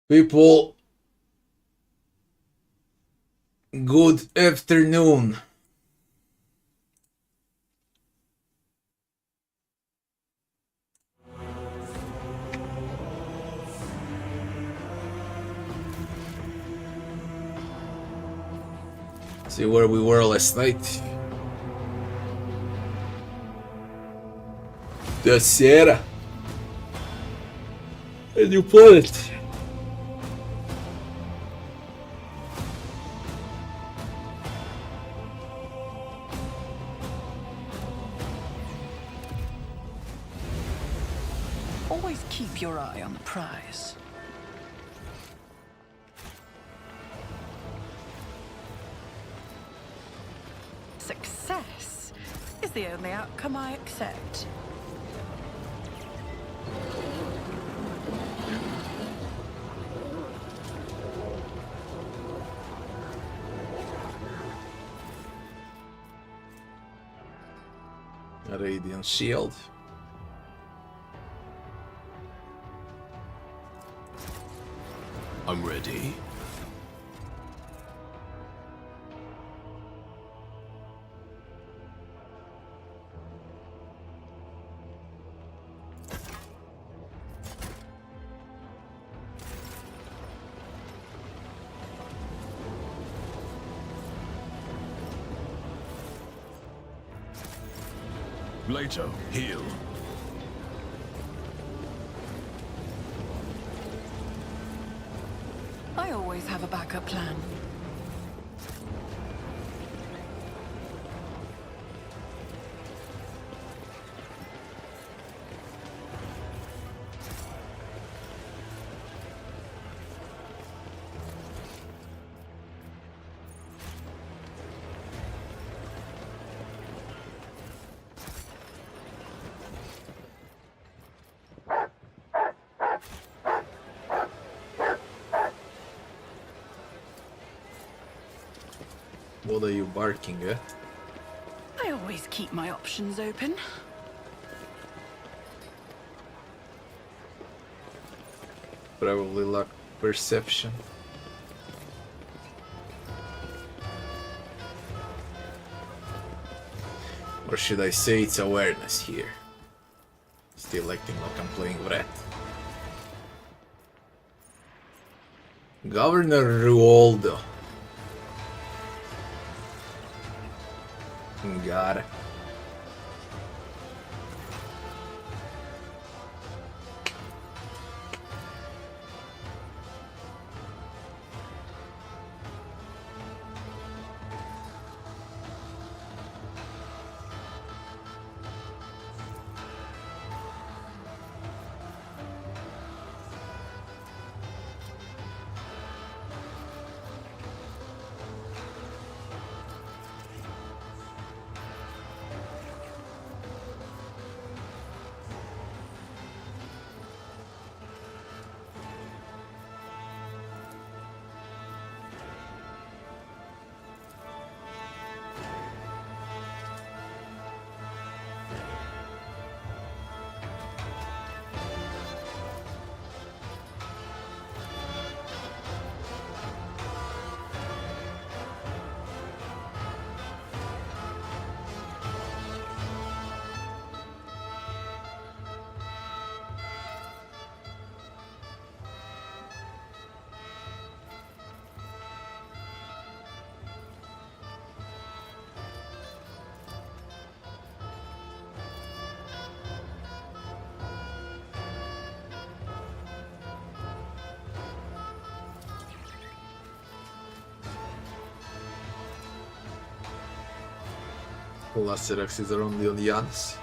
People, good afternoon. See where we were last night. The Sierra. A new planet. Always keep your eye on the prize. Success is the only outcome I accept. A radiant shield. I'm ready. Later, heal. I always have a backup plan. What are you barking at? I always keep my options open. Probably lack perception. Or should I say it's awareness here? Still acting like I'm playing Rat. Governor Ruoldo. Got it. Laceraxes are only on the Yanis.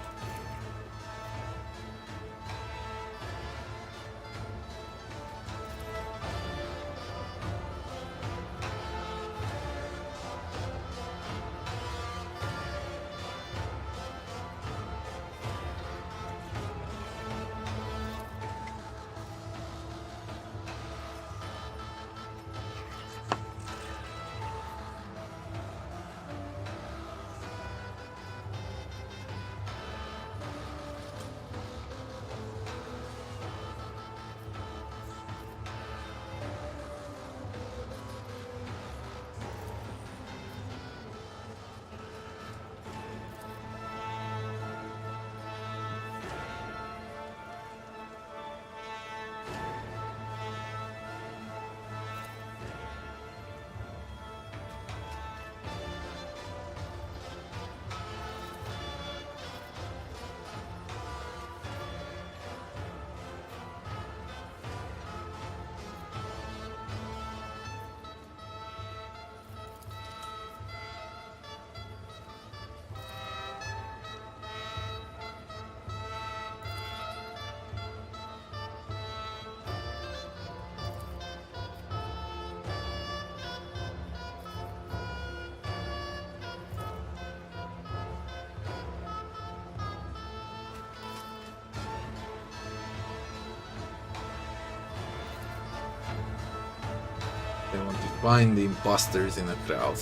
They want to find the imposters in a crowd.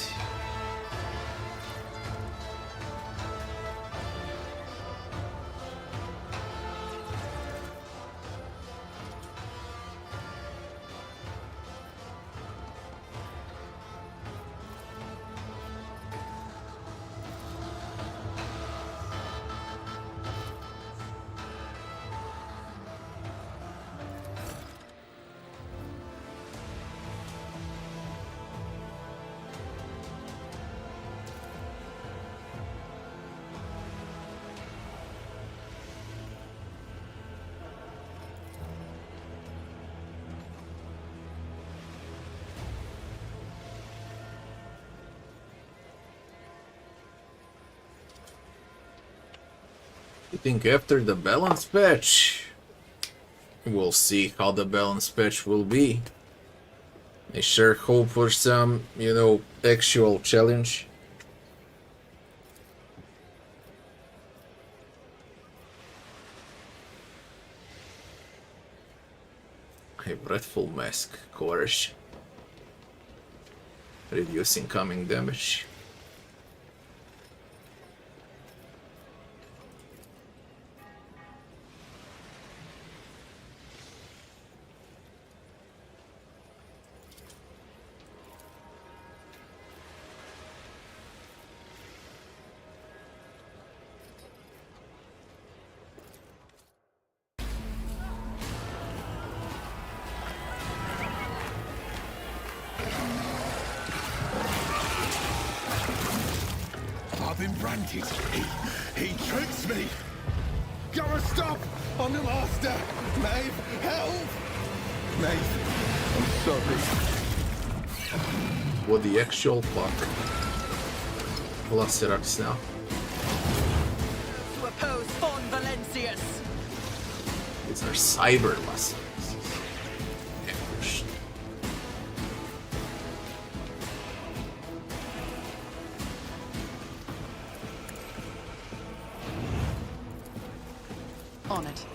I think after the balance patch, we'll see how the balance patch will be. I sure hope for some, you know, actual challenge. A breathful mask, coercion. Reduce incoming damage. I've been branded. He tricks me. Gotta stop! I'm the master. Maeve, help! Maeve, I'm sorry. What the actual fuck? Velociraptor now. To oppose Von Valencius. These are cyber Velociraptors. On it.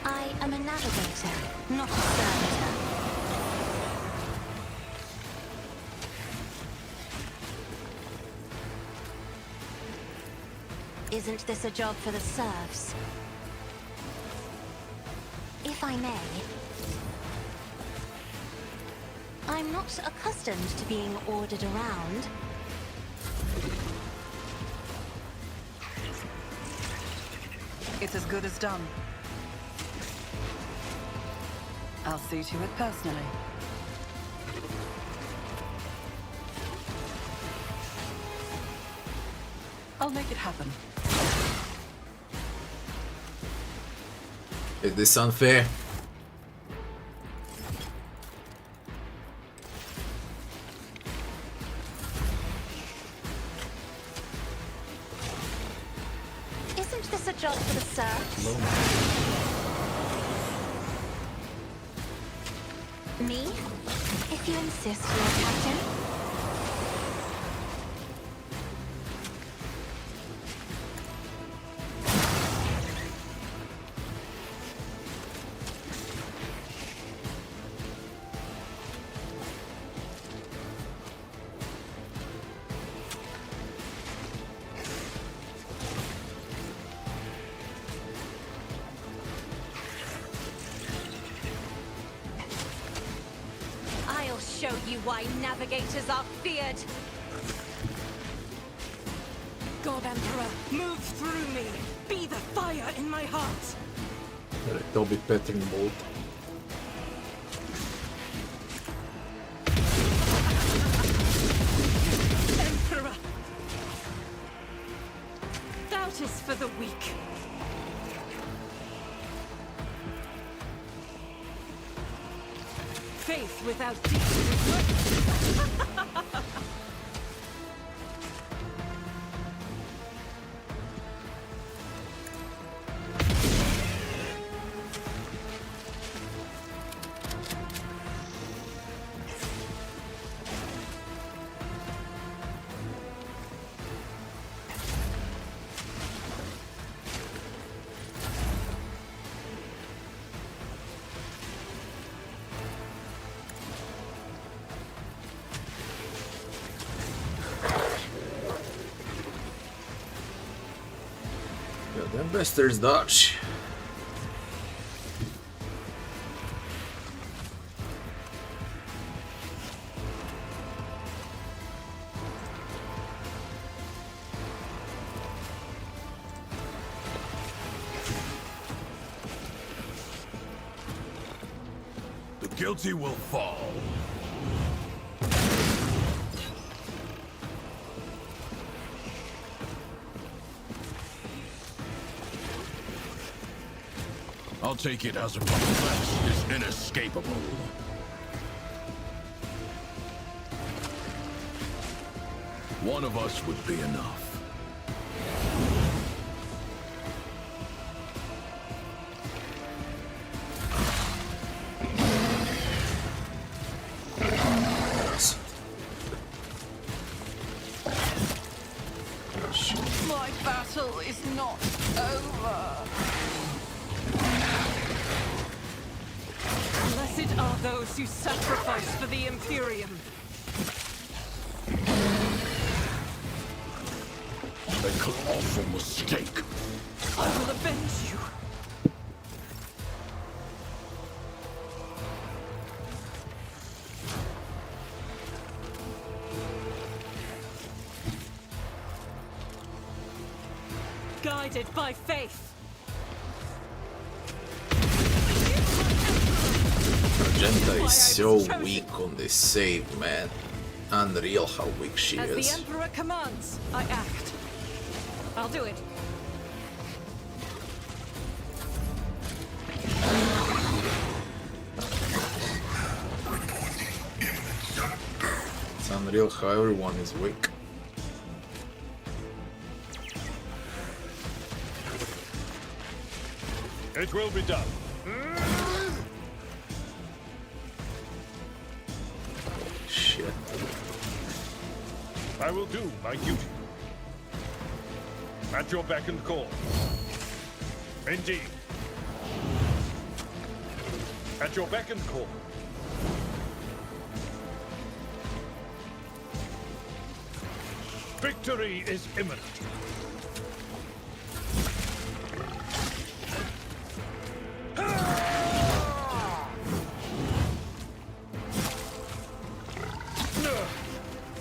I am a navigator, not a servitor. Isn't this a job for the serfs? If I may, I'm not accustomed to being ordered around. It's as good as done. I'll see to it personally. I'll make it happen. Is this unfair? Isn't this a job for the serfs? Me? If you insist, Lord Captain. I'll show you why navigators are feared. God Emperor, move through me. Be the fire in my heart. Don't be pattern bolt. Emperor! Doubt is for the weak. Faith without deeds is Harvester's dodge. The guilty will fall. I'll take it as a process is inescapable. One of us would be enough. My battle is not over. Blessed are those who sacrifice for the Imperium. A colossal mistake. I will avenge you. Guided by faith. Magenta is so weak on this save, man. Unreal how weak she As the is. Emperor commands, I act. I'll do it. It's unreal how everyone is weak. It will be done. Shit. I will do my duty. At your beck and call. Indeed. At your beck and call. Victory is imminent.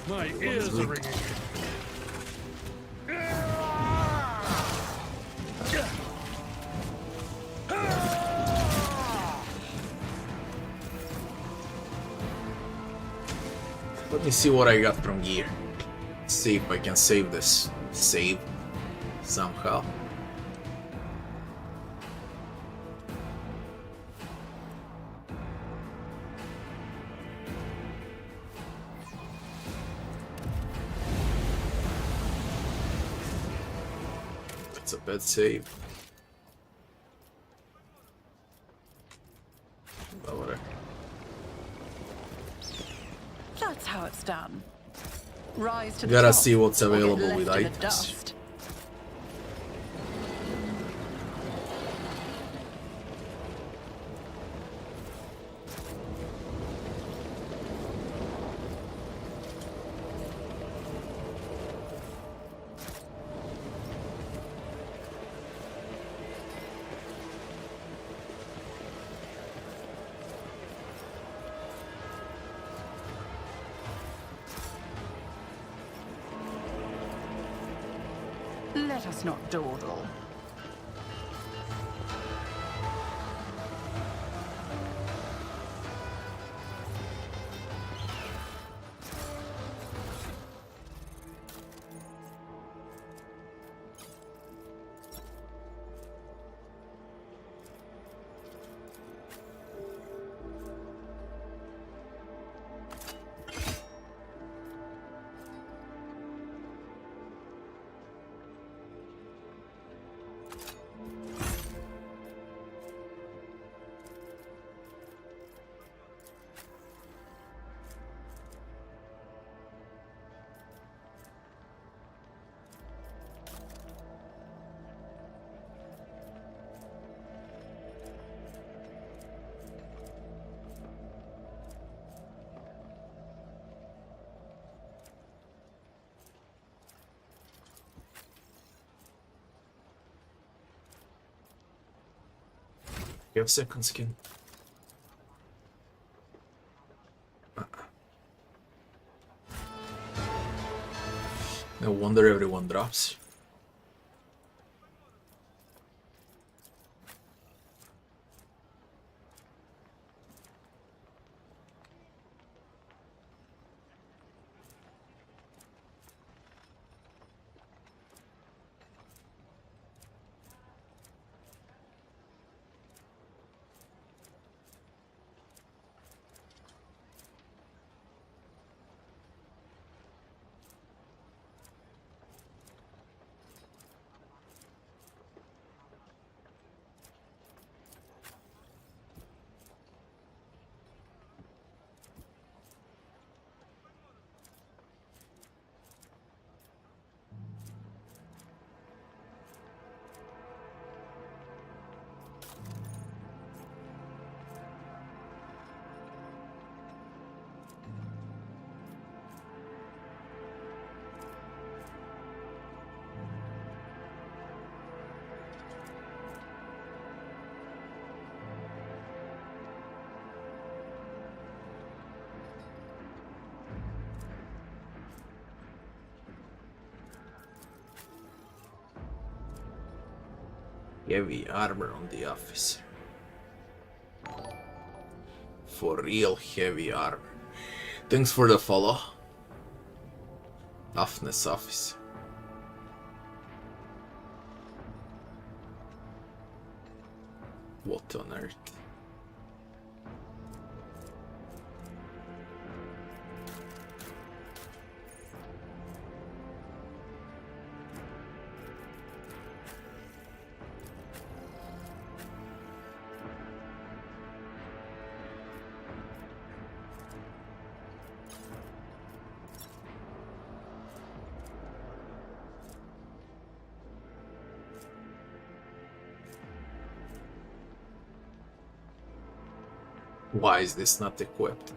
My ears are ringing. Let me see what I got from gear. See if I can save this save somehow. It's a bad save. Whatever. That's how it's done. Rise to the Gotta top, see what's or get available with left in the items. dust. Let us not dawdle. You have second skin. No wonder everyone drops. Heavy armor on the officer. For real heavy armor. Thanks for the follow. Toughness officer. What on earth? Why is this not equipped?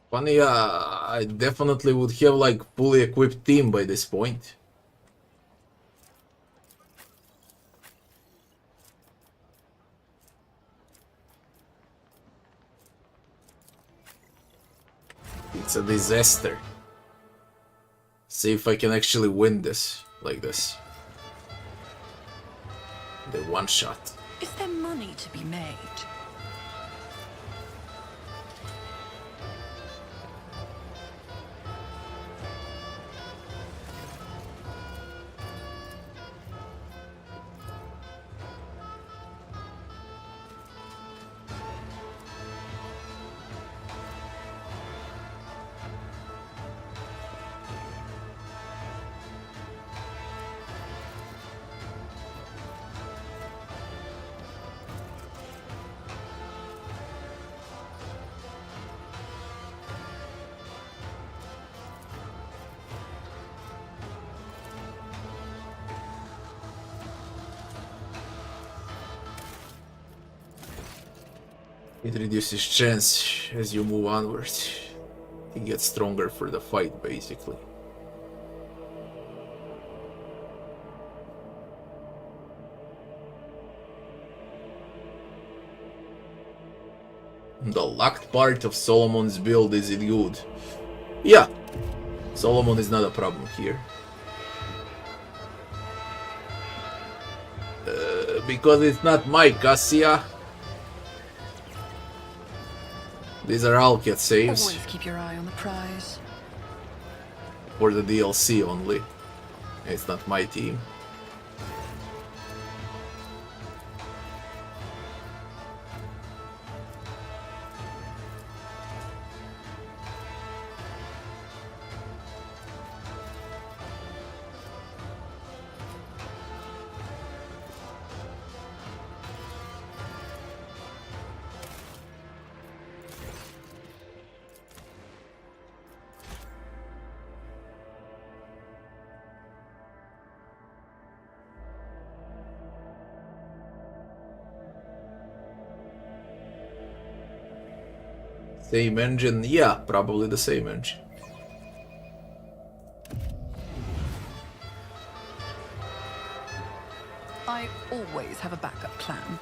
Funny, I definitely would have like fully equipped team by this point. It's a disaster. See if I can actually win this like this. The one shot. Is there money to be made? It reduces chance as you move onwards. It gets stronger for the fight, basically. The locked part of Solomon's build, is it good? Yeah, Solomon is not a problem here. Because it's not my Cassia. These are all cat saves. Always keep your eye on the prize. For the DLC only. It's not my team. Same engine? Yeah, probably the same engine. I always have a backup plan.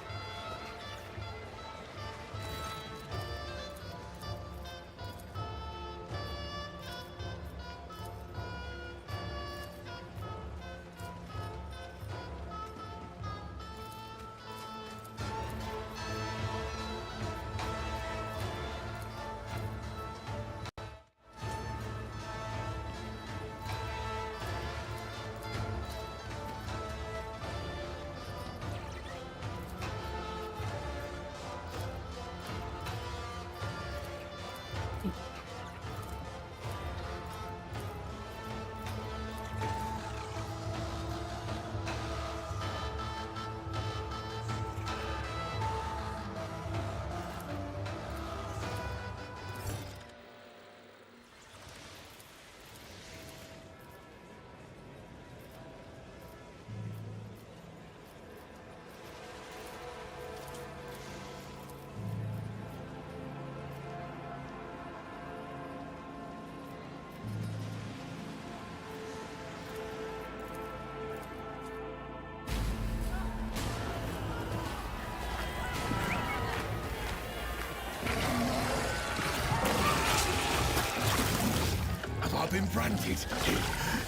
I've been branded.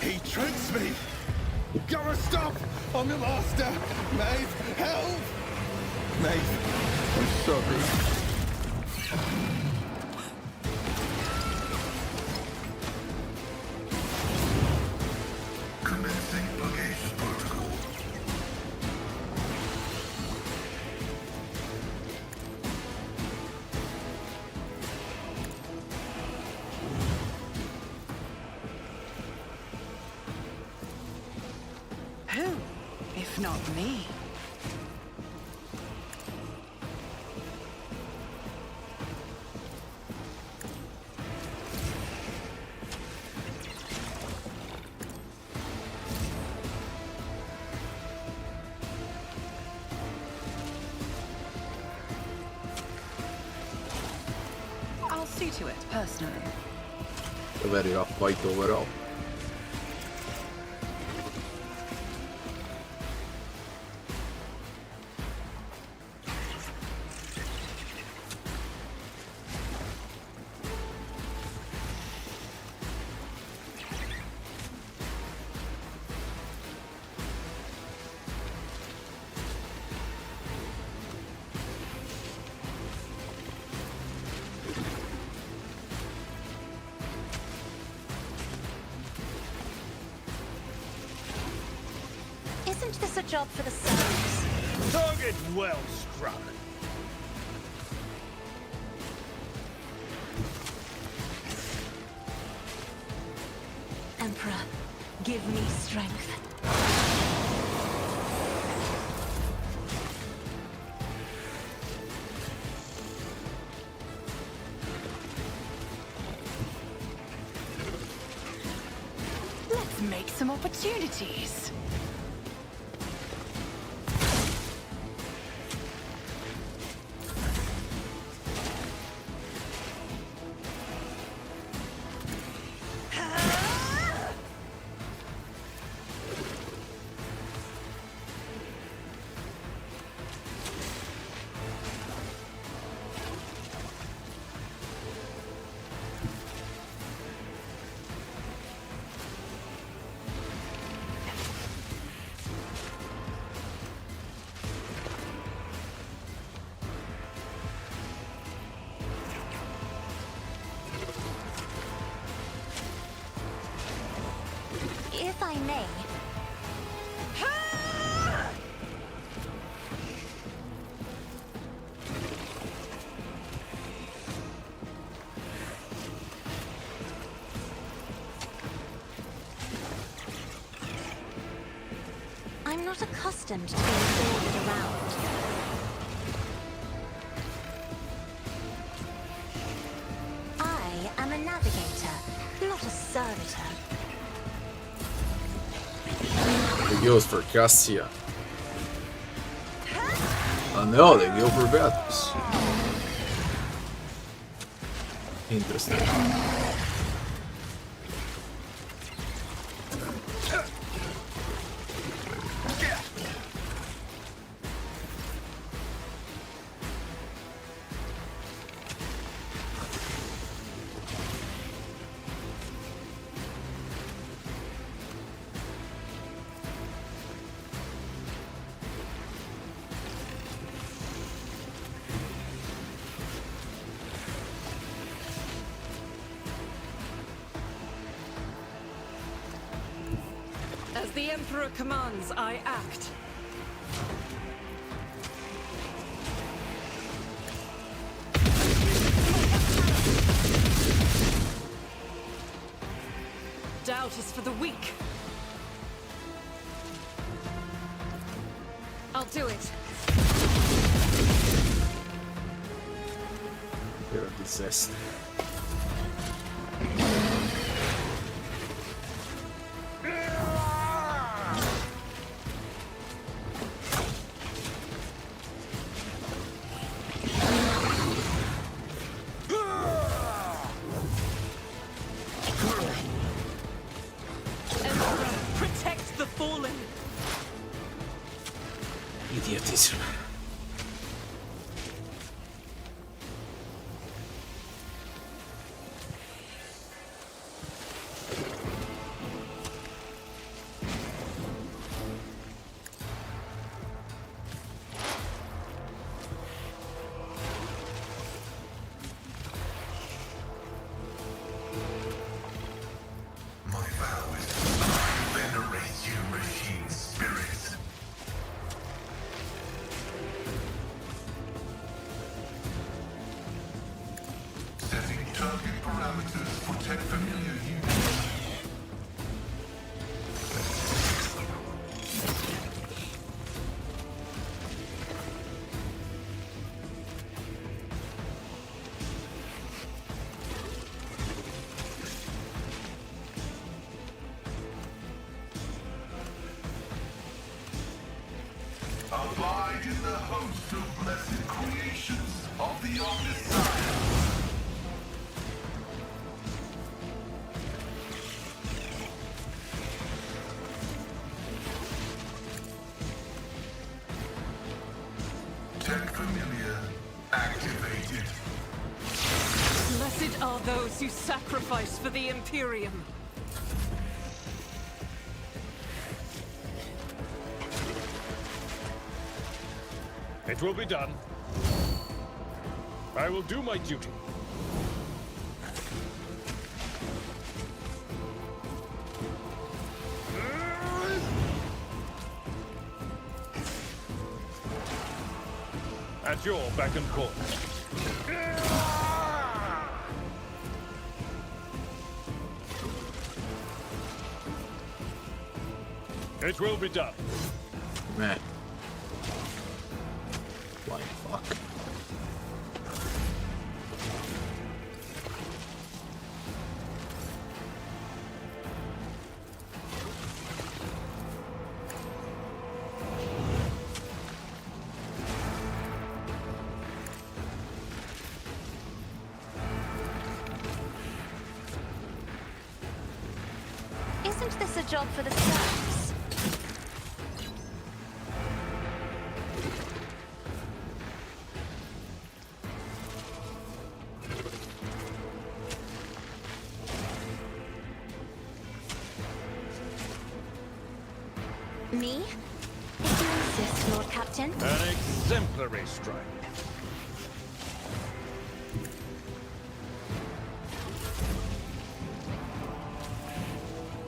He tricks me. Gotta stop! I'm the master! Maeve, help! Maeve, I'm sorry. Commencing bagage protocol. Who, if not me? I'll see to it personally. A very rough fight overall. Isn't this a job for the subs? Target well struck. Emperor, give me strength. Let's make some opportunities. If I may. I'm not accustomed to being ordered around. I am a navigator, not a servitor. He goes for Cassia. Oh no, they go for Beatrice. Interesting. As the Emperor commands, I act. Doubt is for the weak. I'll do it. You're a disaster. Emperor, protect the fallen. Idiotism. My vow is to venerate you, machine spirits. Setting target parameters for 10 familiar units. Abide in the host of blessed creations of the Omniscient. Tech familiar activated. Blessed are those who sacrifice for the Imperium. It will be done. I will do my duty. At your beck and call. It will be done. Man. Why fuck? Isn't this a job for the serfs? Me? If you insist, Lord Captain. An exemplary strike.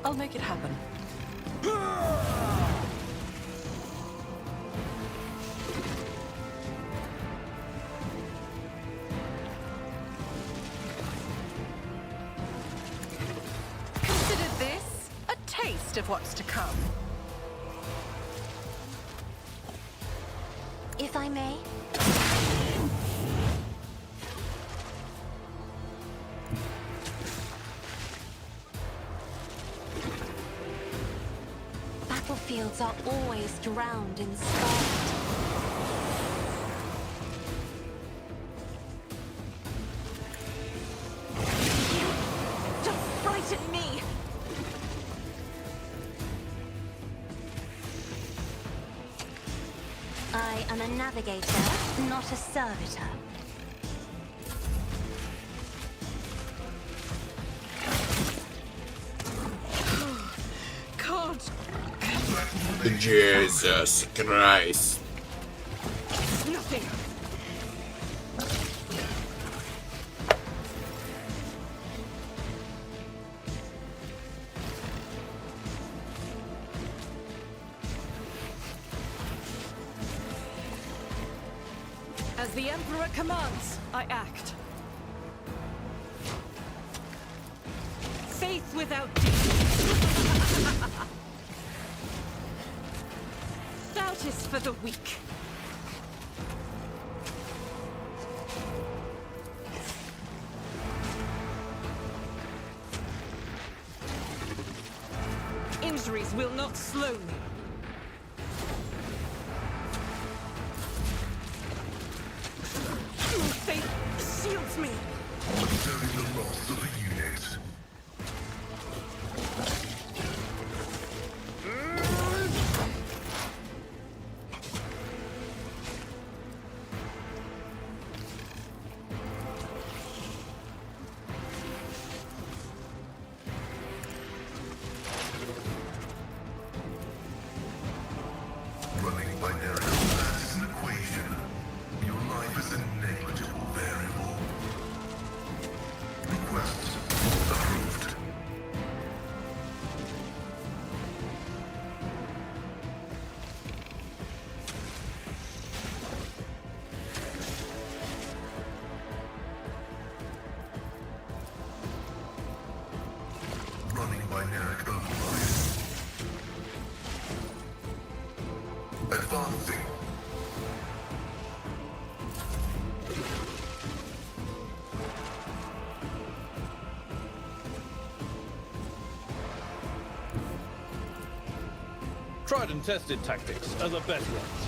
I'll make it happen. Consider this a taste of what's to come. If I may. Battlefields are always drowned in scarlet. I am a navigator, not a servitor. God, Jesus Christ. nothing. As the Emperor commands, I act. Faith without deeds. Doubt is for the weak. Injuries will not slow me. Faith shields me. Observing the loss of a unit. Running binary class is an equation. Your life is a negligible variable. Request approved. Running binary override. Advancing. Tried and tested tactics are the best ones.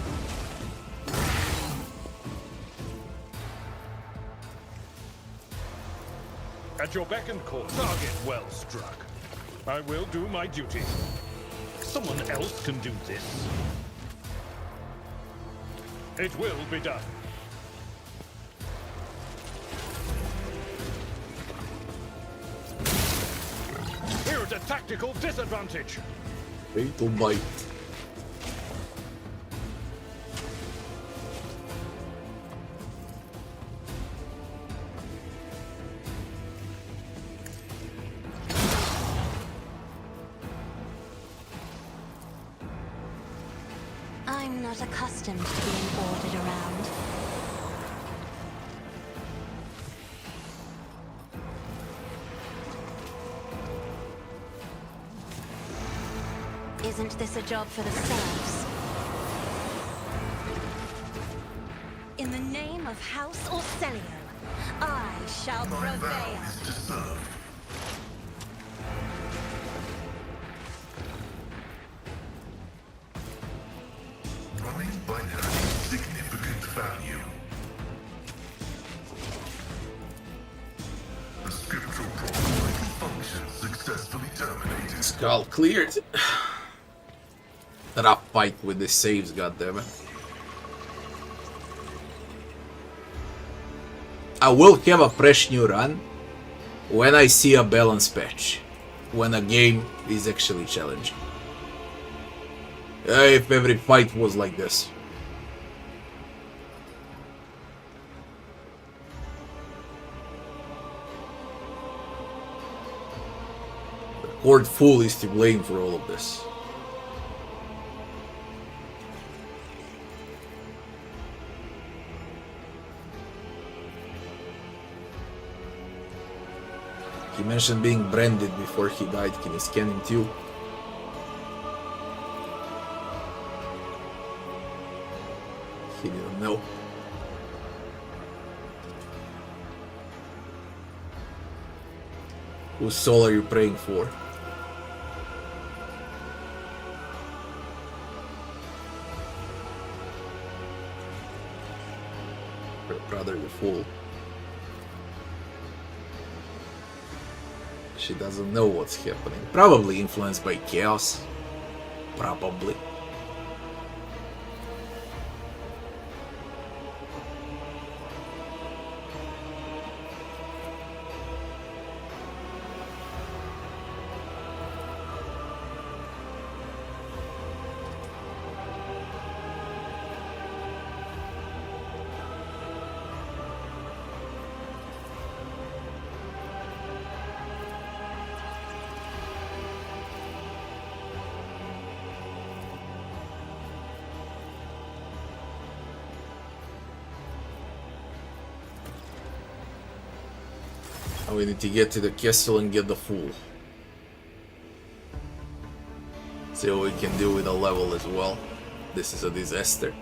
At your beck and call, target well struck. I will do my duty. Someone else can do this. It will be done. We're at a tactical disadvantage. Fatal bite. I'm not accustomed to being ordered around. Isn't this a job for the serfs? In the name of House Orcelio, I shall My vow prevail. is to serve. Running binary significant value. The scriptural probability function successfully terminated. Skull cleared. Rough fight with the saves, goddammit. I will have a fresh new run when I see a balance patch. When a game is actually challenging. If every fight was like this. The Horde Fool is to blame for all of this. He mentioned being branded before he died. Can he scan him too? He didn't know. Whose soul are you praying for? Brother the Fool. She doesn't know what's happening. Probably influenced by chaos. Probably. Now we need to get to the castle and get the fool. See what we can do with a level as well. This is a disaster.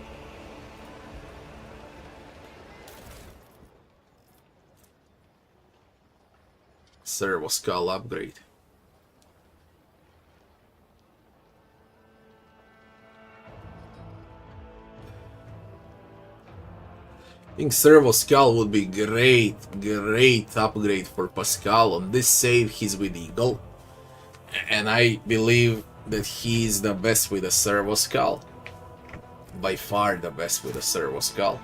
Servo skull upgrade. I think Servo Skull would be great upgrade for Pascal. On this save he's with Eagle, and I believe that he's the best with a Servo Skull. By far the best with a Servo Skull.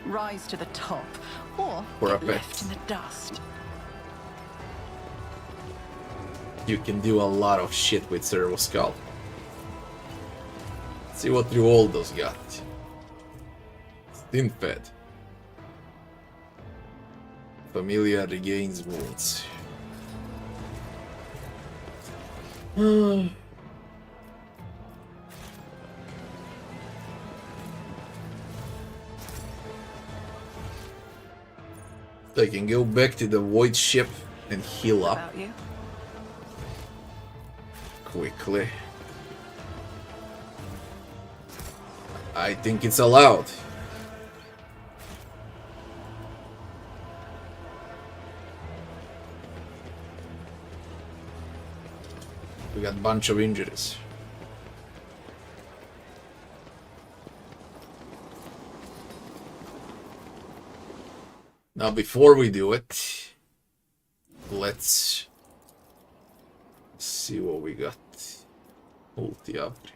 Rise to the top, or For a get pet. left in the dust. You can do a lot of shit with Servo Skull. Let's see what Rioldo's got. Thin Fed. Familia regains wounds. I can go back to the void ship and heal up About you? quickly. I think it's allowed. We got a bunch of injuries. Now before we do it, let's see what we got. Multi upgrade.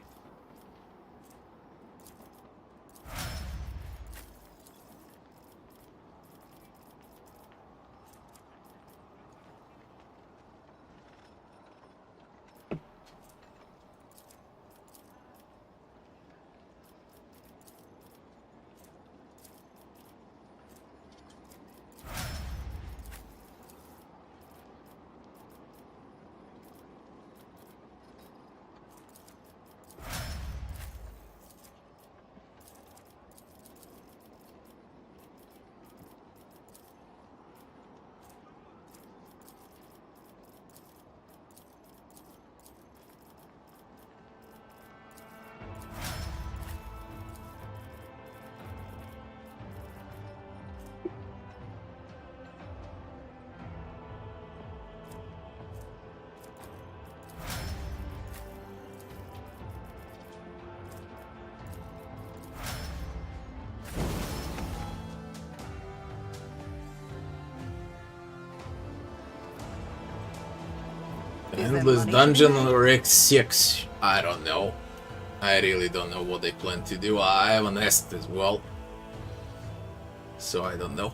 Endless dungeon or X6? I don't know. I really don't know what they plan to do. I haven't asked as well, so I don't know.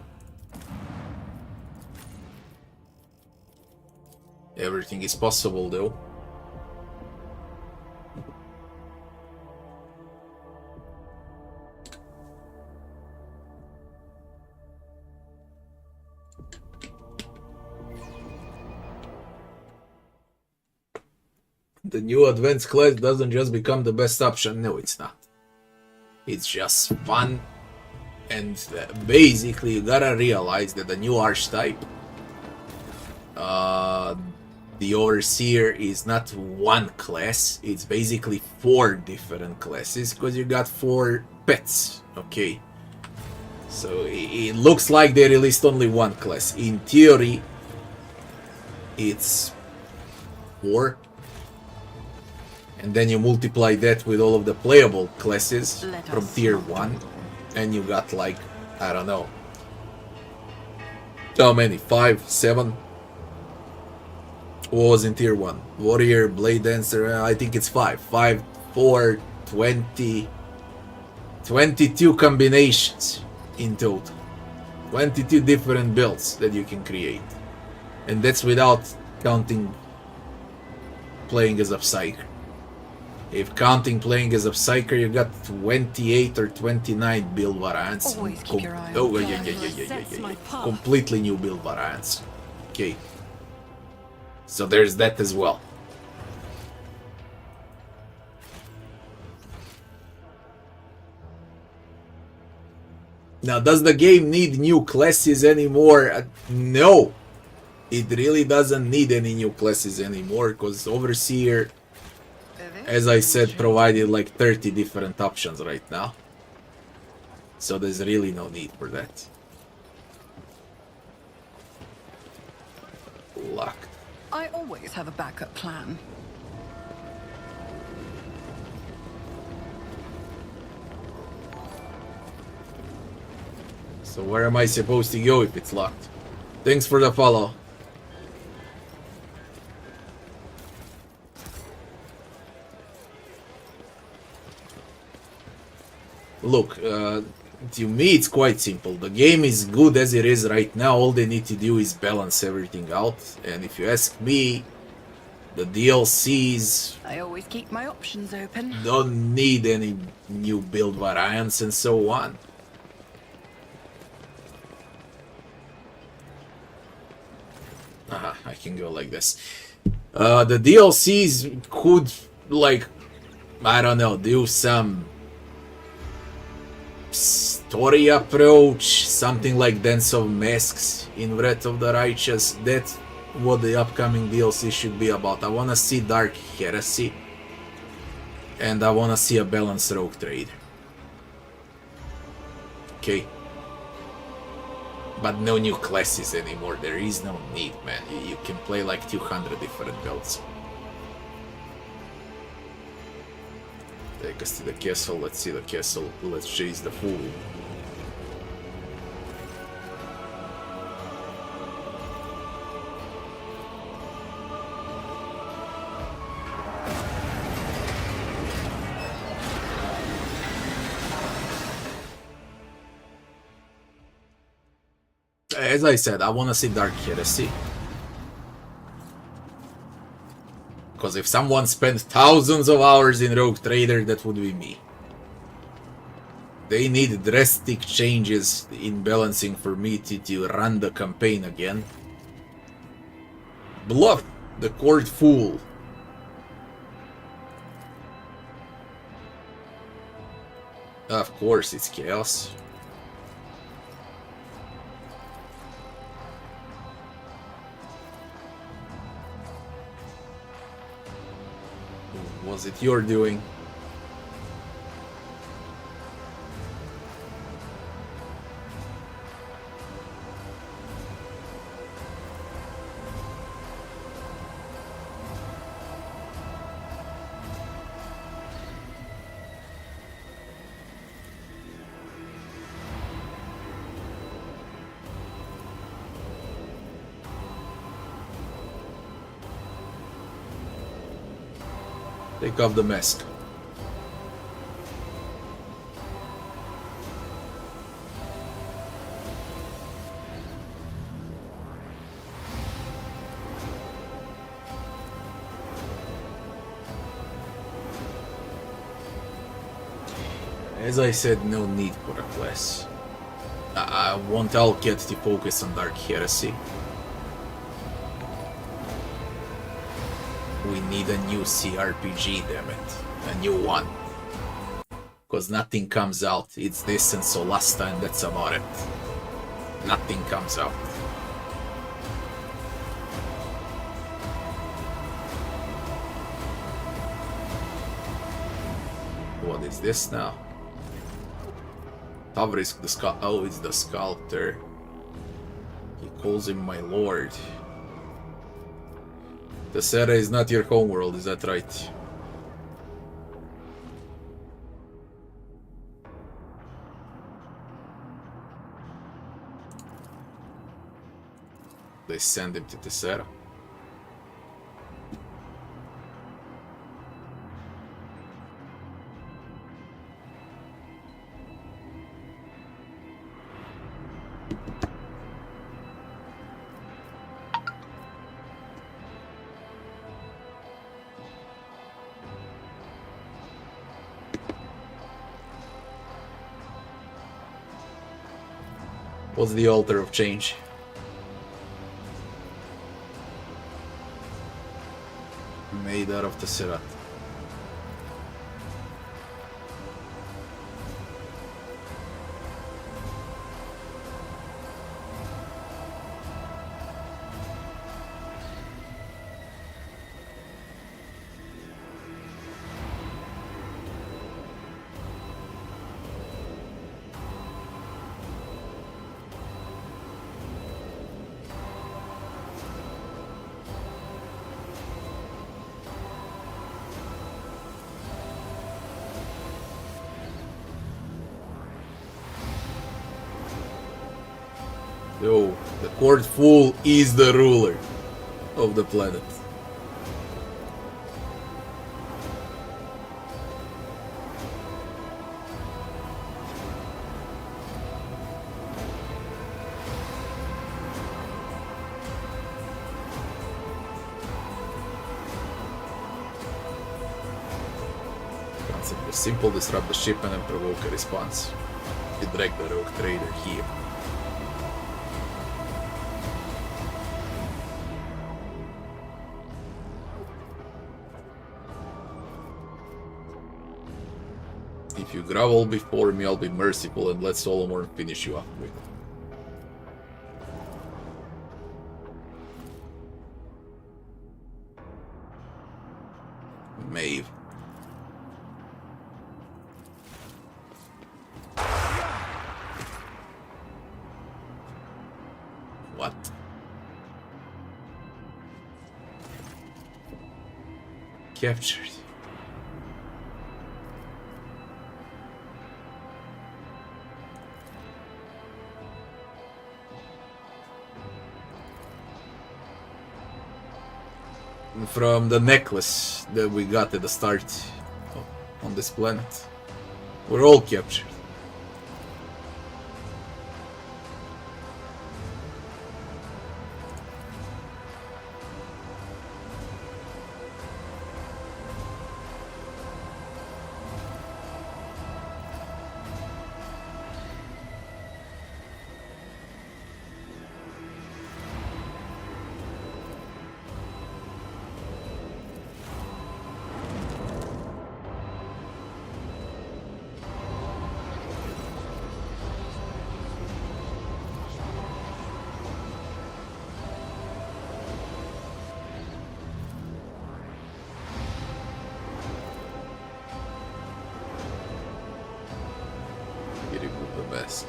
Everything is possible though. The new advanced class doesn't just become the best option. No, it's not. It's just fun. And basically, you gotta realize that the new archetype, the Overseer, is not one class. It's basically 4 different classes, because you got 4 pets, okay? So it looks like they released only one class. In theory, it's 4. And then you multiply that with all of the playable classes from tier 1, and you got like, I don't know, how many? 5, 7? What was in tier 1? Warrior, Blade Dancer, I think it's 5. 5, 4, 20, 22 combinations in total. 22 different builds that you can create. And that's without counting playing as a Psyker. If counting playing as a Psyker, you got 28 or 29 build variants. Always keep your eye on Oh, fire. yeah. Completely new build variants. Okay. So there's that as well. Now, does the game need new classes anymore? No. it really doesn't need any new classes anymore, because Overseer, as I said, provided like 30 different options right now. So there's really no need for that. Locked. I always have a backup plan. So where am I supposed to go if it's locked? Thanks for the follow. Look, to me it's quite simple. The game is good as it is right now. All they need to do is balance everything out. And if you ask me, the DLCs I always keep my options open. don't need any new build variants and so on. I can go like this. The DLCs could, like, I don't know, do some story approach, something like Dance of Masks in Wrath of the Righteous. That's what the upcoming DLC should be about. I wanna see Dark Heresy, and I wanna see a balanced rogue trade. Okay. But no new classes anymore. There is no need, man. You can play like 200 different builds. Take us to the castle. Let's see the castle. Let's chase the fool. As I said, I want to see Dark Heresy. Because if someone spent thousands of hours in Rogue Trader, that would be me. They need drastic changes in balancing for me to run the campaign again. Bluff the court fool. Of course, it's chaos. Was it your doing? Take off the mask. As I said, no need for a class. I want all kids to focus on Dark Heresy. We need a new CRPG, damn it. A new one. Because nothing comes out. It's this and Solasta and that's about it. Nothing comes out. What is this now? Tavrisk the Sculptor. Oh, it's the Sculptor. He calls him my lord. Tessera is not your homeworld, is that right? They send him to Tessera. What's the altar of change? Made out of Tessera. Yo, the court fool is the ruler of the planet. Concept was simple: disrupt the shipment and provoke a response. Direct the rogue trader here. If you grovel before me, I'll be merciful and let Solomon finish you up with. Maeve. What? Captured. From the necklace that we got at the start on this planet. We're all captured. Best.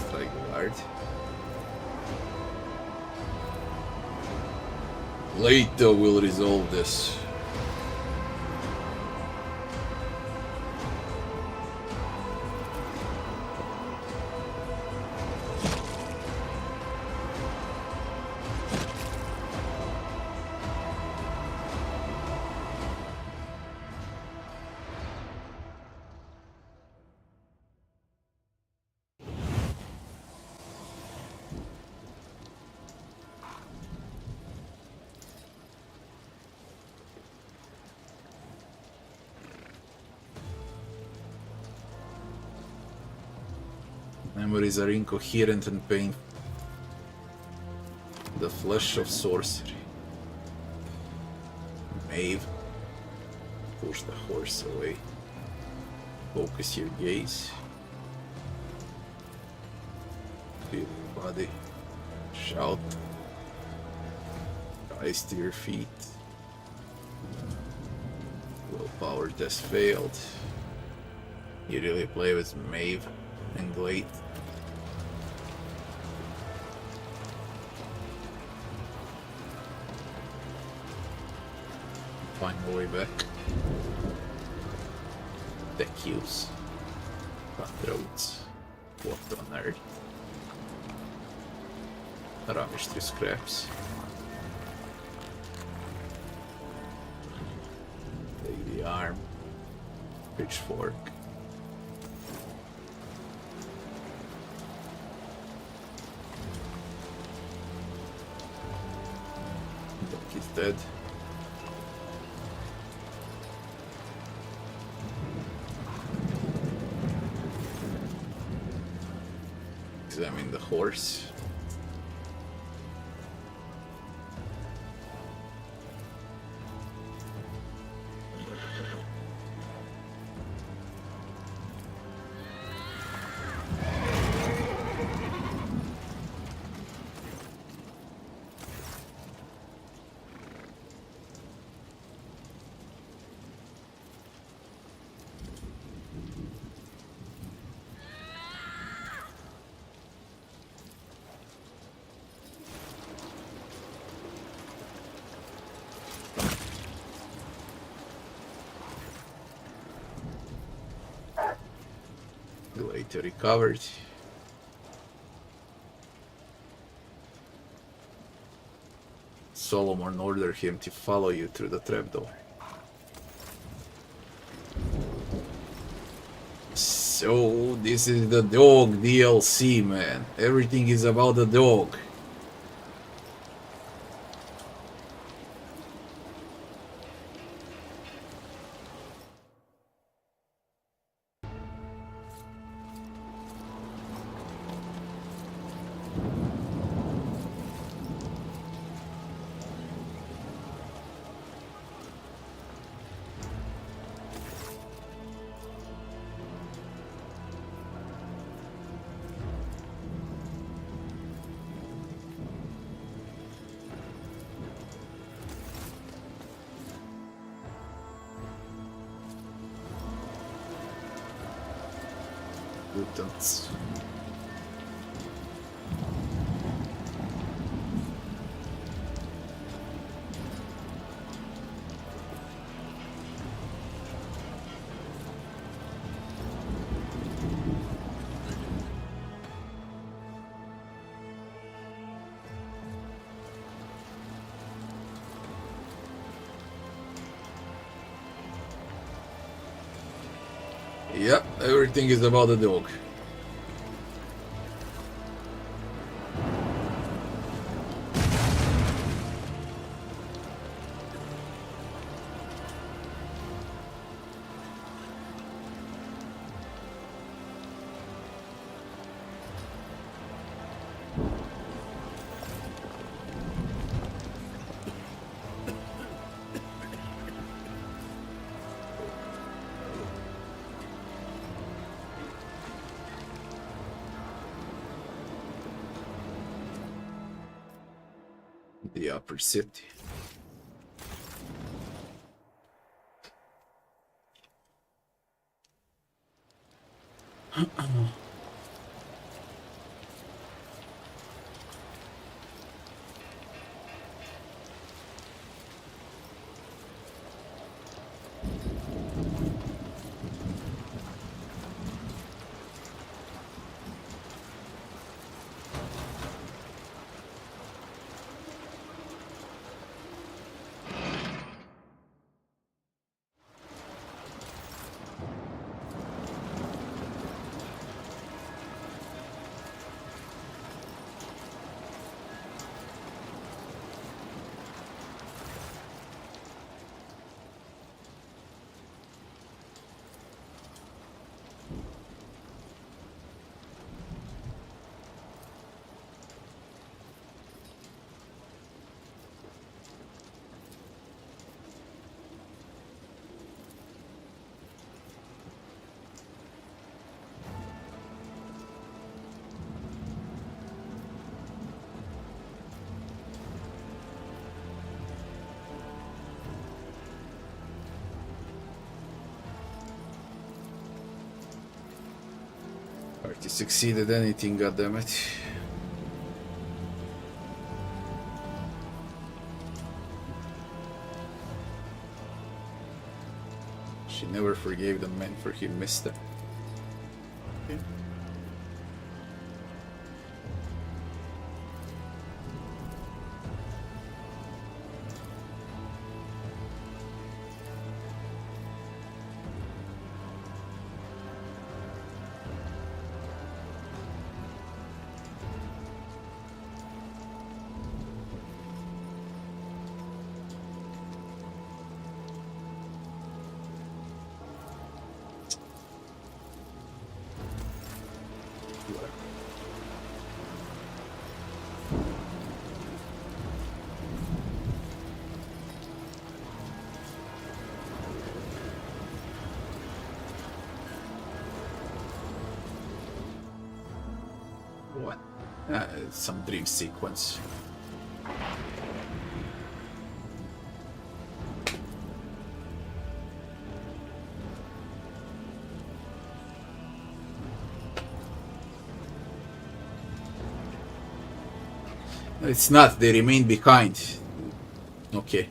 Strike guard. Later will resolve this. Memories are incoherent and painful. The flesh of sorcery. Maeve. Push the horse away. Focus your gaze. Feel your body. Shout. Rise to your feet. Willpower test failed. You really play with Maeve and Glade. Find my way back. Deck use. Cutthroats. What on earth? Rummage through scraps. Take the arm. Pitchfork. Dog is dead. Examine the horse. Later recovered. Solomon order him to follow you through the trapdoor. So, this is the dog DLC, man. Everything is about the dog. Mutants. Yep, everything is about the dog. The upper city. Party succeeded anything, goddammit. She never forgave the man for he missed her. Okay. What? Some dream sequence. It's not, they remain behind. Okay.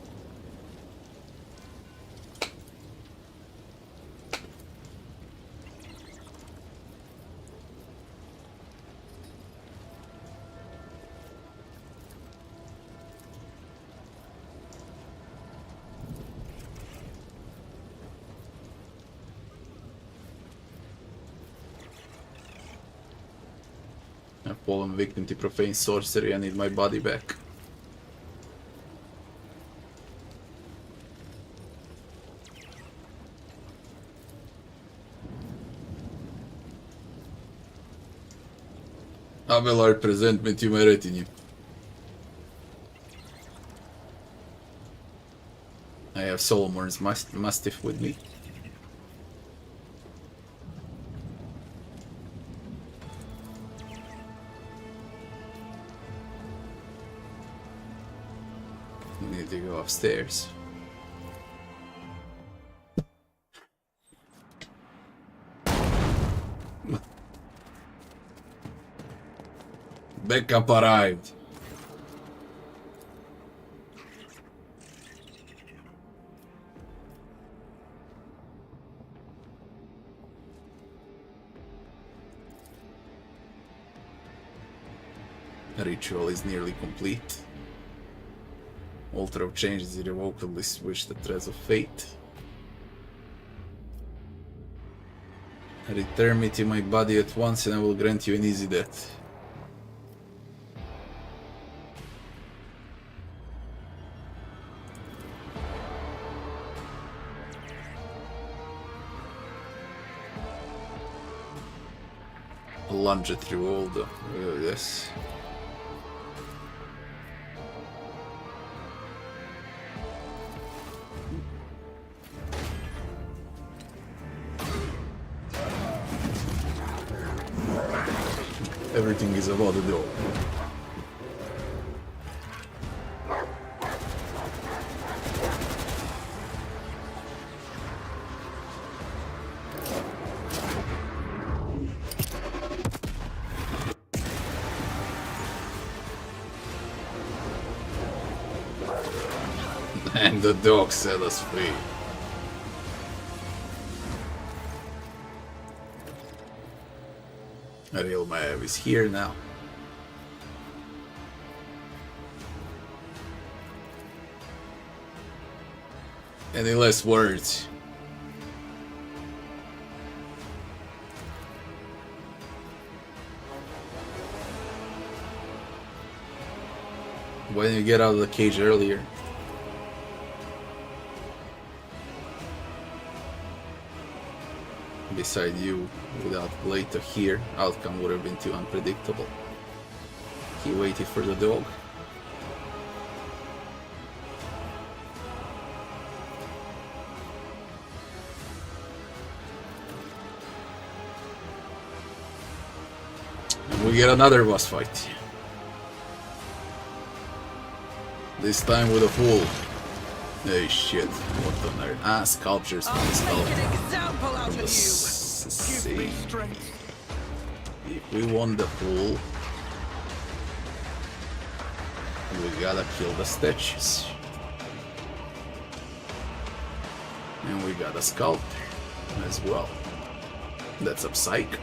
fallen victim to profane sorcery. I need my body back. Abelard, present me to my retinue. I have Solomon's Mastiff with me. We need to go upstairs. Backup arrived. The ritual is nearly complete. Altar of Change is irrevocably switched the threads of fate. Return me to my body at once and I will grant you an easy death. Lunge it through all the... yes. Everything is about the door. And the dog set us free. Real Mav is here now. Any less words? Why didn't you get out of the cage earlier? Beside you, without Leto here, outcome would have been too unpredictable. He waited for the dog. And we get another boss fight. This time with a fool. Hey shit, what on earth? Ah, sculptures from the skull. Make an example out of you. Give me strength. If we want the fool, we gotta kill the statues. And we got a sculptor as well. That's a psych.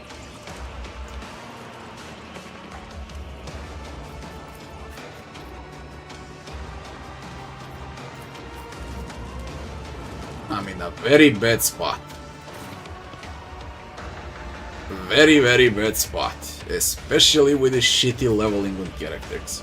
I'm in a very bad spot. Very, very bad spot. Especially with the shitty leveling on characters.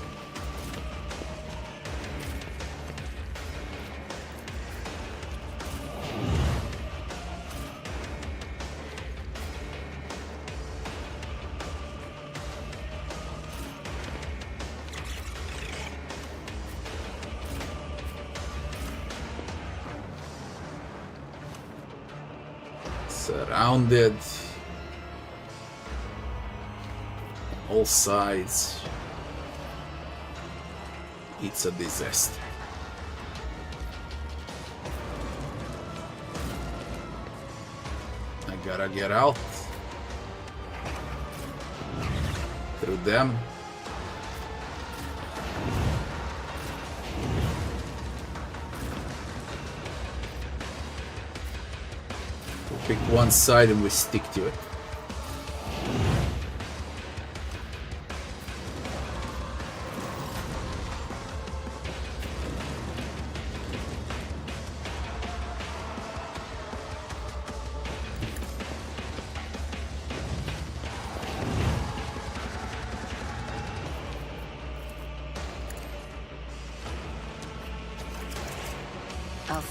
Surrounded. All sides. It's a disaster. I gotta get out. Through them. We pick one side and we stick to it.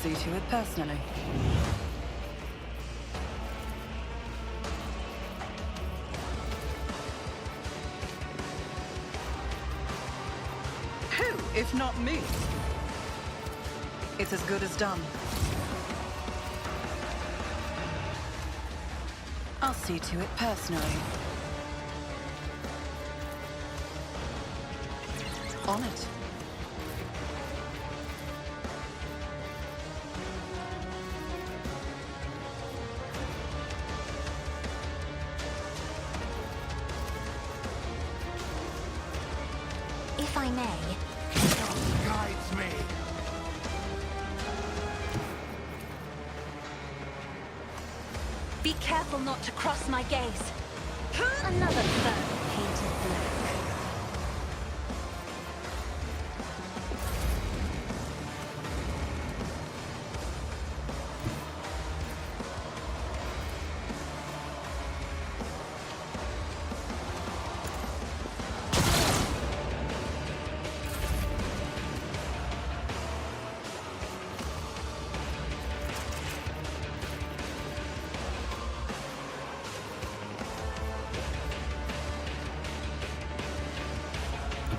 see to it personally. Who, if not me? It's as good as done. I'll see to it personally. On it. If I may, Guides me. be careful not to cross my gaze. Another foe painted black.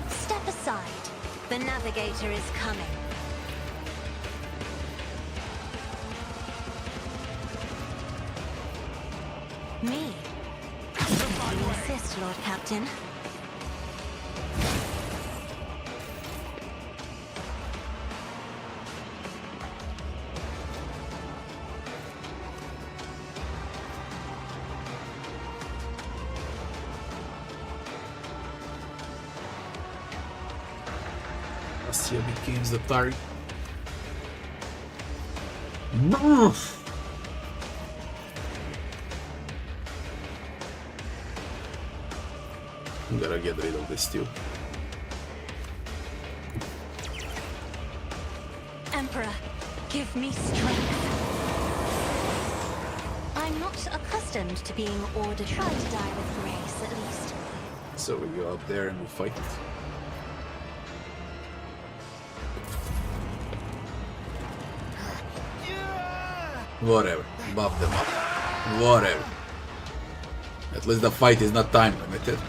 Step aside. The navigator is coming. Me? You insist, Lord Captain. Russia becomes the target. Gotta get rid of this too. Emperor, give me strength. I'm not accustomed to being ordered. Try to die with grace, at least. So we go up there and we fight it. Whatever. Buff them up. Whatever. At least the fight is not time limited.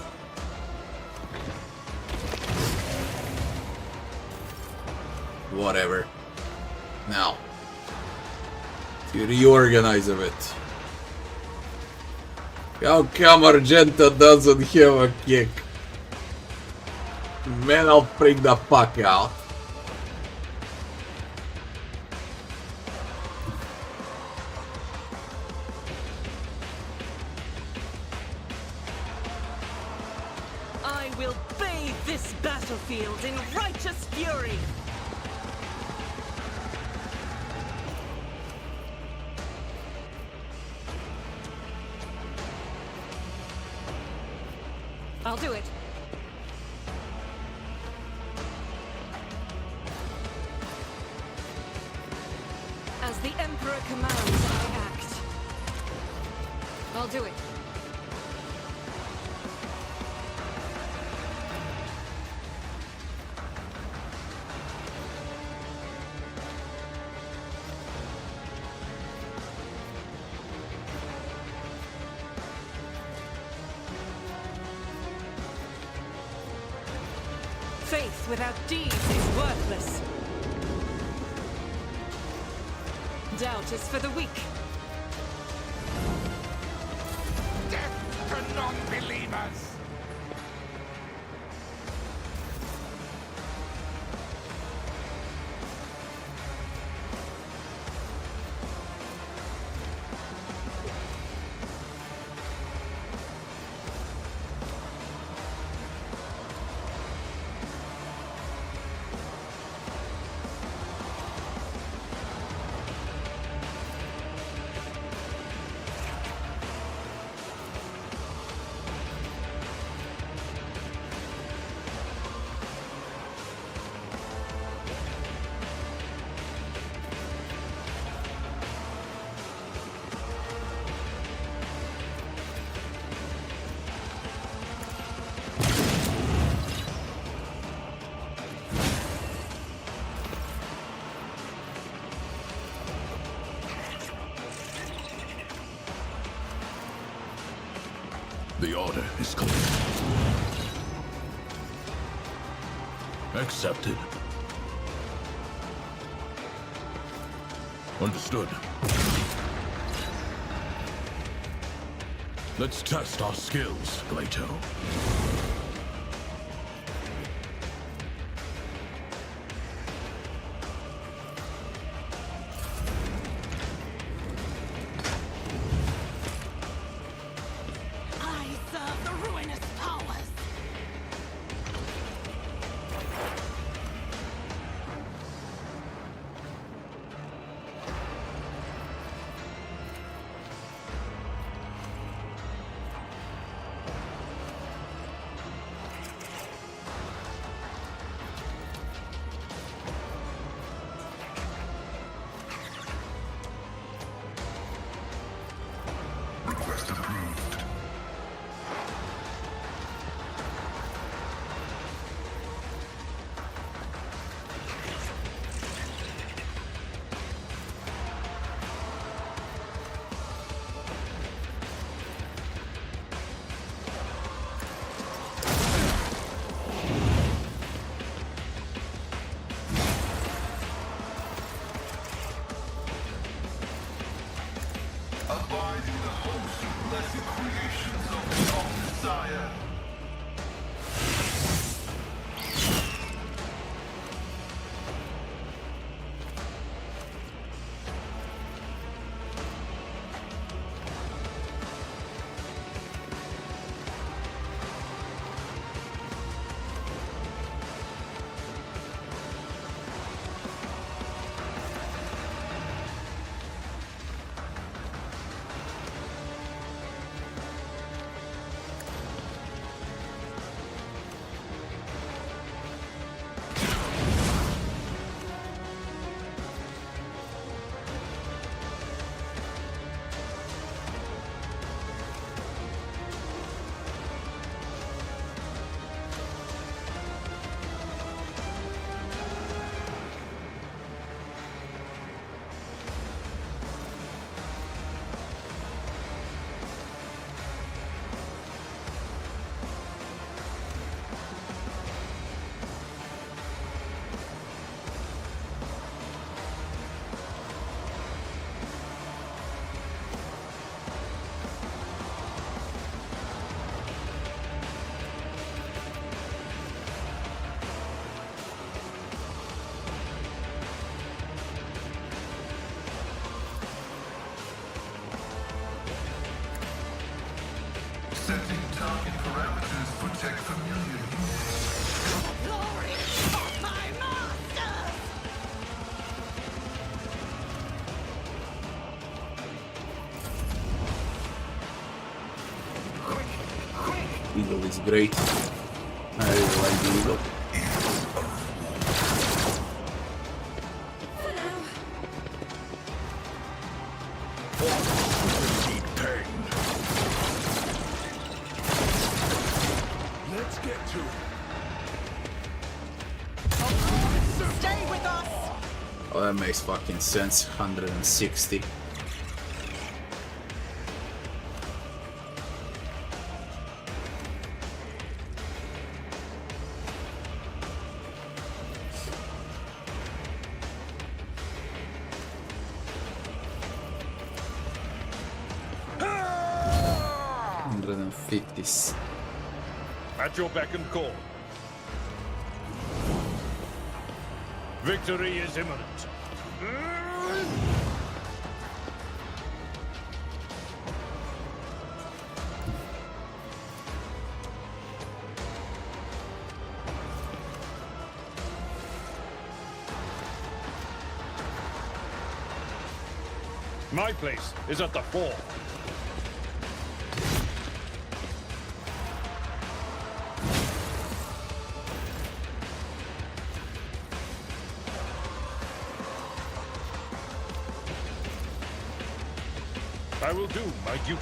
Whatever. Now. To reorganize a bit. How come Argento doesn't have a kick? Man, I'll freak the fuck out. I will bathe this battlefield in righteous fury. I'll do it. As the Emperor commands, I act. I'll do it. Faith without deeds is worthless. Doubt is for the weak. Death to non-believers. The order is clear. Accepted. Understood. Let's test our skills, Glato. I serve the ruinous powers. Request approved. Abide in the host of blessed creations of the Omnissiah. Setting target parameters for tech familiar use. Glory of my masters! Eagle is great. I really like the Eagle. Eat pain. Let's get to it. Stay with us! Oh, that makes fucking sense. 160. $150s. At your beck and call. Victory is imminent. My place is at the fore. I will do my duty.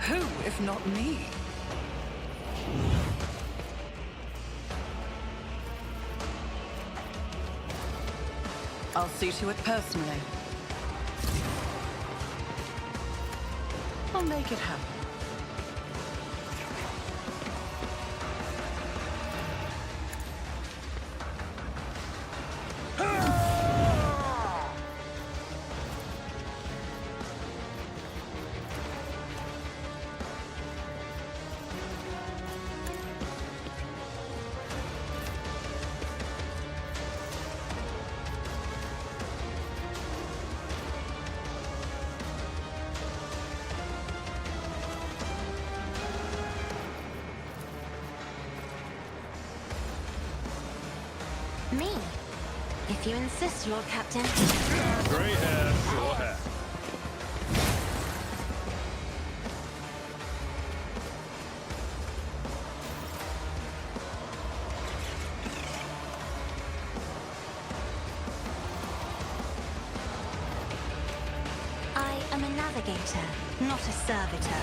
Who, if not me? I'll see to it personally. I'll make it happen. Me? If you insist, Lord Captain. Grey hair, short hair. I am a navigator, not a servitor.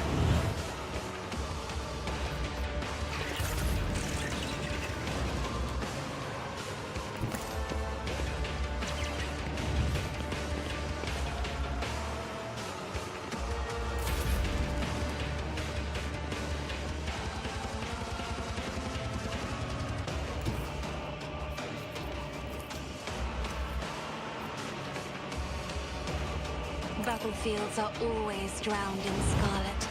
Battlefields are always drowned in scarlet.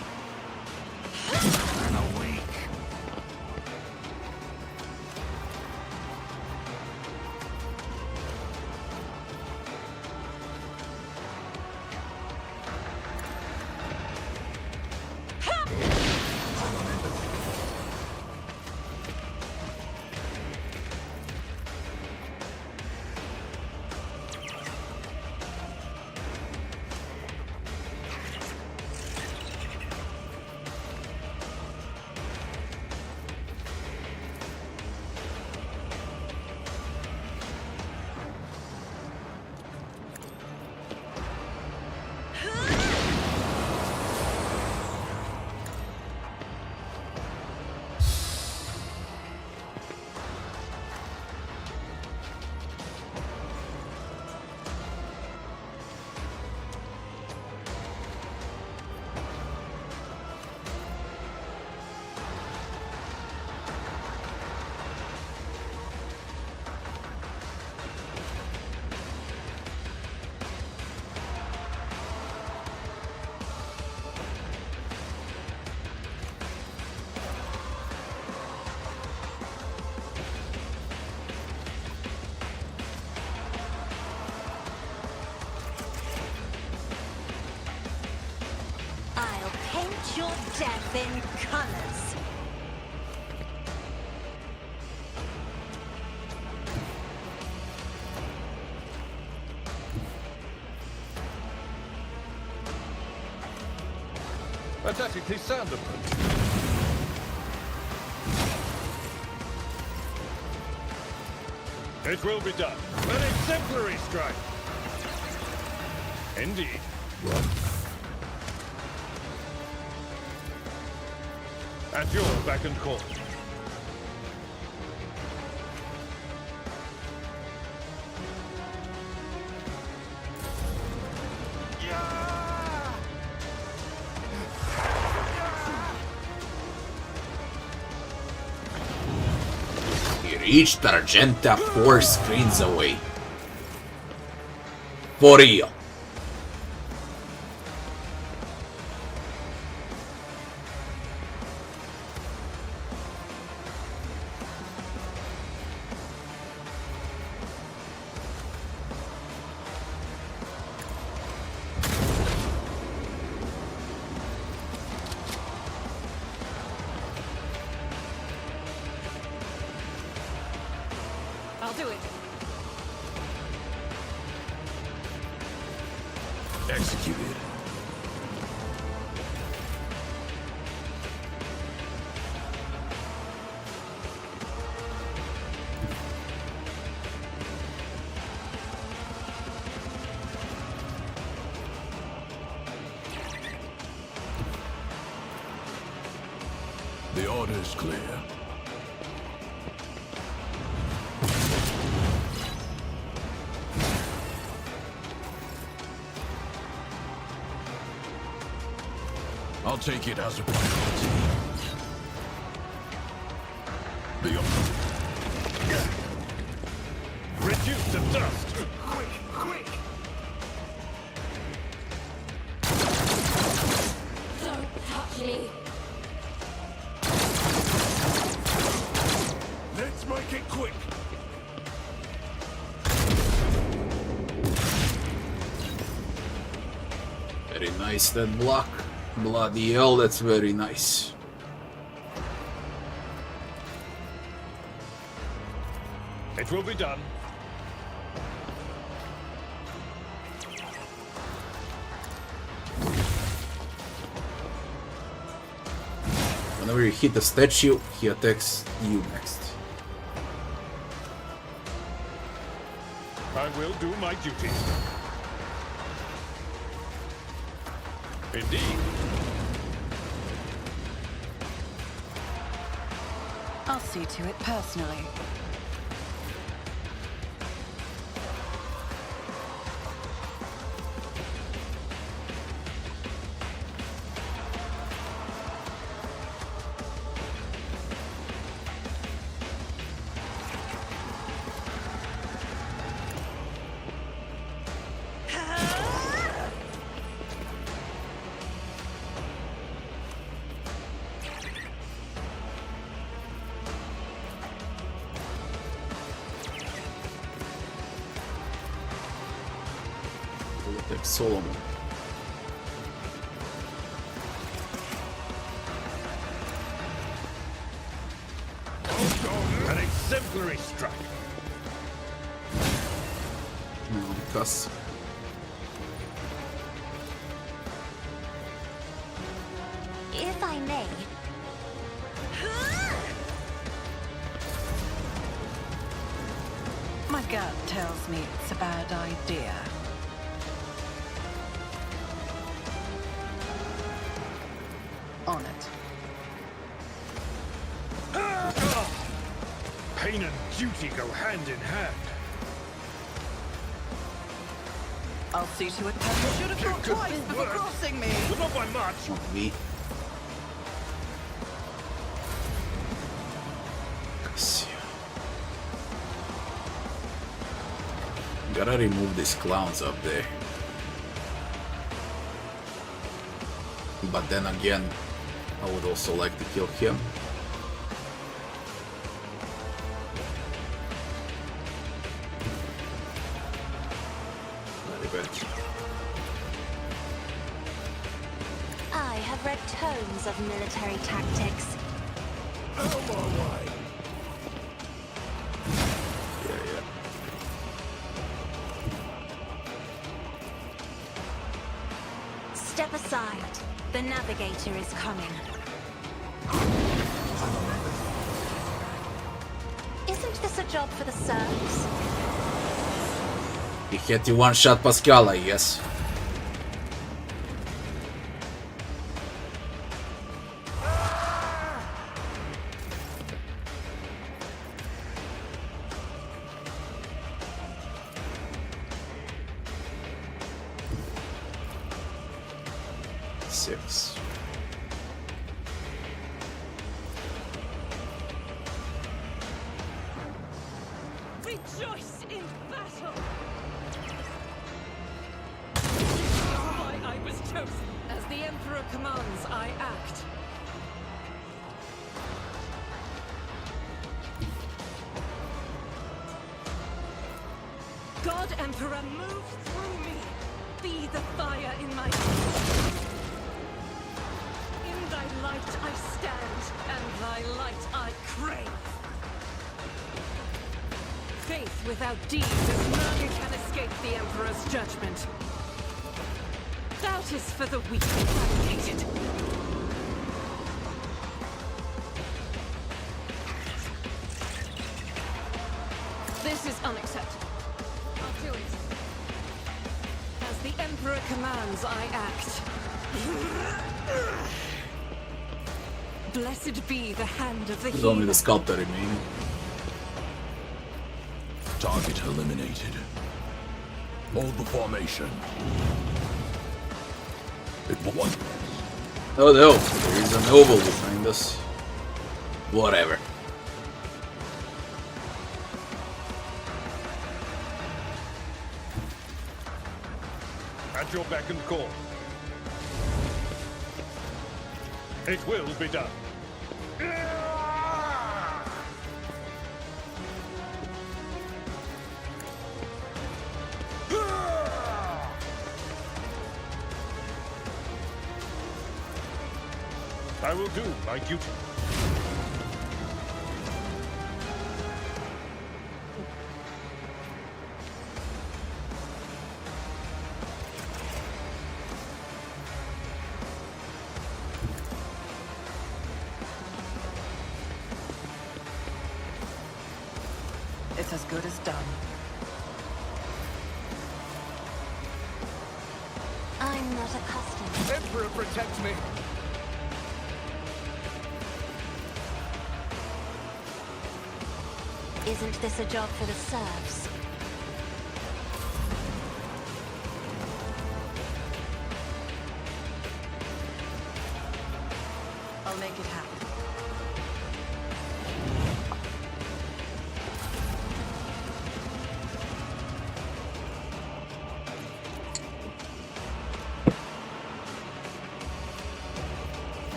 I'll paint your death in colors. Aesthetically sound of them. It will be done. An exemplary strike. Indeed. At your beck and call. He reached Argenta 4 screens away. For real. I'll do it. Executed. The order's clear. I'll take it as a priority. Reduce the dust! Quick, quick! Don't touch me. Let's make it quick. Very nice, that block. Bloody hell, that's very nice. It will be done. Whenever you hit the statue, he attacks you next. I will do my duty. Indeed. I'll see to it personally. Attack Solomon. An exemplary strike. No, because If I may. My gut tells me it's a bad idea. On it. Pain and duty go hand in hand. I'll see to it. You should have thought Good twice before work. crossing me. But not by much. not me. Gotta remove these clowns up there. But then again, I would also like to kill him. Very bad. I have read tomes of military tactics. Yeah, yeah. Step aside. The navigator is coming. Isn't this a job for the serfs? He had to one-shot Pascal, I guess. Six. Rejoice in battle! Why I was chosen. As the Emperor commands, I act. God Emperor, move through me! Be the fire in my heart. In thy light I stand, and thy light I crave. Faith without deeds is none can escape the Emperor's judgment. Doubt is for the weak and fabricated. This is unacceptable. I'll do it. As the Emperor commands, I act. Blessed be the hand of the There's only healer. the sculptor remaining. Target eliminated. Hold the formation. It was Oh no, there is an oval behind us. Whatever. At your beck and call. It will be done. I will do my duty. It's as good as done. I'm not accustomed. Emperor protect me. Isn't this a job for the serfs? I'll make it happen.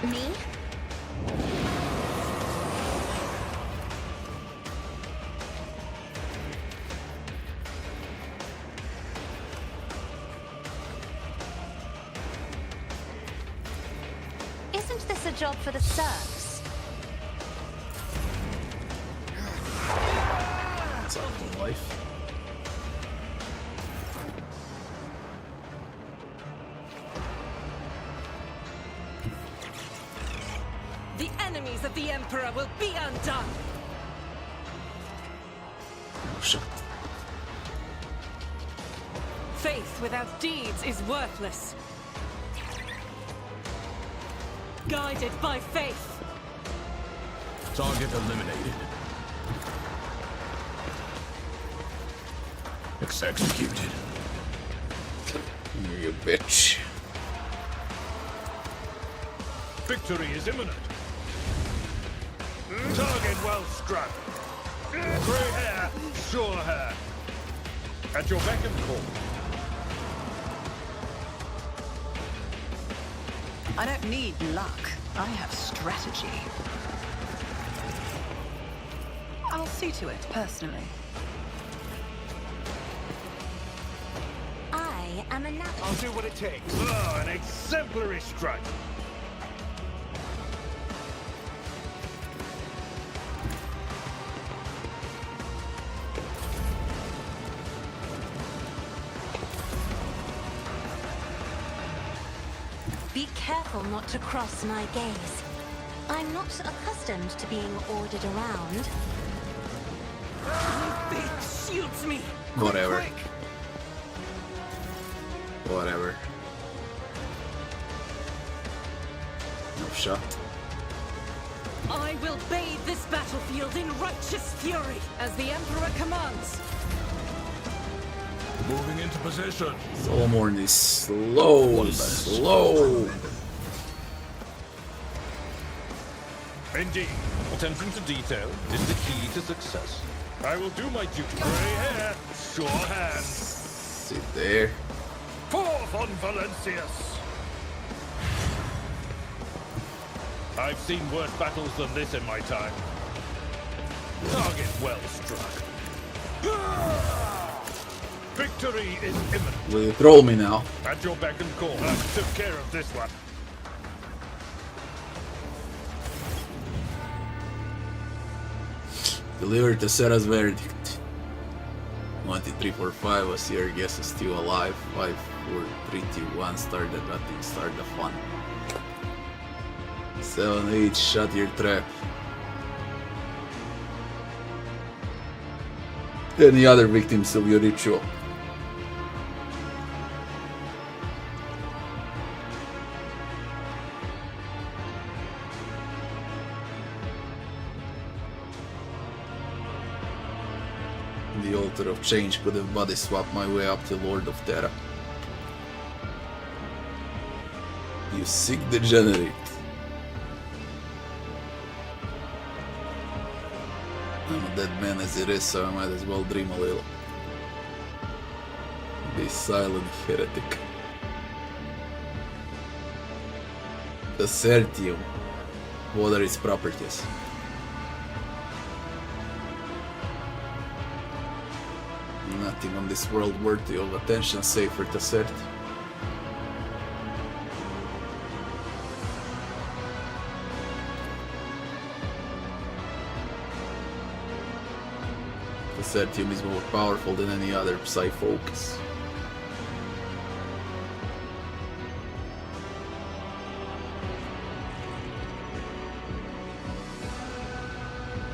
Me? Isn't this a job for the serfs? It's all life. The enemies of the Emperor will be undone! Oh, shit. Faith without deeds is worthless. Guided by faith. Target eliminated. Executed. You bitch. Victory is imminent. Target well struck. Grey hair, sure hair. At your beck and call. I don't need luck. I have strategy. I'll see to it personally. I am a natural. I'll do what it takes. Oh, an exemplary strike. Be careful not to cross my gaze. I'm not accustomed to being ordered around. Fate shields me! Whatever. Whatever. No shot. I will bathe this battlefield in righteous fury, as the Emperor commands. Moving into position. Solomorn is slow. Indeed. Attention to detail is the key to success. I will do my duty. Grey hair, sure hand. Sit there. Forth on Valencius! I've seen worse battles than this in my time. Target well struck. Victory is imminent. Will you troll me now? At your beck and call. I took care of this one. Deliver to Sarah's verdict. 1345 was here, guess is still alive. 5, 4, 3, 2, 1, start the batting, start the fun. 7, 8, shut your trap. Any other victims of your ritual? The Altar of Change could have body swapped my way up to Lord of Terra. You sick degenerate. I'm a dead man as it is, so I might as well dream a little. Be silent heretic. Assertium. What are its properties? Nothing on this world worthy of attention save for Tassert. Tassertium is more powerful than any other Psy-focus.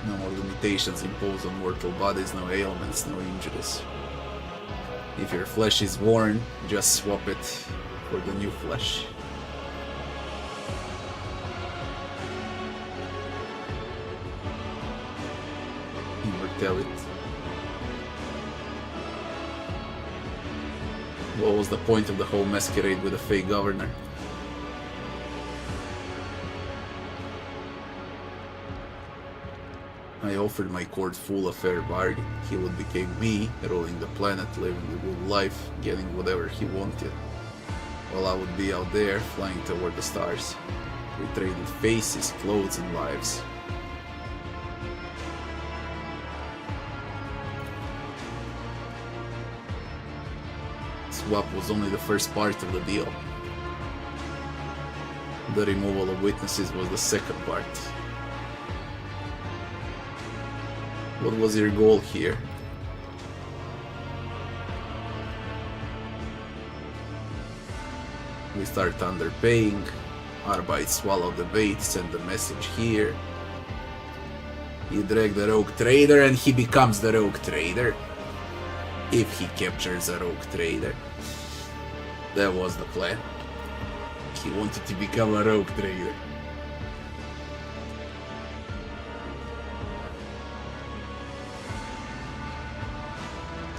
No more limitations imposed on mortal bodies, no ailments, no injuries. If your flesh is worn, just swap it for the new flesh. Immortality. What was the point of the whole masquerade with a fake governor? I offered my court full a fair bargain. He would become me, ruling the planet, living the good life, getting whatever he wanted. While I would be out there, flying toward the stars. We traded faces, clothes, and lives. Swap was only the first part of the deal. The removal of witnesses was the second part. What was your goal here? We start underpaying. Arbite swallowed the bait, send the message here. You drag the rogue trader and he becomes the rogue trader. If he captures a rogue trader. That was the plan. He wanted to become a rogue trader.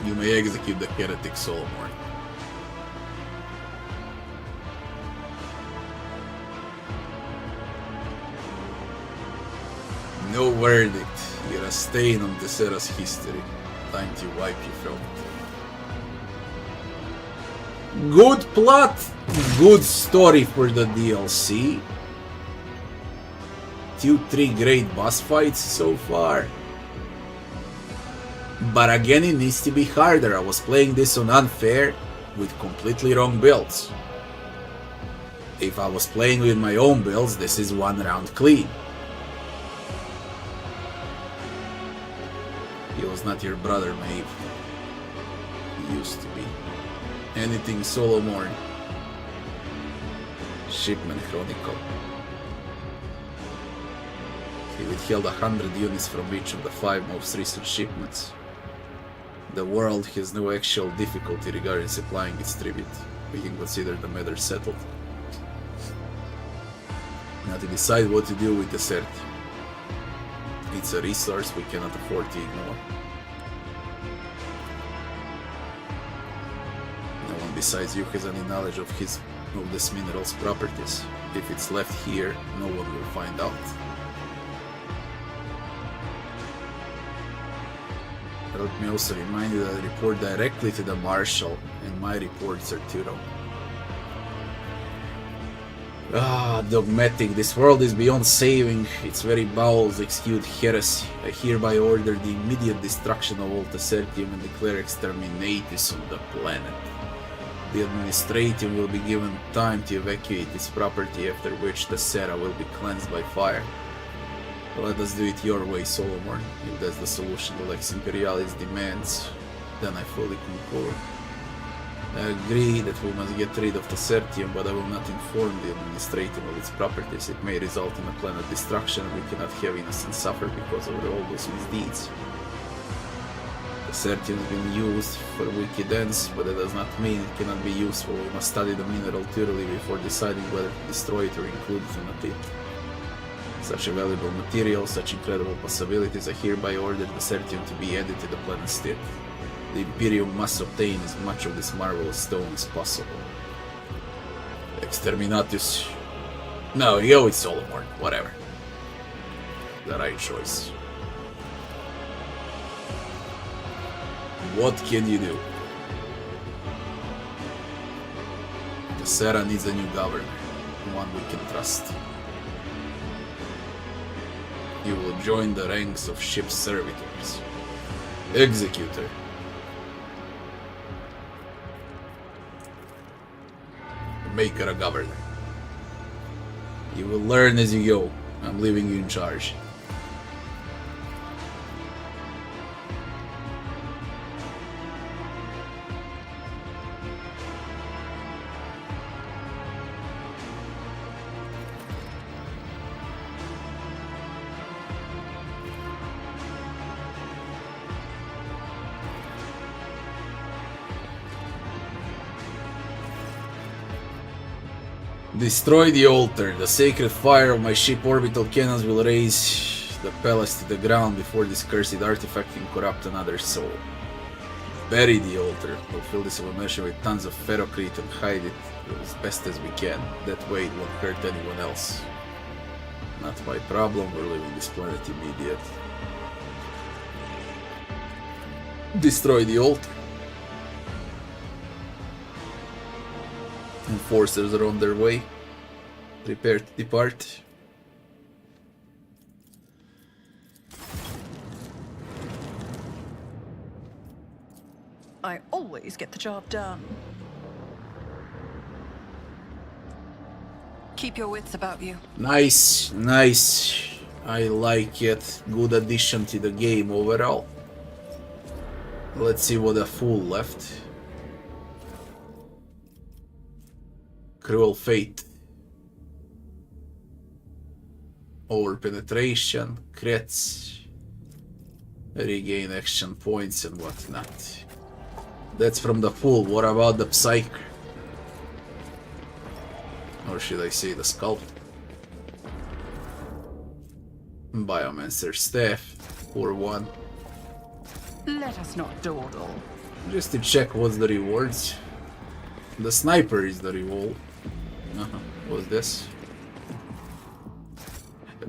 You may execute the heretic Solomon. No verdict. You're a stain on Tessera's history. Time to wipe you from it. Good plot, good story for the DLC. 2-3 great boss fights so far. But again, it needs to be harder. I was playing this on unfair with completely wrong builds. If I was playing with my own builds, this is one round clean. He was not your brother, Maeve. He used to be. Anything Solomon. Shipment Chronicle. He withheld 100 units from each of the 5 most recent shipments. The world has no actual difficulty regarding supplying its tribute. We can consider the matter settled. Now to decide what to do with the Cert. It's a resource we cannot afford to ignore. No one besides you has any knowledge of this mineral's properties. If it's left here, no one will find out. Let me also remind you that I report directly to the Marshal, and my reports are thorough. Dogmatic. This world is beyond saving. Its very bowels exude heresy. I hereby order the immediate destruction of all Tassertium and declare exterminatus on the planet. The administrative will be given time to evacuate its property, after which Tassera will be cleansed by fire. Let us do it your way, Solomon. If that's the solution the Lex Imperialis demands, then I fully concur. I agree that we must get rid of Tassertium, but I will not inform the administrative of its properties. It may result in a planet destruction, and we cannot have innocents suffer because of all those misdeeds. Tassertium has been used for wicked ends, but that does not mean it cannot be useful. We must study the mineral thoroughly before deciding whether to destroy it or include it in a pit. Such a valuable material, such incredible possibilities, I hereby order the Sertium to be added to the planet state. The Imperium must obtain as much of this marvelous stone as possible. Exterminatus. No, go with Solomon, whatever. The right choice. What can you do? Sarah needs a new governor, one we can trust. You will join the ranks of ship servitors. Executor. Make her a governor. You will learn as you go. I'm leaving you in charge. Destroy the altar. The sacred fire of my ship orbital cannons will raise the palace to the ground before this cursed artifact can corrupt another soul. Bury the altar. We'll fill this abomination with tons of ferrocrete and hide it as best as we can. That way it won't hurt anyone else. Not my problem, we're leaving this planet immediate. Destroy the altar. Enforcers are on their way. Prepare to depart. I always get the job done. Keep your wits about you. Nice, nice. I like it. Good addition to the game overall. Let's see what a fool left. Cruel fate. Over penetration, crits, regain action points and whatnot. That's from the fool. What about the psych? Or should I say the sculpt? Biomancer staff, for one. Let us not dawdle. Just to check what's the rewards. The sniper is the reward. What's this?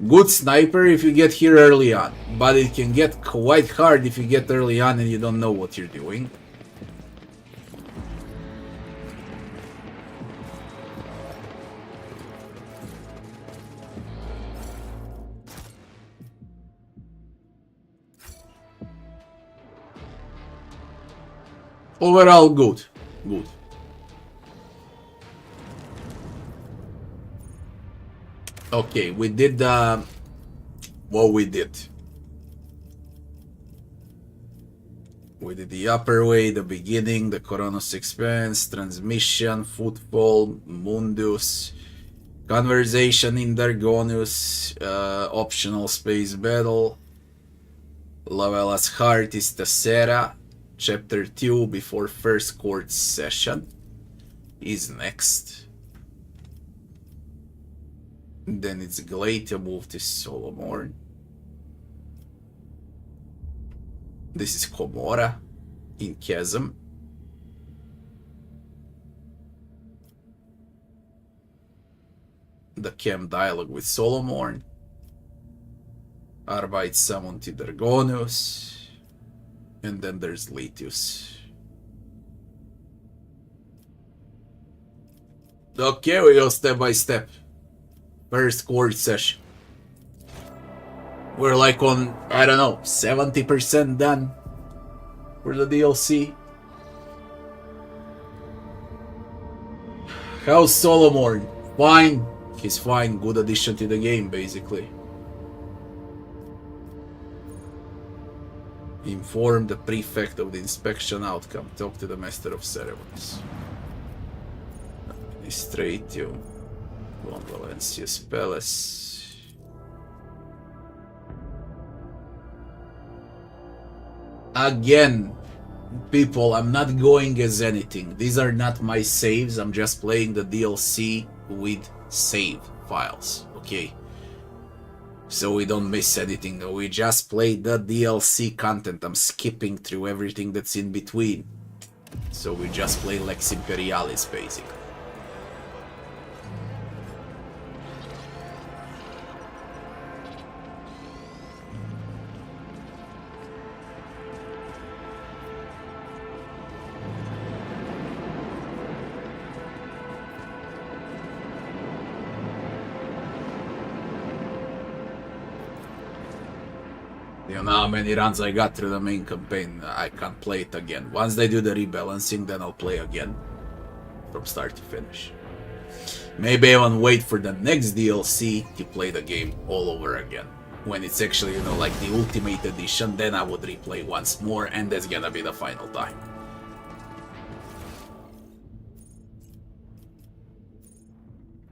Good sniper if you get here early on, but it can get quite hard if you get early on and you don't know what you're doing. Overall, good. Good. Okay, we did what we did. We did the upper way, the beginning, the Coronos Expanse, Transmission, Footfall, Mundus, Conversation in Dargonus, optional Space Battle, Lavella's Heart is Tessera, Chapter 2 before first court session is next. Then it's Glatia move to Solomorn. This is Komora in Chasm. The camp dialogue with Solomorn. Arbeit summon to Dargonus. And then there's Litus. Okay, we go step by step. First court session. We're like on, I don't know, 70% done for the DLC. How's Solomon? Fine. He's fine. Good addition to the game, basically. Inform the prefect of the inspection outcome. Talk to the master of ceremonies. Administrative. Von Valencia's palace. Again, people, I'm not going as anything. These are not my saves. I'm just playing the DLC with save files. Okay. so we don't miss anything. We just play the DLC content. I'm skipping through everything that's in between. So we just play Lex Imperialis, basically. You know how many runs I got through the main campaign? I can't play it again. Once they do the rebalancing, then I'll play again. From start to finish. Maybe even wait for the next DLC to play the game all over again. When it's actually, you know, like the Ultimate Edition, then I would replay once more, and that's gonna be the final time.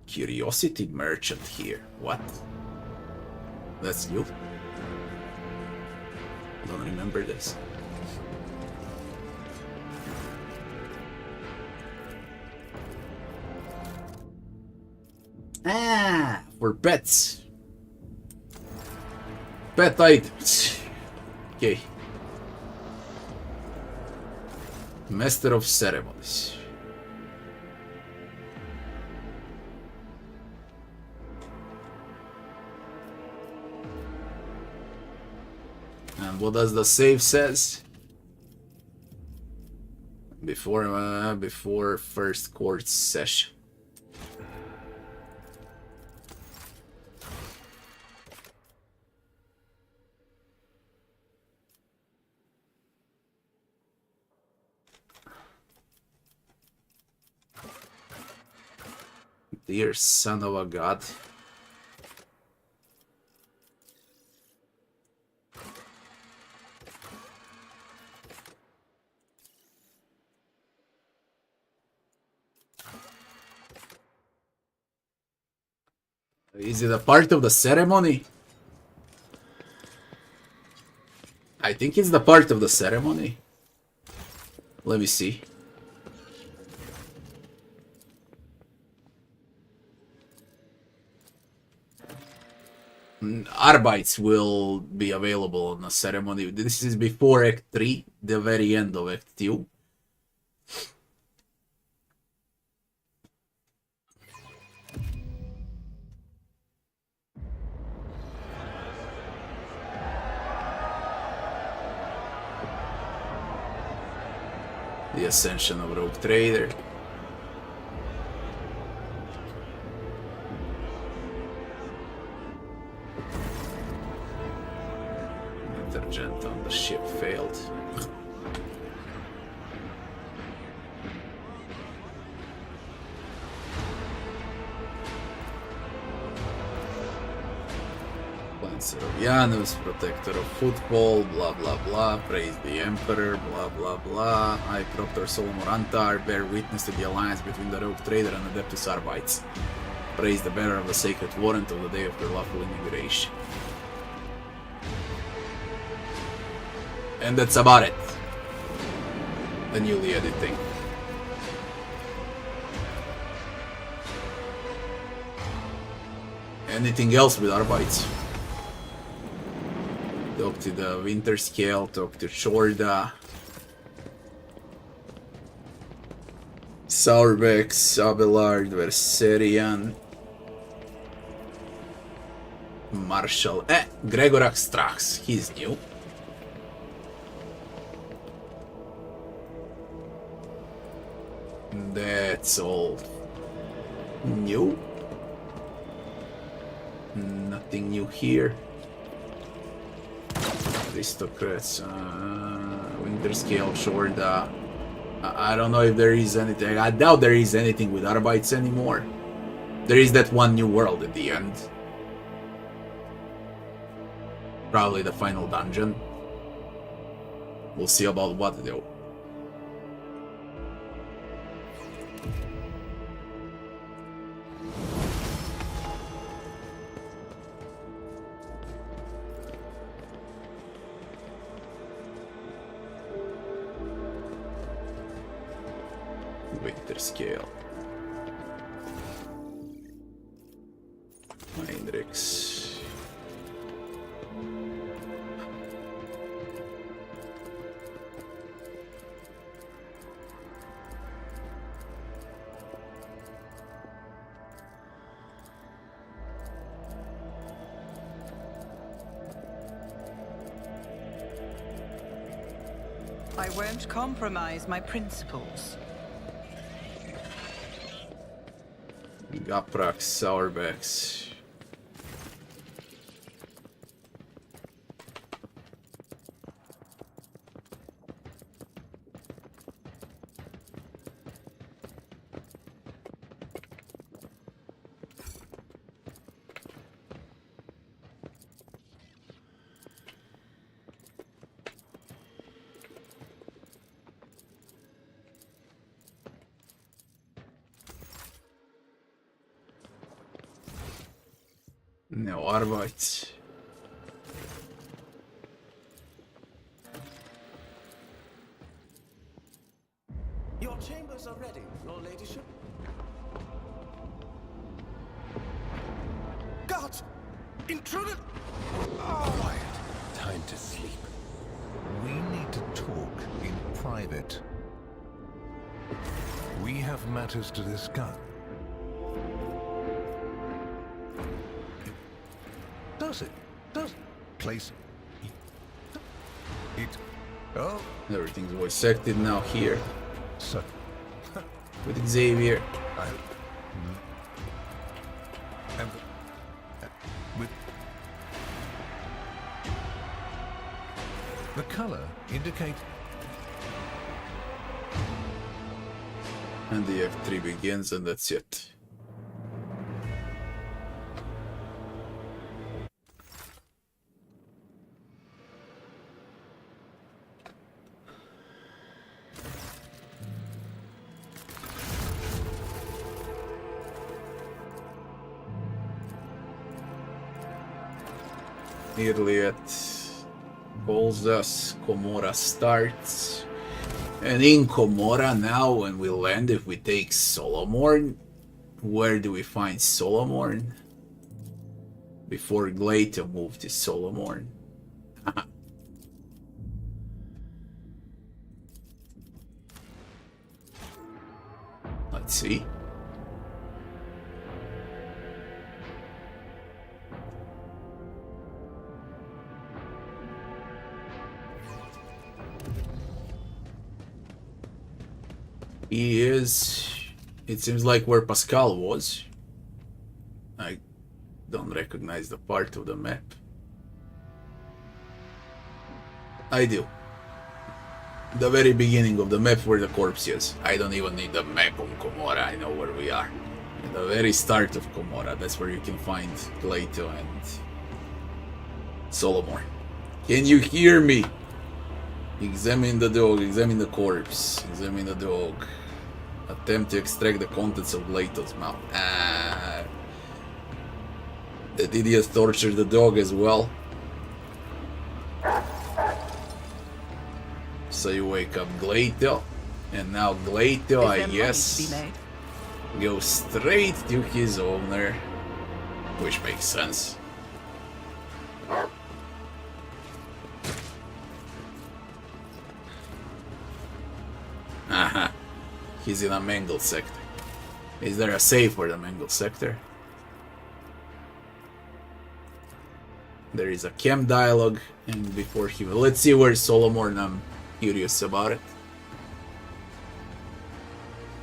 Curiosity Merchant here. What? That's new? Don't remember this. Ah, for pets. Pet items. Okay. Master of Ceremonies. And what does the save says? Before first court session. Dear son of a god. Is it a part of the ceremony? I think it's the part of the ceremony. Let me see. Arbites will be available on the ceremony. This is before Act 3, the very end of Act 2. The Ascension of Rogue Trader. Intergent on the ship failed. Lancer of Janus, Protector of Football, blah blah blah, praise the Emperor, blah blah blah, High Proctor Solomorantar, bear witness to the alliance between the Rogue Trader and Adeptus Arbites. Praise the bearer of the Sacred Warrant of the day of your lawful inauguration. And that's about it. The newly added thing. Anything else with Arbites? Talk to the Winter Scale, talk to Shorda. Sourbex, Abelard, Verserian. Marshal. Gregorak Strax, he's new. That's all new. Nothing new here. Aristocrats, Winter Scale, Shorda. I don't know if there is anything. I doubt there is anything with Arbites anymore. There is that one new world at the end. Probably the final dungeon. We'll see about what though. Winter Scale. Heinrichs. I won't compromise my principles. Gaprax, Sourbacks. No Arbeit. Your chambers are ready, Your Ladyship. Guards! Intruder! Quiet. Time to sleep. We need to talk in private. We have matters to discuss. Does it? Place it. Oh, Everything's voice acted now here so with Xavier. and with the color indicate And the F3 begins, and that's it. Iliad calls us, Komora starts, and in Komora now when we land, if we take Solomorn, where do we find Solomorn? Before Glato moved to Solomorn. Let's see. He is... It seems like where Pascal was. I don't recognize the part of the map. I do. The very beginning of the map where the corpse is. I don't even need the map on Komora, I know where we are. At the very start of Komora, that's where you can find Glato and Solomon. Can you hear me? Examine the dog, examine the corpse, examine the dog. Attempt to extract the contents of Glato's mouth. That idiot tortured the dog as well. So you wake up Glato, and now Glato, I guess, goes straight to his owner, which makes sense. Aha, he's in a mangled sector. Is there a save for the mangled sector? There is a chem dialogue, and before he... Let's see where Solomon, I'm curious about it.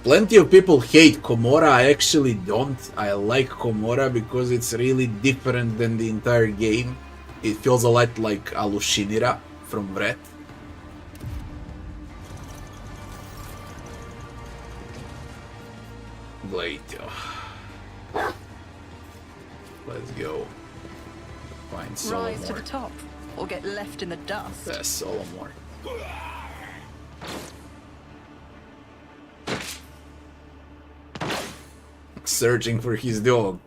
Plenty of people hate Komora, I actually don't. I like Komora because it's really different than the entire game. It feels a lot like Alushinira from Red. Glato. Let's go. Find Solomon. Rise to the top, or get left in the dust. That's Solomon. Searching for his dog.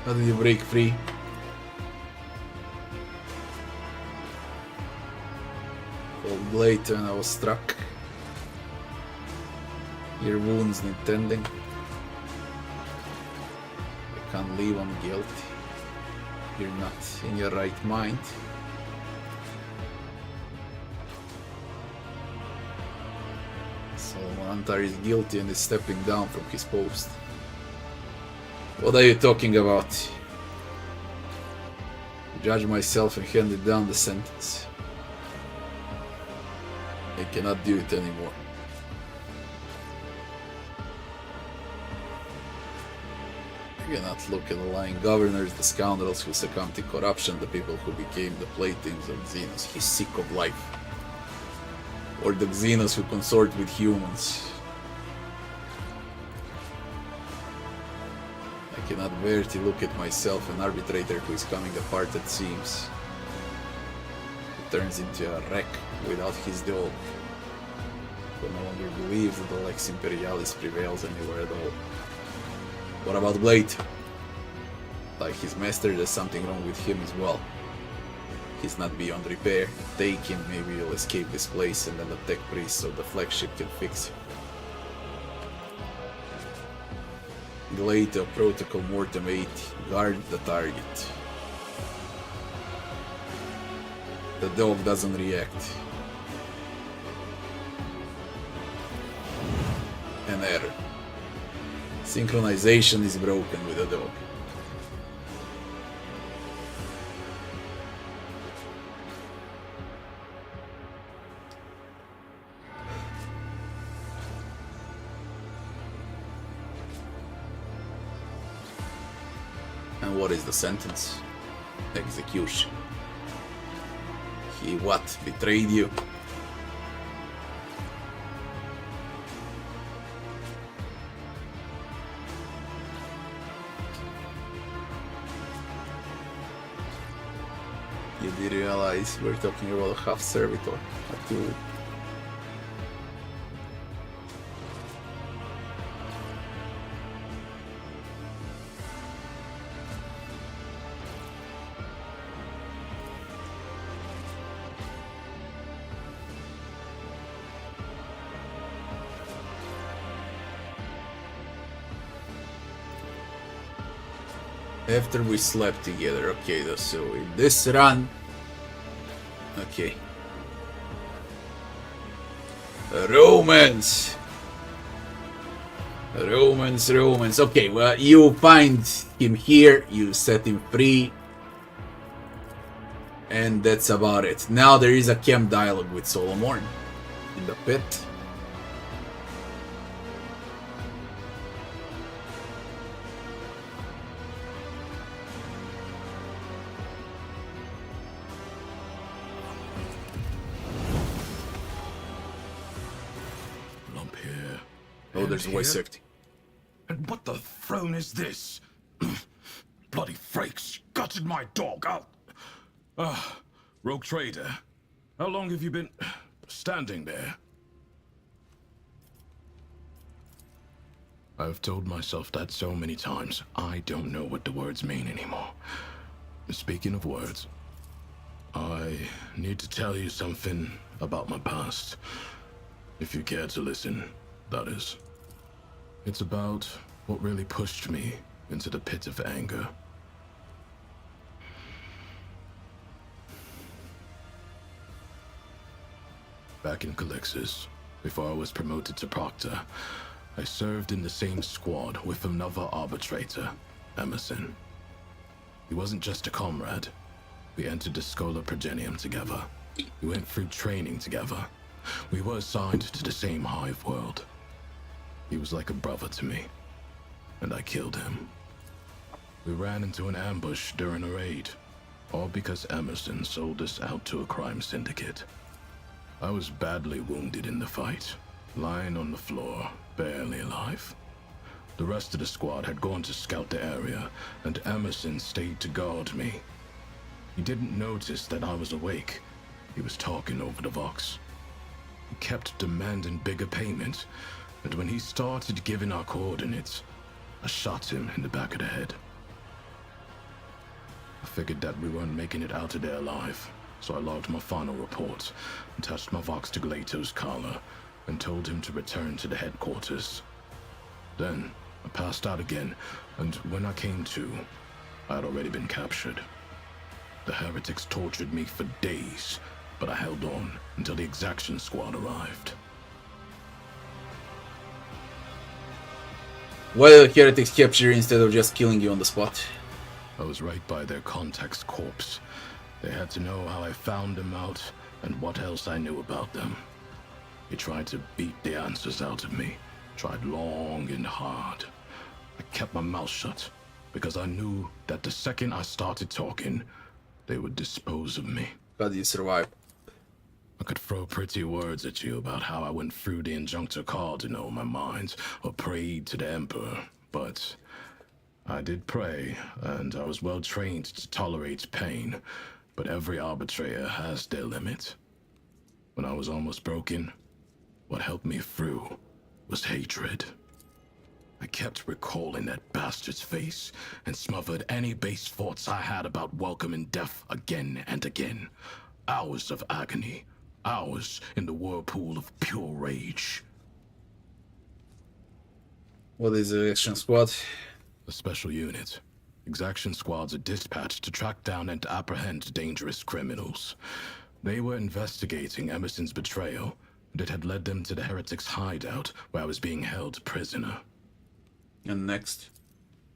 How did you break free? Called Glato and I was struck. Your wounds need tending. I can't leave, I'm guilty. You're not in your right mind. Exemplar is guilty and is stepping down from his post. What are you talking about? Judge myself and handed down the sentence. I cannot do it anymore. I cannot look at the lying governors, the scoundrels who succumbed to corruption, the people who became the playthings of Xenos. He's sick of life. Or the Xenos who consort with humans. I cannot bear to look at myself, an arbitrator who is coming apart at seams. Who turns into a wreck without his dog. Who no longer believes that the Lex Imperialis prevails anywhere at all. What about Blade? Like his master, there's something wrong with him as well. He's not beyond repair. Take him, maybe he'll escape this place and then the tech priest so the flagship can fix him. Glade of Protocol Mortem 8, guard the target. The dog doesn't react. An error. Synchronization is broken with the dog. And what is the sentence? Execution. He what? Betrayed you? You did realize we're talking about a half servitor. Actually. After we slept together, okay, so in this run, okay, Romans, okay, well, you find him here, you set him free, and that's about it. Now there is a camp dialogue with Solomon in the pit. Oh, there's voice acting. And what the throne is this? Bloody freaks gutted my dog out. Rogue trader, how long have you been standing there? I've told myself that so many times, I don't know what the words mean anymore. Speaking of words, I need to tell you something about my past. If you care to listen, that is. It's about what really pushed me into the pit of anger. Back in Calixis, before I was promoted to Proctor, I served in the same squad with another arbitrator, Emerson. He wasn't just a comrade. We entered the Schola Progenium together. We went through training together. We were assigned to the same hive world. He was like a brother to me, and I killed him. We ran into an ambush during a raid, all because Emerson sold us out to a crime syndicate. I was badly wounded in the fight, lying on the floor, barely alive. The rest of the squad had gone to scout the area, and Emerson stayed to guard me. He didn't notice that I was awake. He was talking over the Vox. He kept demanding bigger payment, and when he started giving our coordinates, I shot him in the back of the head. I figured that we weren't making it out of there alive, so I logged my final report, attached my Vox to Glato's collar, and told him to return to the headquarters. Then, I passed out again, and when I came to, I had already been captured. The heretics tortured me for days, but I held on until the exaction squad arrived. Why did the heretics capture you instead of just killing you on the spot? I was right by their contact's corpse. They had to know how I found them out and what else I knew about them. They tried to beat the answers out of me. Tried long and hard. I kept my mouth shut because I knew that the second I started talking, they would dispose of me. How did you survive? I could throw pretty words at you about how I went through the Injunctor call to know my mind, or prayed to the Emperor, but I did pray, and I was well trained to tolerate pain, but every arbitrator has their limit. When I was almost broken, what helped me through was hatred. I kept recalling that bastard's face and smothered any base thoughts I had about welcoming death again and again. Hours of agony. Hours in the whirlpool of pure rage. What is the action squad? A special unit. Exaction squads are dispatched to track down and apprehend dangerous criminals. They were investigating Emerson's betrayal, and it had led them to the heretic's hideout, where I was being held prisoner. And next?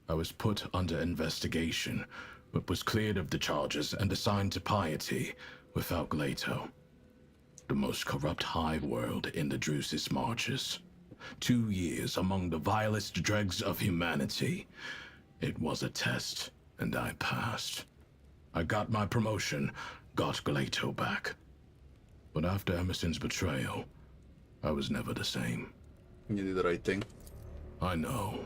I was put under investigation, but was cleared of the charges and assigned to piety without Glato. The most corrupt hive world in the Drusis marches. 2 years among the vilest dregs of humanity. It was a test, and I passed. I got my promotion, got Glato back. But after Emerson's betrayal, I was never the same. You did the right thing. I know.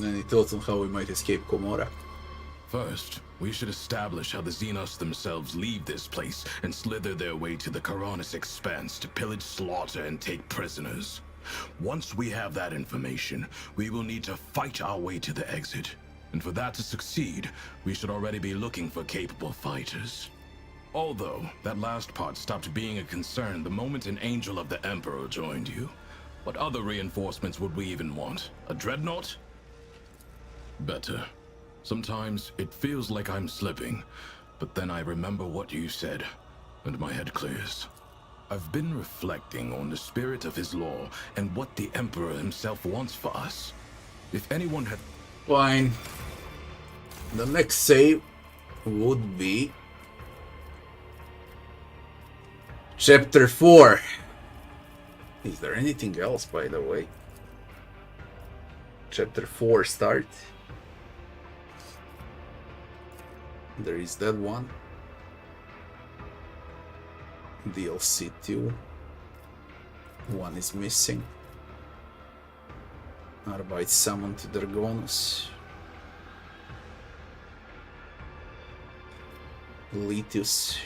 Any thoughts on how we might escape Komora? First, we should establish how the Xenos themselves leave this place and slither their way to the Coronis Expanse to pillage, slaughter, and take prisoners. Once we have that information, we will need to fight our way to the exit. And for that to succeed, we should already be looking for capable fighters. Although, that last part stopped being a concern the moment an Angel of the Emperor joined you. What other reinforcements would we even want? A dreadnought? Better. Sometimes it feels like I'm slipping, but then I remember what you said, and my head clears. I've been reflecting on the spirit of his law and what the Emperor himself wants for us. If anyone had... Fine. The next save would be Chapter 4. Is there anything else, by the way? Chapter 4 start. There is that one. DLC 2. One is missing. Arbeit summoned to Dragonus. Litus.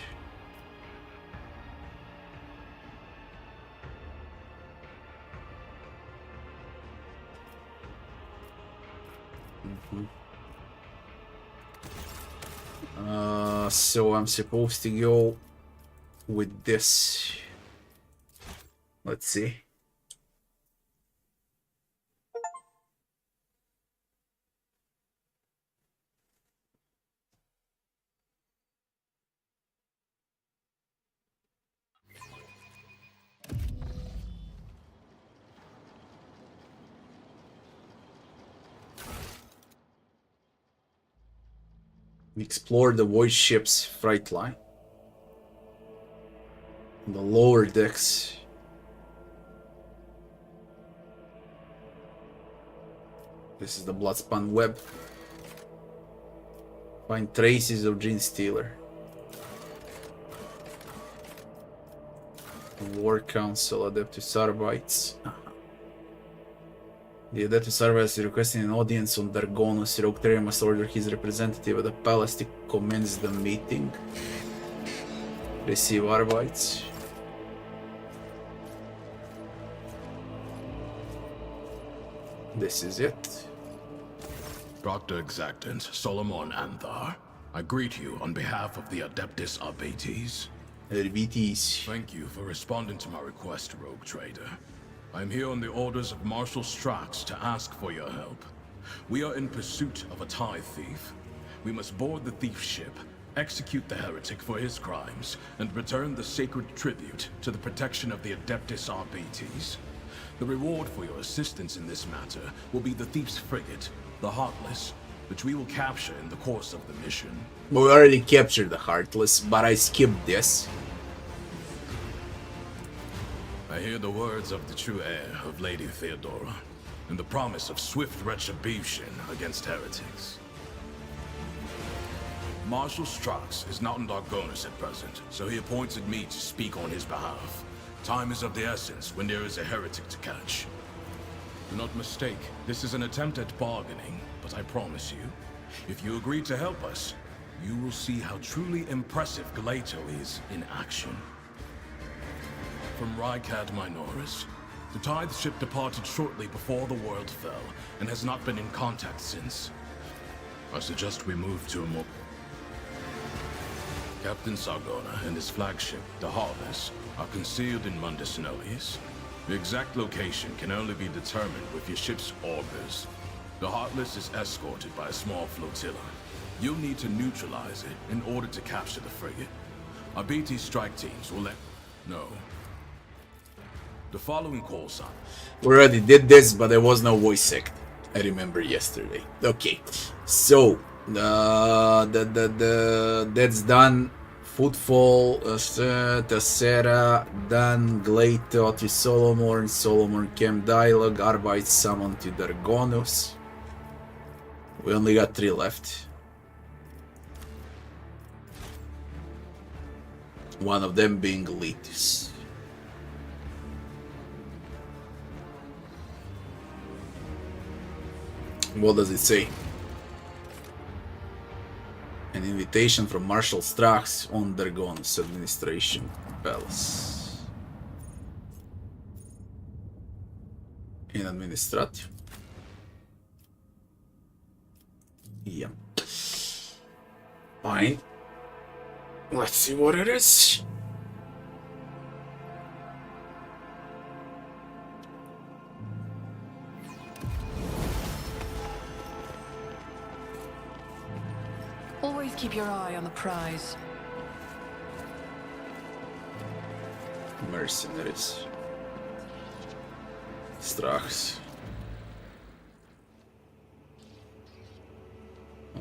So I'm supposed to go with this. Let's see. Explore the void ship's freight line. The lower decks. This is the Bloodspun web. Find traces of Gene Stealer. War Council, Adeptus Arbites. The Adeptus Arbites is requesting an audience on Dragonus. Rogue Terrier must order his representative at the palace to commence the meeting. Receive Arbites. This is it. Proctor Exactant, Solomon Anthar, I greet you on behalf of the Adeptus Arbites. Arbites. Thank you for responding to my request, Rogue Trader. I'm here on the orders of Marshal Strax to ask for your help. We are in pursuit of a tithe thief. We must board the thief ship, execute the heretic for his crimes, and return the sacred tribute to the protection of the Adeptus Arbites. The reward for your assistance in this matter will be the Thief's Frigate, the Heartless, which we will capture in the course of the mission. We already captured the Heartless, but I skipped this. I hear the words of the true heir of Lady Theodora, and the promise of swift retribution against heretics. Marshal Strax is not in Dargonus at present, so he appointed me to speak on his behalf. Time is of the essence when there is a heretic to catch. Do not mistake, this is an attempt at bargaining, but I promise you, if you agree to help us, you will see how truly impressive Galato is in action. From Rykad Minoris, the Tithe ship departed shortly before the world fell, and has not been in contact since. I suggest we move to a more... Captain Sargona and his flagship, the Heartless, are concealed in Mundus Novius. The exact location can only be determined with your ship's augurs. The Heartless is escorted by a small flotilla. You'll need to neutralize it in order to capture the frigate. Our BT strike teams will let... No. The following call sign. We already did this, but there was no voice act. I remember yesterday. Okay, so that's done. Footfall, Tessera, done. Glato to Solomon, Solomon Camp Dialogue, Arbeit summoned to Dargonus. We only got 3 left. One of them being Litus. What does it say? An invitation from Marshal Strax on Dargonus Administration Palace. In Administrative. Yeah. Fine. Let's see what it is. Always keep your eye on the prize. Mercenaries. Strax.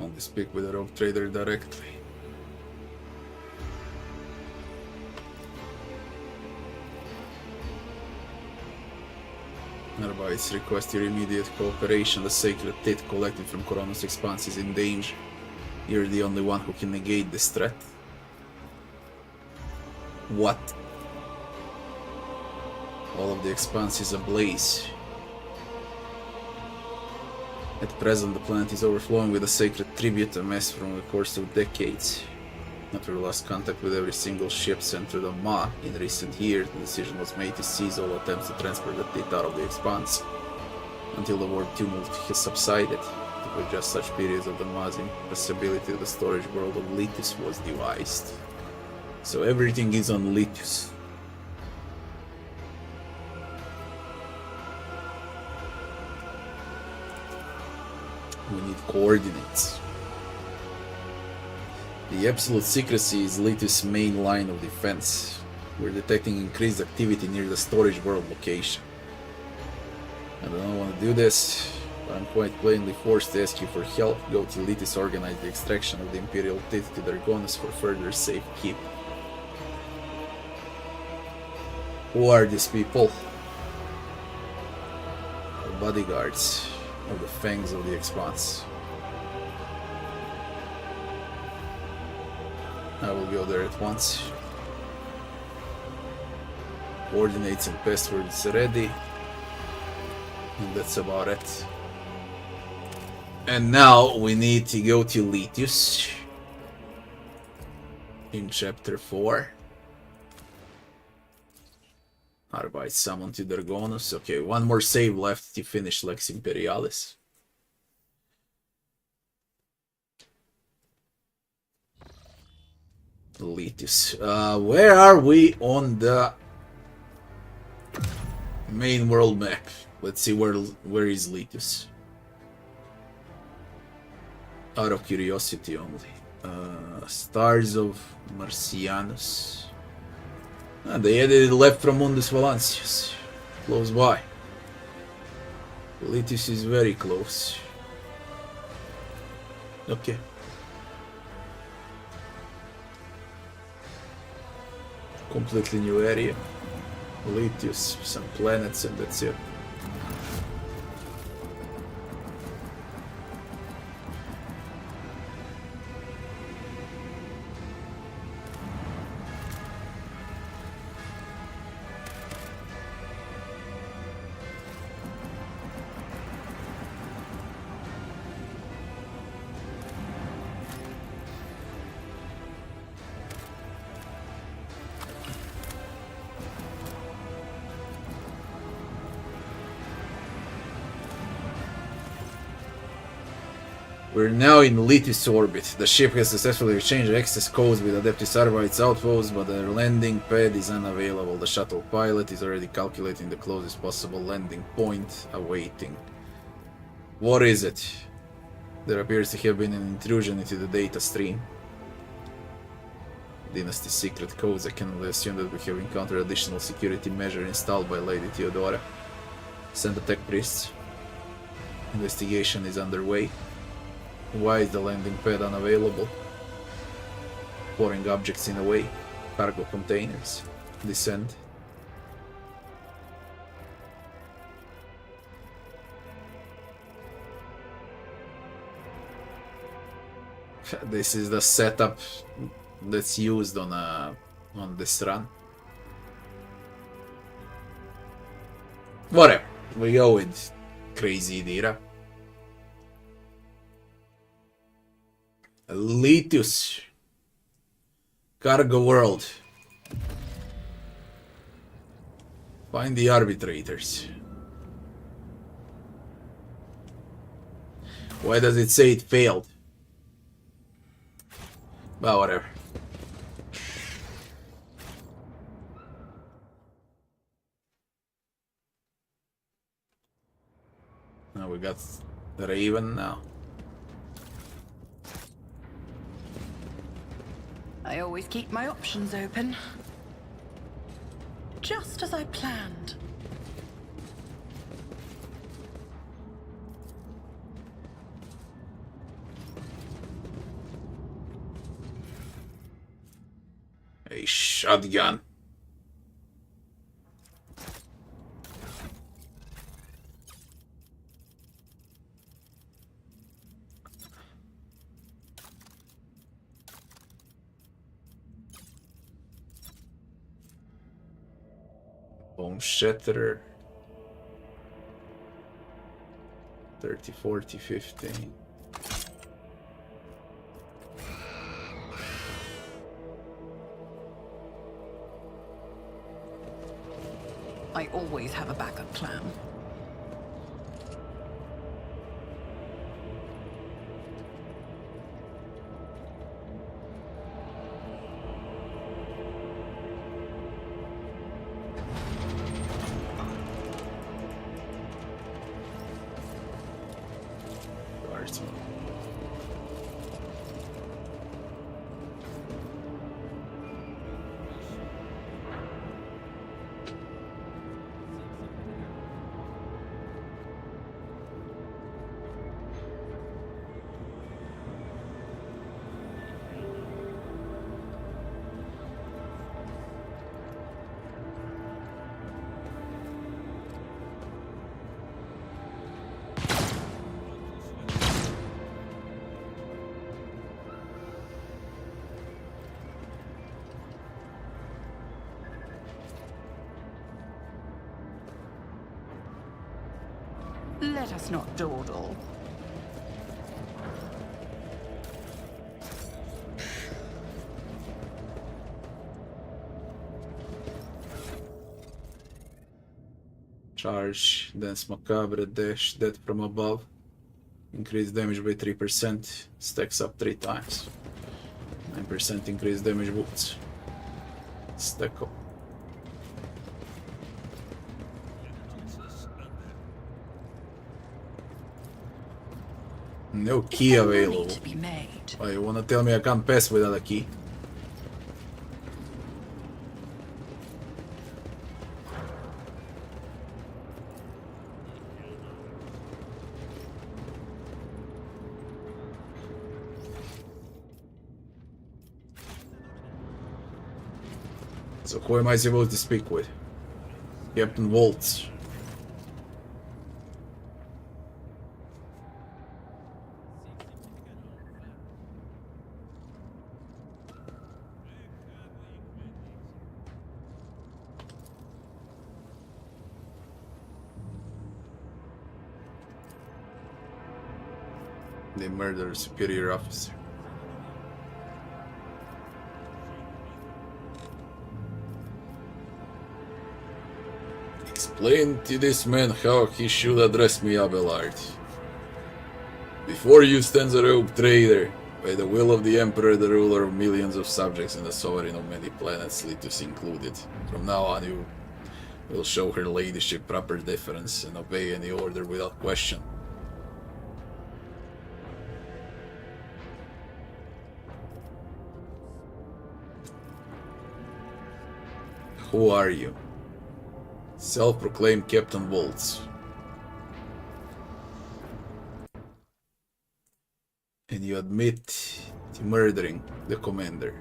Only speak with a rogue trader directly. Arbites request your immediate cooperation. The sacred tit collected from Corona's expanse is in danger. You're the only one who can negate this threat. What? All of the expanse is ablaze. At present, the planet is overflowing with a sacred tribute amassed from the course of decades. After lost contact with every single ship sent to the Ma in recent years, the decision was made to seize all attempts to transfer the tit out of the expanse. Until the war tumult has subsided, with just such periods of the Ma's impossibility, the storage world of Litus was devised. So everything is on Litus. We need coordinates. The absolute secrecy is Litus' main line of defense. We're detecting increased activity near the storage world location. I don't want to do this. I'm quite plainly forced to ask you for help. Go to Litus, organize the extraction of the Imperial Tit to Dargonus for further safekeep. Who are these people? The bodyguards of the Fangs of the Expanse. I will go there at once. Coordinates and passwords ready. And that's about it. And now we need to go to Litus in chapter 4. Arbeit summoned to Dargonus. Okay, one more save left to finish Lex Imperialis. Litus. Where are we on the main world map? Let's see where is Litus. Out of curiosity only. Stars of Marcianus. They added left from Mundus Valancius. Close by. Litus is very close. Okay. Completely new area. Litus, some planets, and that's it. We're now in Litus orbit. The ship has successfully exchanged access codes with Adeptus Arbitrator's outpost, but the landing pad is unavailable. The shuttle pilot is already calculating the closest possible landing point, awaiting. What is it? There appears to have been an intrusion into the data stream. Dynasty secret codes. I can only assume that we have encountered additional security measure installed by Lady Theodora. Send the tech priests. Investigation is underway. Why is the landing pad unavailable? Pouring objects in the way. Cargo containers. Descend. This is the setup that's used on this run. Whatever. We go with Crazy Dira. Litus. Cargo world. Find the arbitrators. Why does it say it failed? Well, whatever. Now we got the Raven now. I always keep my options open. Just as I planned. A shotgun. Bone Shatterer. 30, 40, 15. I always have a backup plan. Let us not dawdle. Charge, Dance Macabre, Dash, Death from above. Increase damage by 3%, stacks up 3 times. 9% increase damage boots. Stack up. No key available. To be made. Oh, you wanna tell me I can't pass without a key? So who am I supposed to speak with? Captain Waltz. They murdered a superior officer. Explain to this man how he should address me, Abelard. Before you stands a rogue traitor. By the will of the Emperor, the ruler of millions of subjects and the sovereign of many planets, Litus included. From now on, you will show her ladyship proper deference and obey any order without question. Who are you? Self-proclaimed Captain Waltz. And you admit to murdering the commander,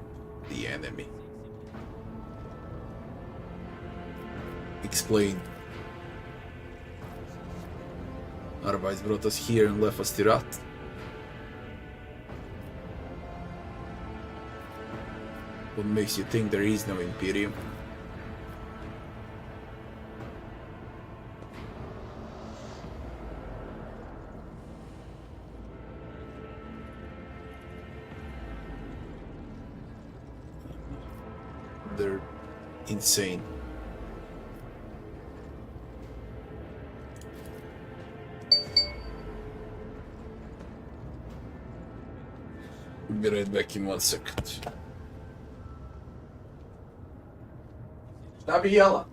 the enemy. Explain. Arbais brought us here and left us to rot. What makes you think there is no Imperium? They're insane. We'll be right back in 1 second. Gabriela.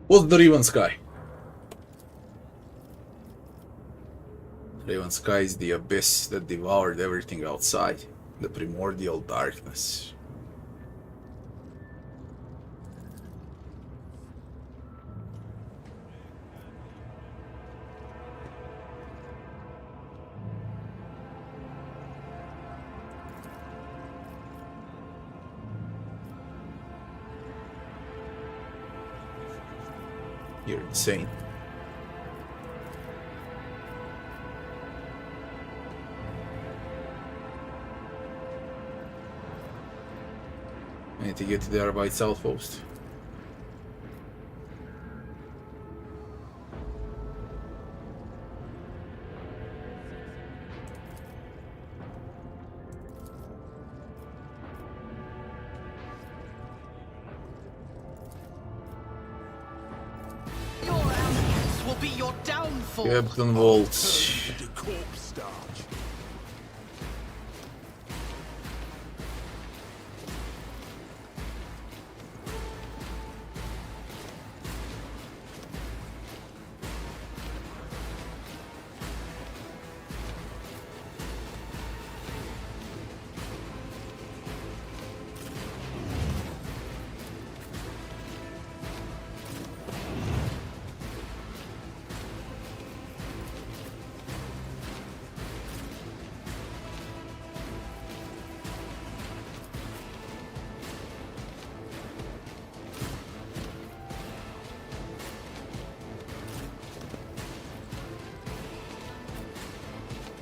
What's the Raven Sky? Raven Sky is the abyss that devoured everything outside. The primordial darkness. You're insane. I need to get to the Arbite Outpost. Your arrogance will be your downfall. Captain Waltz. The corpse starch.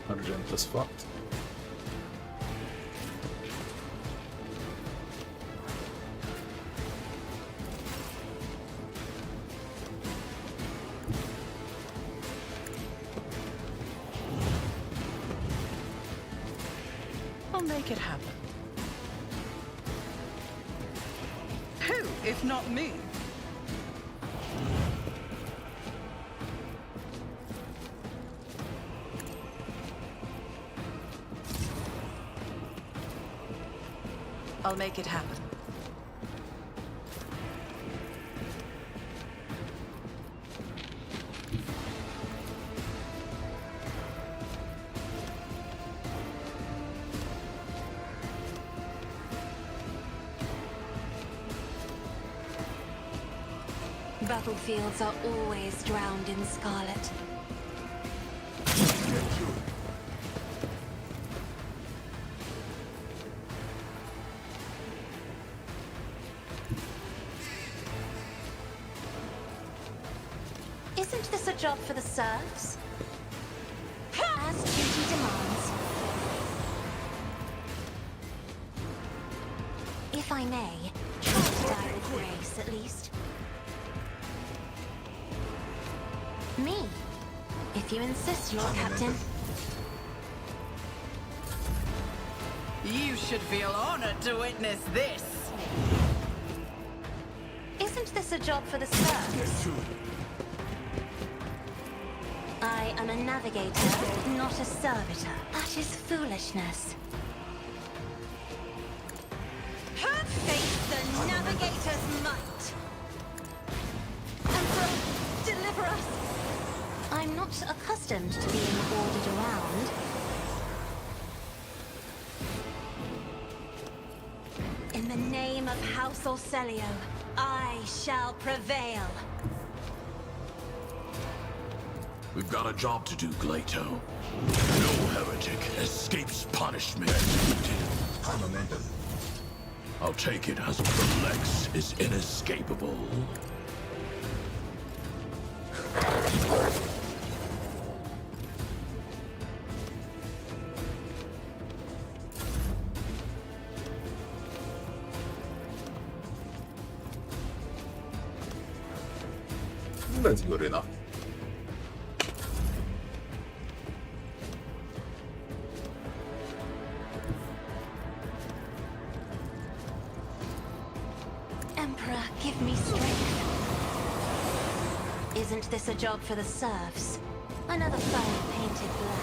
Argent as fuck. I'll make it happen. Who, if not me? I'll make it happen. Battlefields are always drowned in scarlet. Isn't this a job for the serfs? As duty demands. If I may, try to die with grace at least. Me, if you insist, Lord Captain. You should feel honored to witness this. Isn't this a job for the serfs? I am a navigator, not a servitor. That is foolishness. Face the navigator's might. Emperor, deliver us! I'm not accustomed to being ordered around. In the name of House Orselio, I shall prevail. We've got a job to do, Glato. No heretic escapes punishment. I'll take it as the Lex is inescapable. That's good enough. Emperor, give me strength. Isn't this a job for the serfs? Another foe painted black.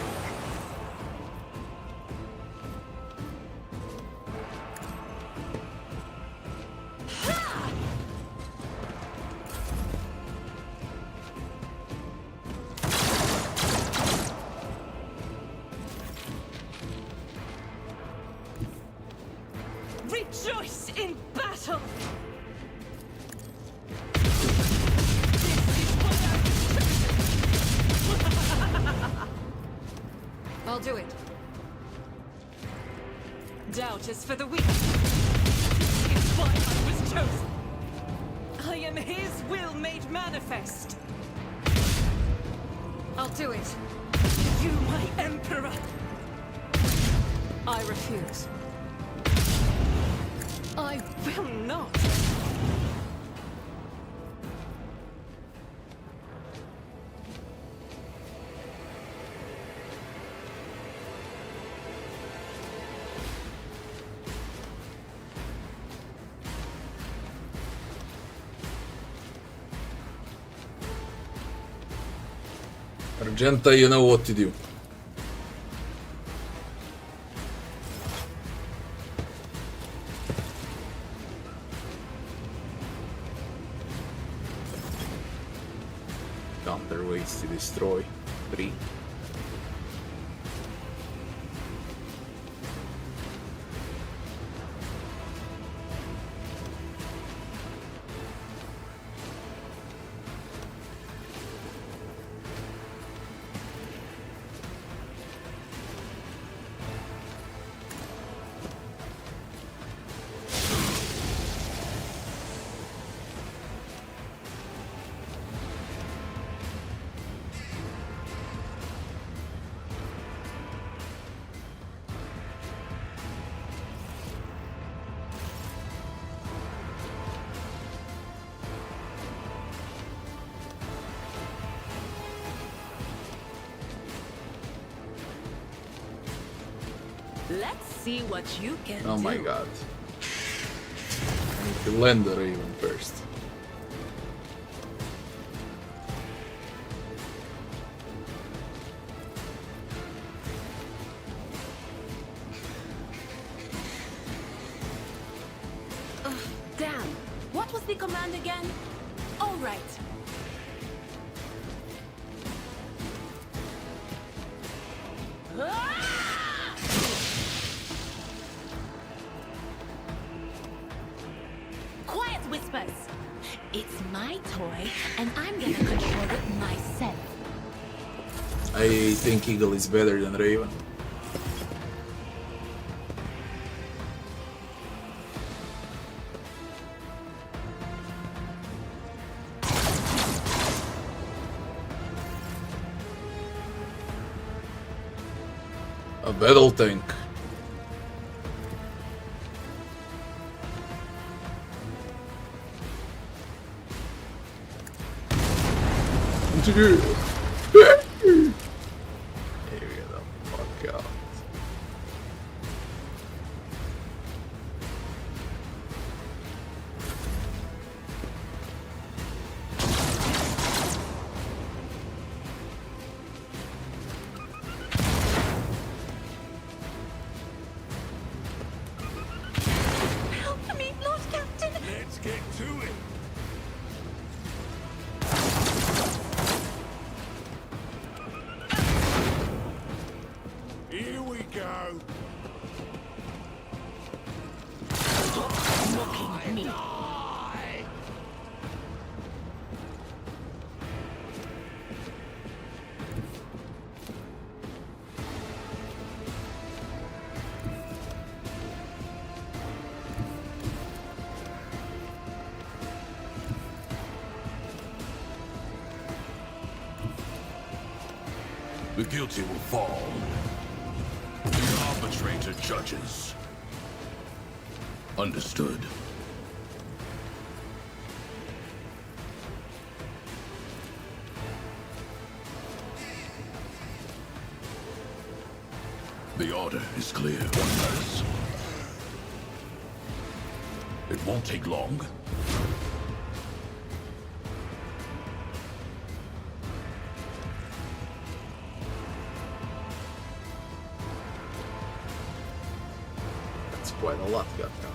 I'll do it. Doubt is for the weak. It's why I was chosen. I am his will made manifest. I'll do it. You, my emperor. I refuse. I will not. Argenta, you know what to do. Counterweights to destroy. 3. Let's see what you can do. Oh my god. I need to land the Raven first. Damn. What was the command again? All right. Quiet, Whispers. It's my toy, and I'm gonna control it myself. I think Eagle is better than Raven. A battle tank. Here we get the fuck out. Help me, Lord Captain. Let's get to it. Here we go. Mocking me. The guilty will fall. The arbitrator judges. Understood. The order is clear. Warriors. It won't take long. That's quite a lot got down.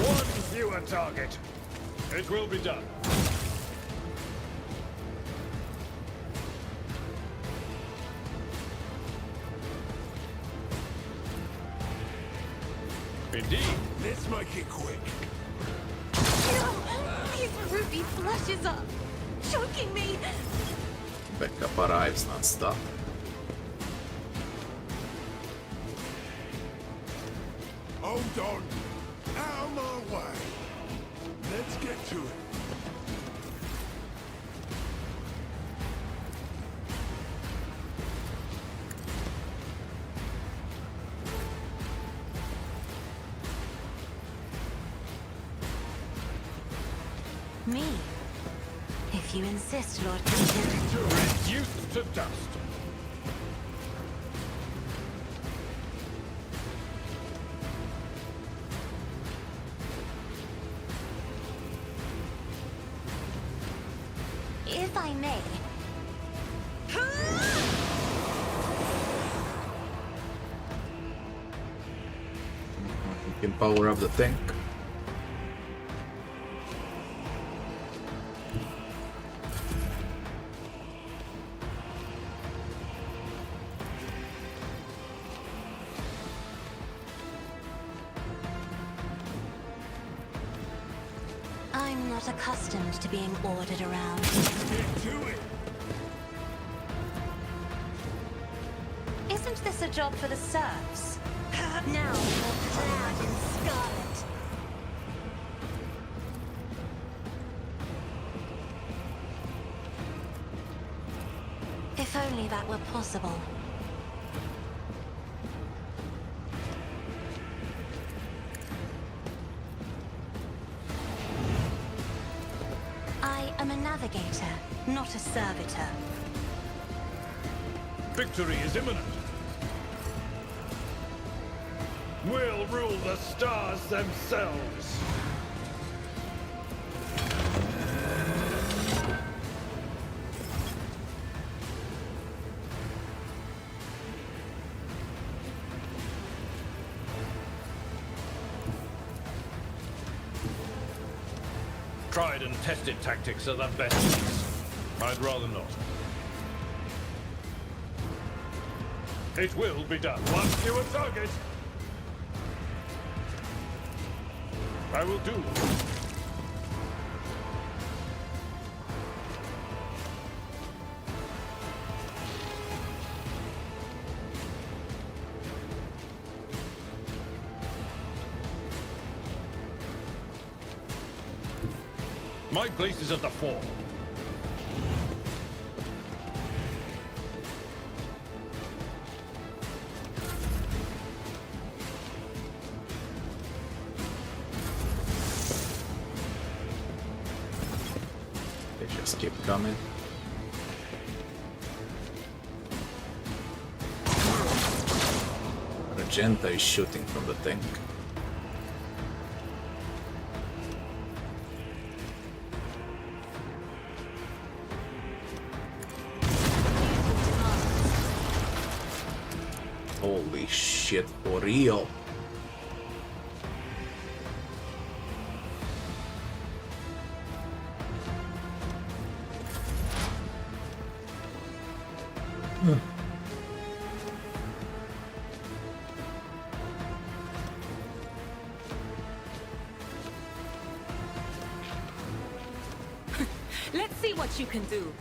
One fewer target. It will be done. Indeed. Let's make it quick. No! His ruby flushes up, choking me. Backup arrives non-stop. Hold on. Out of my way. Let's get to it. Me? If you insist, Lord Castigator. Reduced to dust. If I may. You can power up the tank. I'm not accustomed to being ordered around. Get to it. Isn't this a job for the serfs? Now you're clad in scarlet. If only that were possible. I am a navigator, not a servitor. Victory is imminent. We'll rule the stars themselves. Tried and tested tactics are the best. I'd rather not. It will be done. Once you a target. I will do. My place is at the fore. They just keep coming. Magenta is shooting from the tank. Holy shit, for real. Let's see what you can do.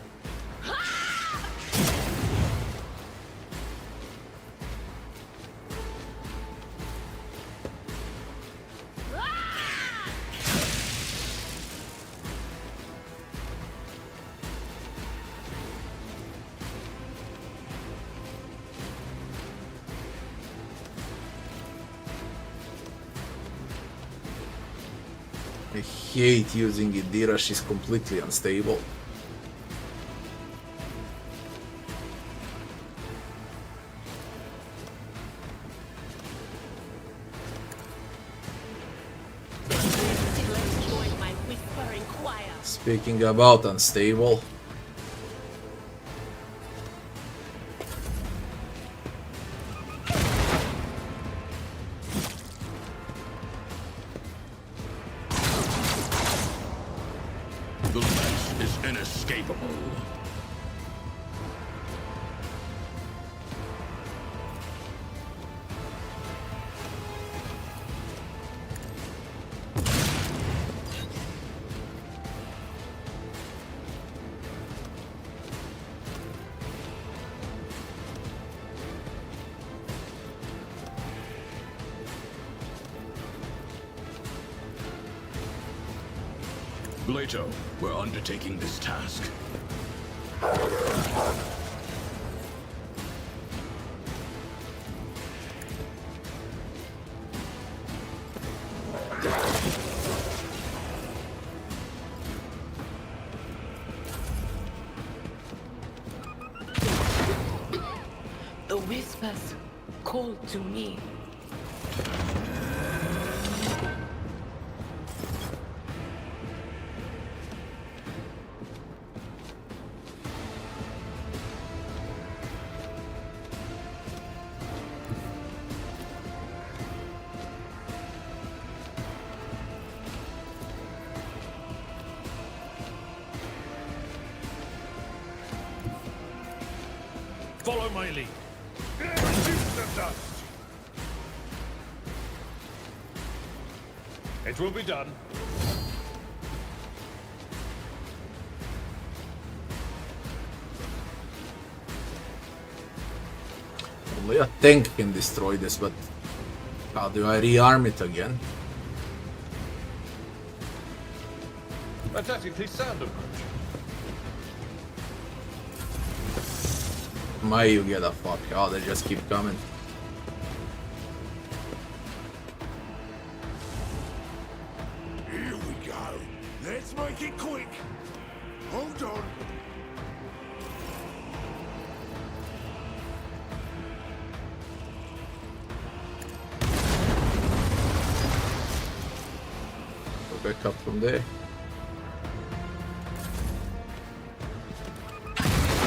I hate using Idira, she's completely unstable. Join my whispering choir. Speaking about unstable, The Lex is inescapable. Leto, we're undertaking this task. The whispers call to me. Follow my lead. Reduce the dust. It will be done. Only a tank can destroy this, but how do I rearm it again? A tactically sound approach. My, you get a fuck. Oh, they just keep coming. Here we go. Let's make it quick. Hold on. Go back up from there.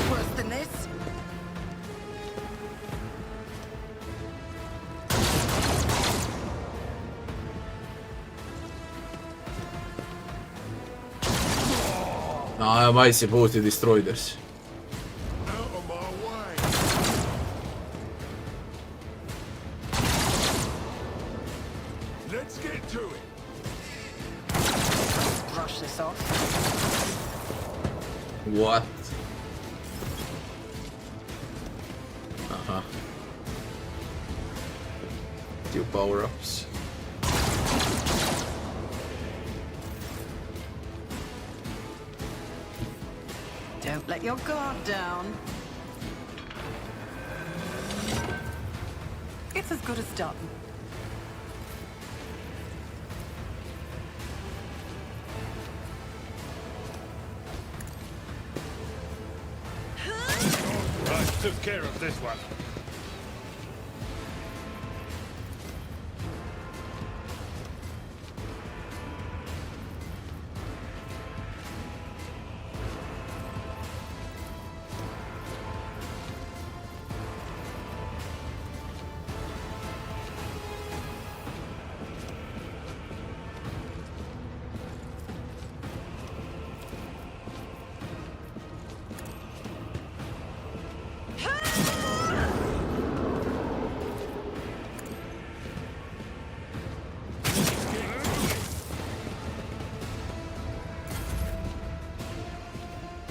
Worse than this? Now, am I supposed to destroy this? Out of my way. Let's get to it. Brush this off. What? Uh-huh. Two power-ups. Don't let your guard down. It's as good as done. I took care of this one.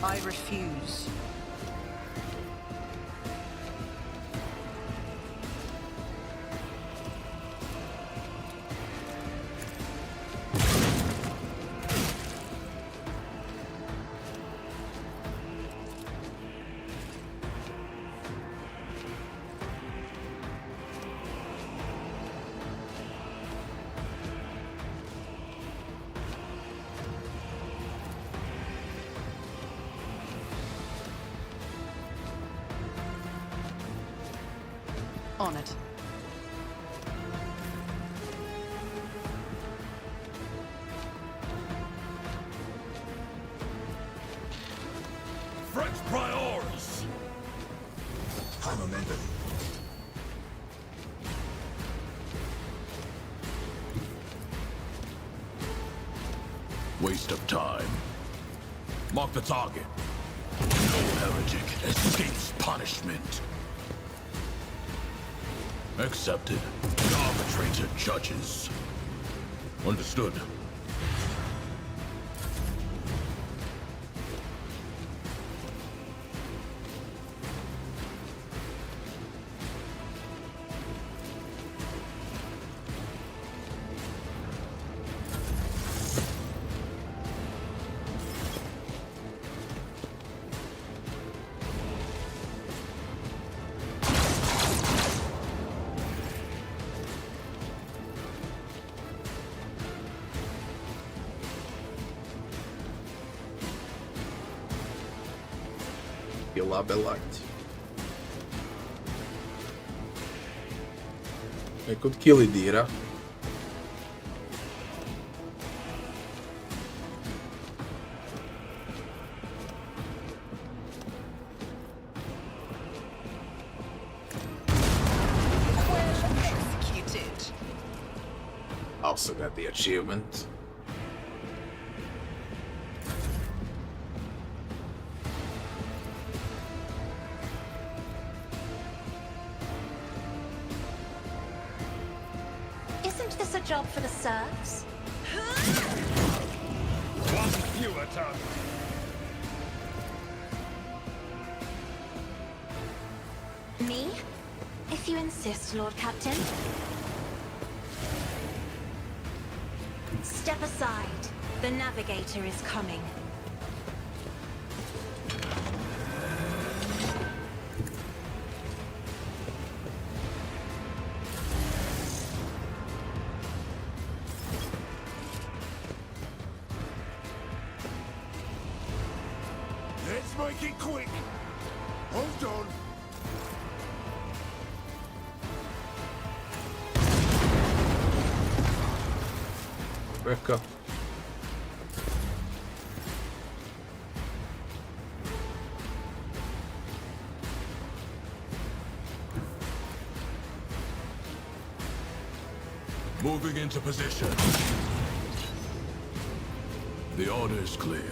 I refuse. On it. French priors. High momentum. Waste of time. Mark the target. No heretic escapes punishment. Accepted. The arbitrator judges. Understood. killability. I could kill Idira. Executed. Also got the achievement. Isn't this a job for the serfs? One fewer target. Me? If you insist, Lord Captain. Step aside. The navigator is coming. Let's make it quick. Hold on. Back up. Moving into position. The order is clear.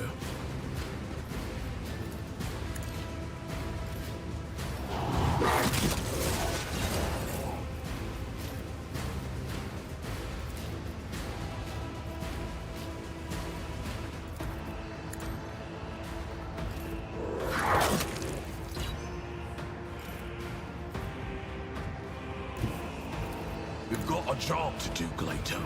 We've got a job to do, Glato.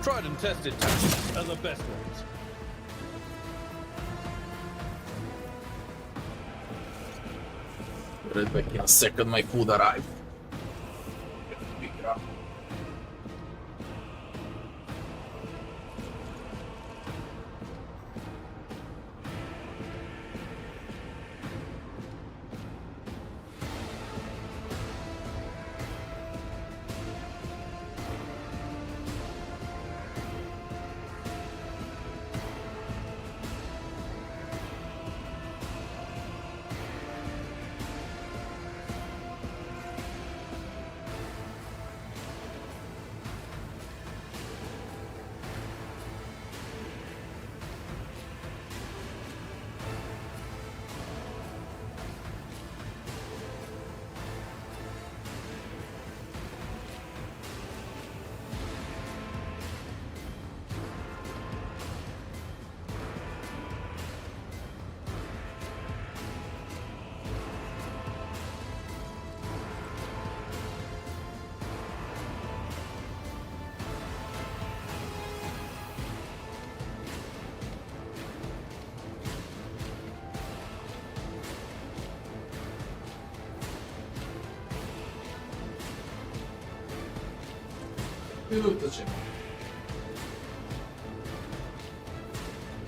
Tried and tested tactics are the best ones. Right back in a second, my food arrived.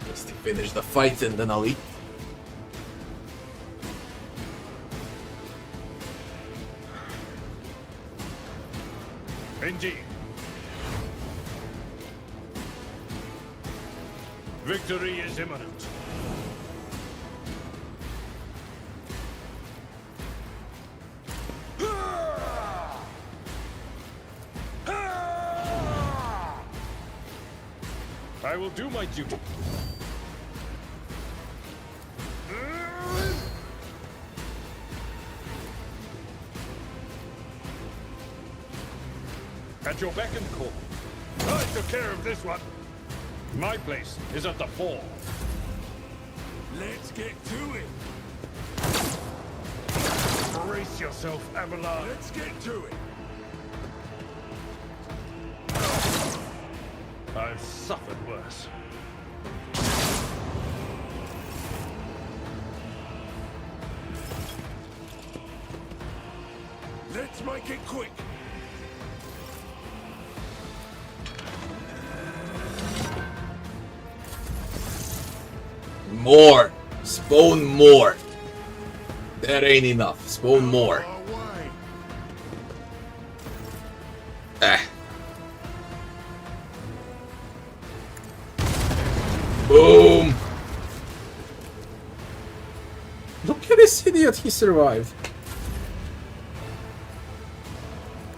Just to finish the fight and then I'll eat. Indeed. Victory is imminent. I will do my duty. At your beck and call. I took care of this one. My place is at the fore. Let's get to it. Brace yourself, Abelard. Let's get to it. I've suffered worse. Let's make it quick. More! Spawn more! That ain't enough. Spawn more. Away. Ah. Boom! Look at this idiot, he survived.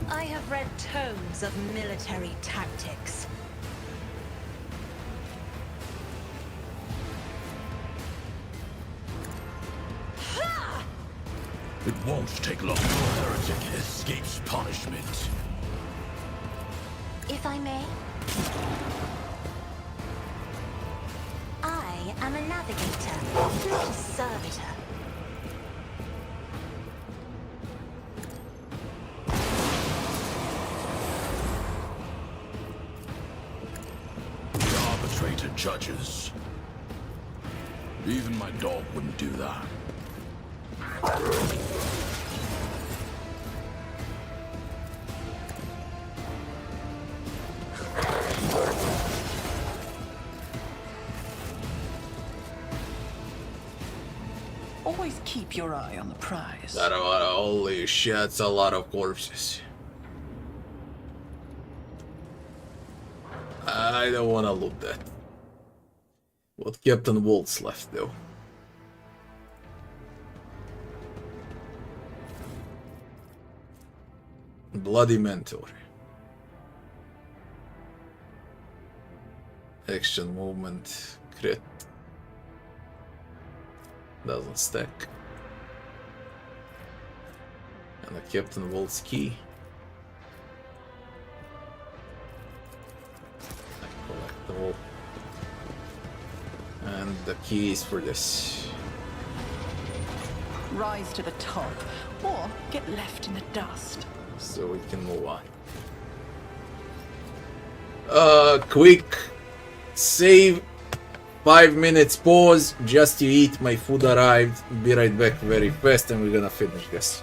I have read tomes of military tactics. It won't take long before a heretic escapes punishment. If I may, I am a navigator, not a servitor. The arbitrator judges. Even my dog wouldn't do that. Always keep your eye on the prize. Holy shit, that's a lot of corpses. I don't wanna loot that. What Captain Waltz left though? Bloody Mentor. Action movement crit. Doesn't stack. And a Captain Waltz key. I collect them all. And the key is for this. Rise to the top, or get left in the dust. So we can move on. Quick save. 5 minutes pause just to eat. My food arrived. Be right back very fast and we're gonna finish this.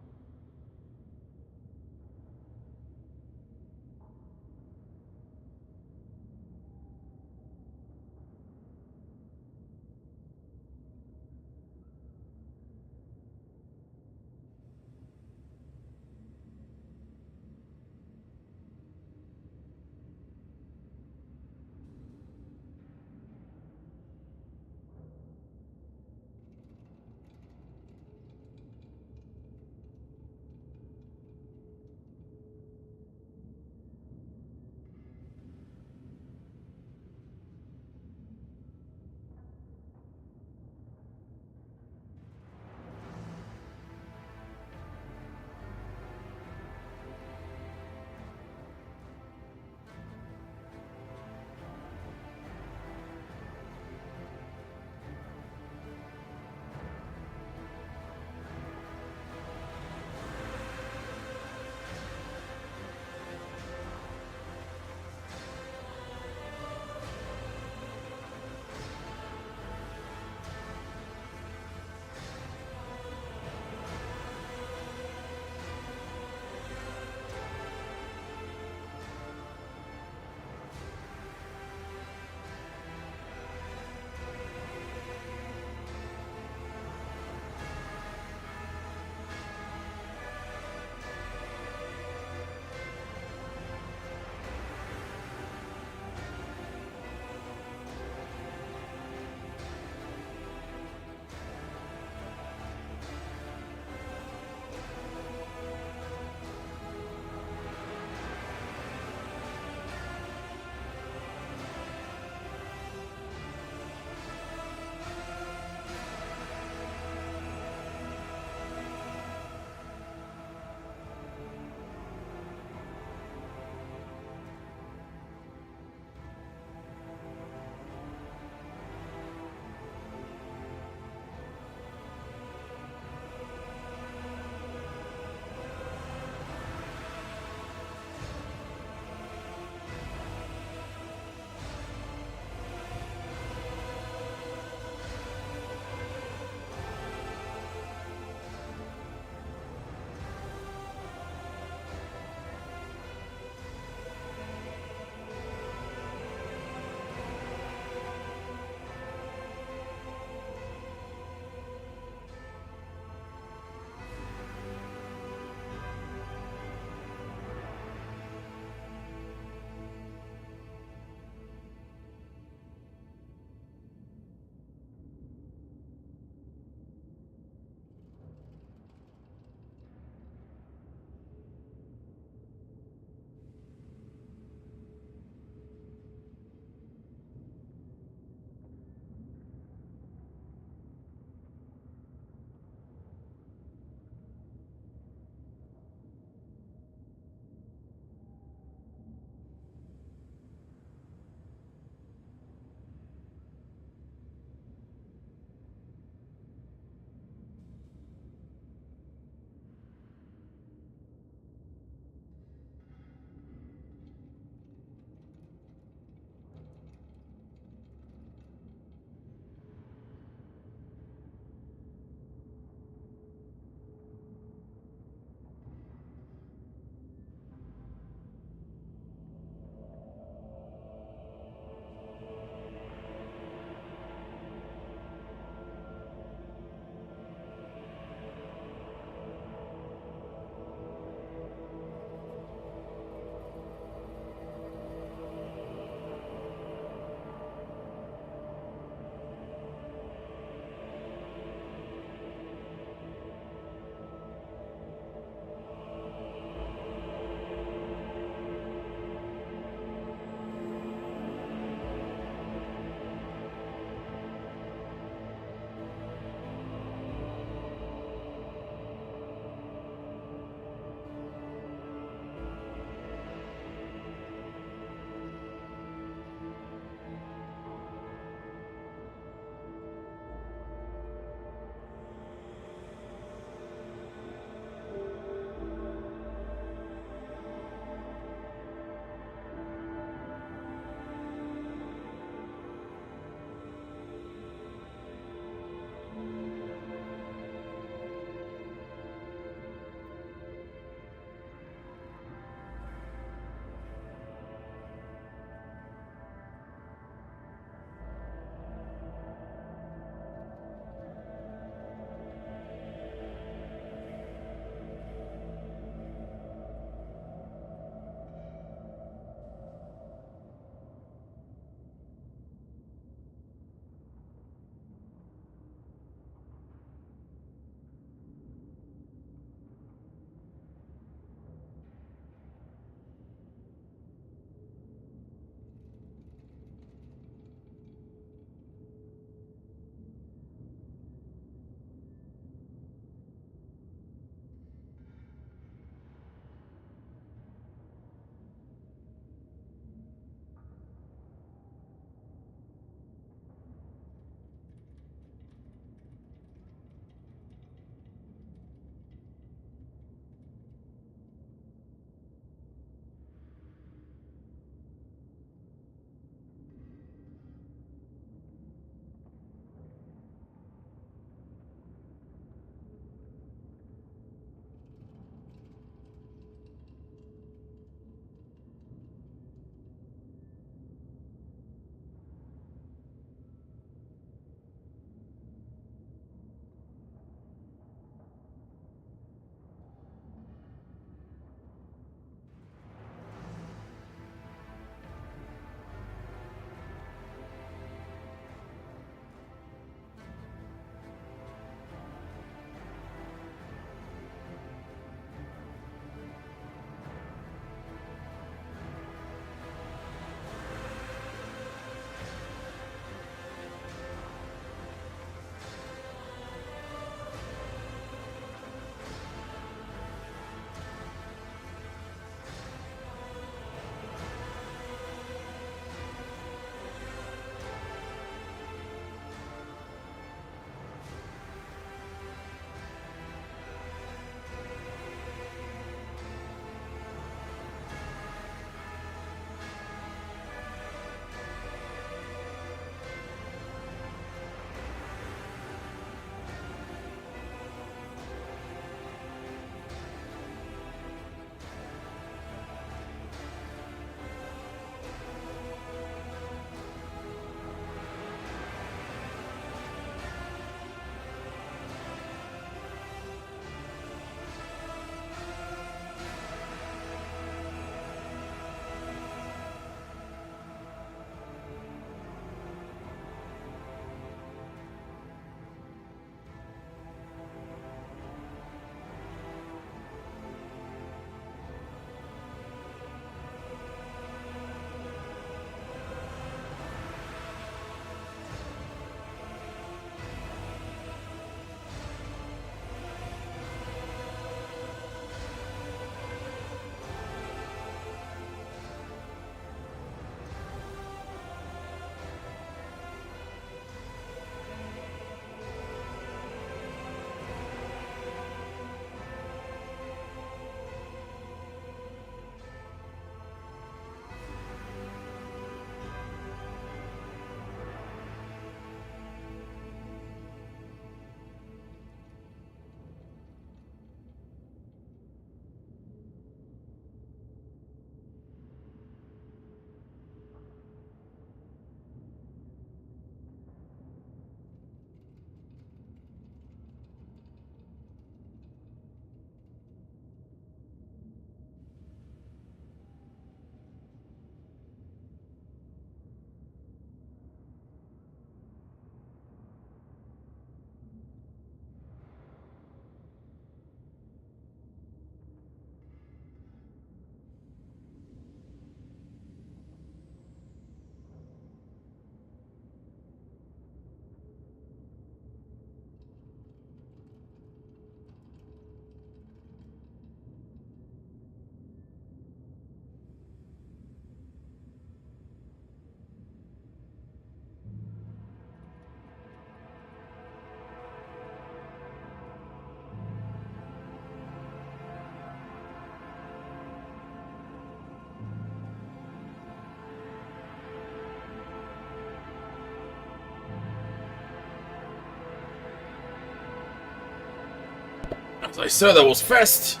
As I said, I was fast.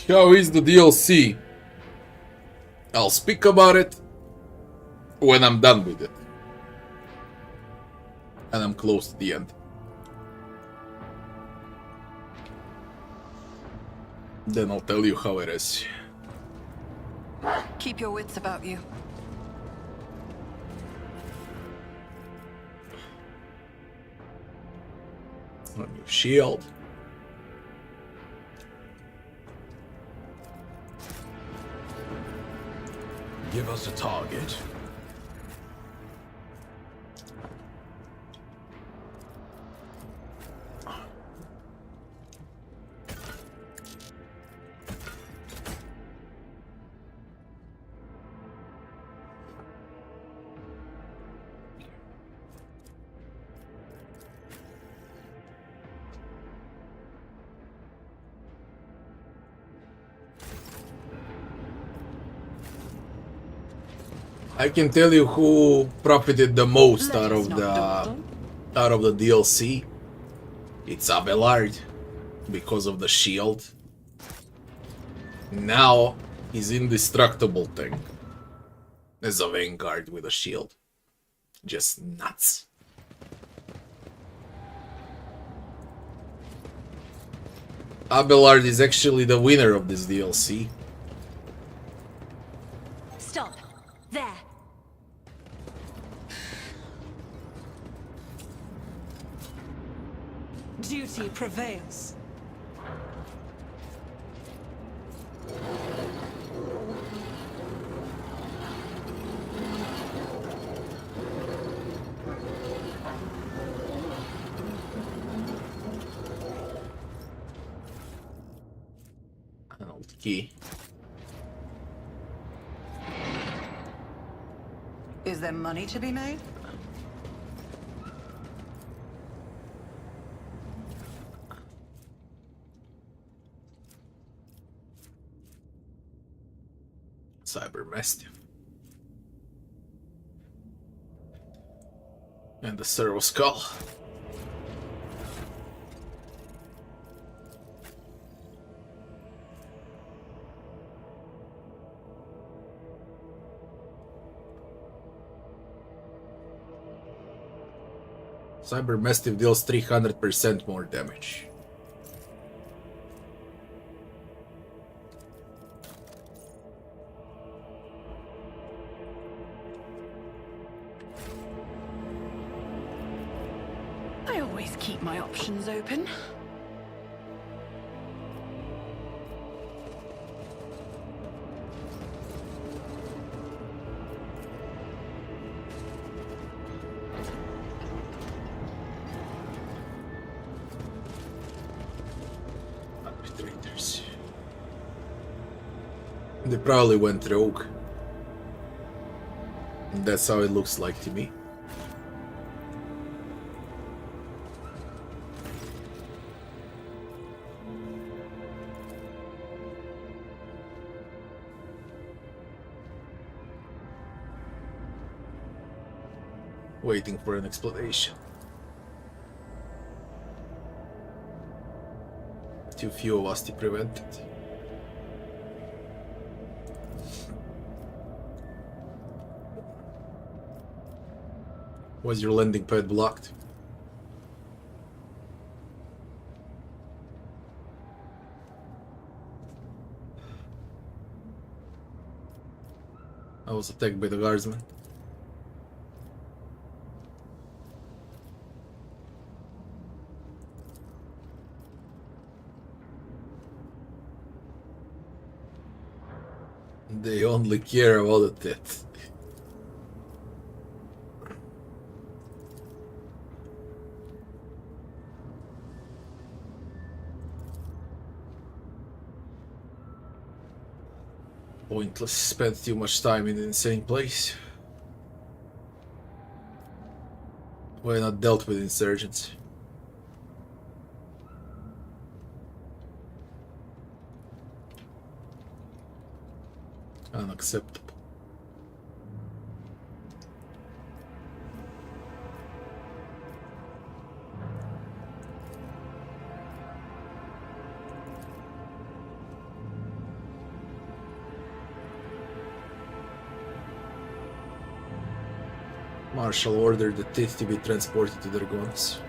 How is the DLC? I'll speak about it when I'm done with it. And I'm close to the end. Then I'll tell you how it is. Keep your wits about you. A new shield. Give us a target. I can tell you who profited the most out of the DLC. It's Abelard, because of the shield. Now he's indestructible thing as a vanguard with a shield. Just nuts. Abelard is actually the winner of this DLC. Stop. There. Duty prevails. Key. Is there money to be made? Cyber Mastiff. And the Servo Skull. Cyber Mastiff deals 300% more damage. I always keep my options open. Arbitrators. They probably went rogue. That's how it looks like to me. Waiting for an explanation. Too few of us to prevent it. Was your landing pad blocked? I was attacked by the guardsman. They only care about the death. Pointless, spent too much time in an insane place. Why not dealt with insurgents? Unacceptable. Marshal ordered the teeth to be transported to their guns.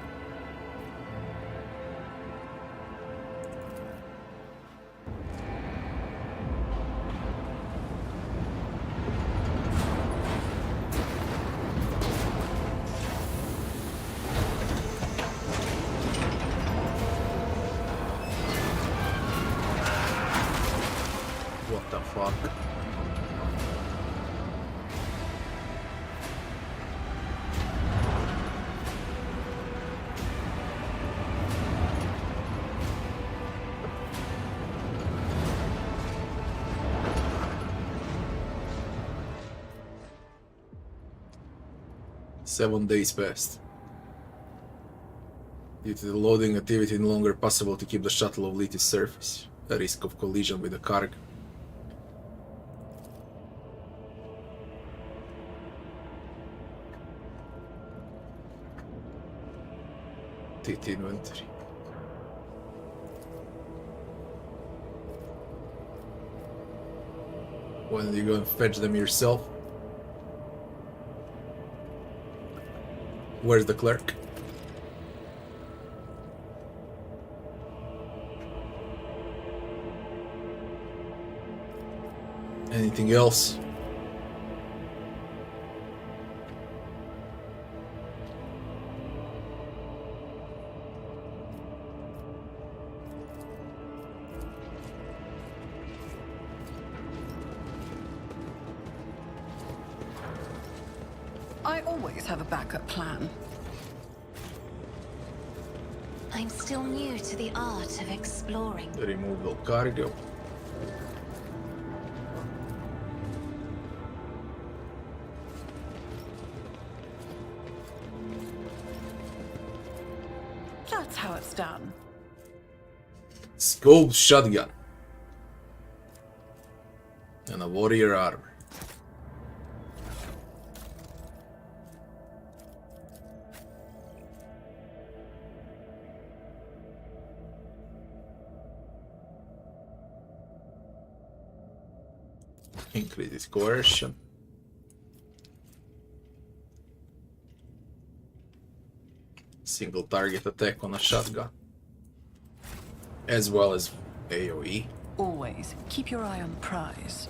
What the fuck? Seven days passed. Due to the loading activity, no longer possible to keep the shuttle of Litus surface. A risk of collision with the cargo. TT inventory. Why don't you go and fetch them yourself? Where's the clerk? Anything else? I always have a backup plan. I'm still new to the art of exploring. Remove all cargo. That's how it's done. Scope shotgun. And a warrior armor. Increases coercion. Single target attack on a shotgun. As well as AoE. Always keep your eye on the prize.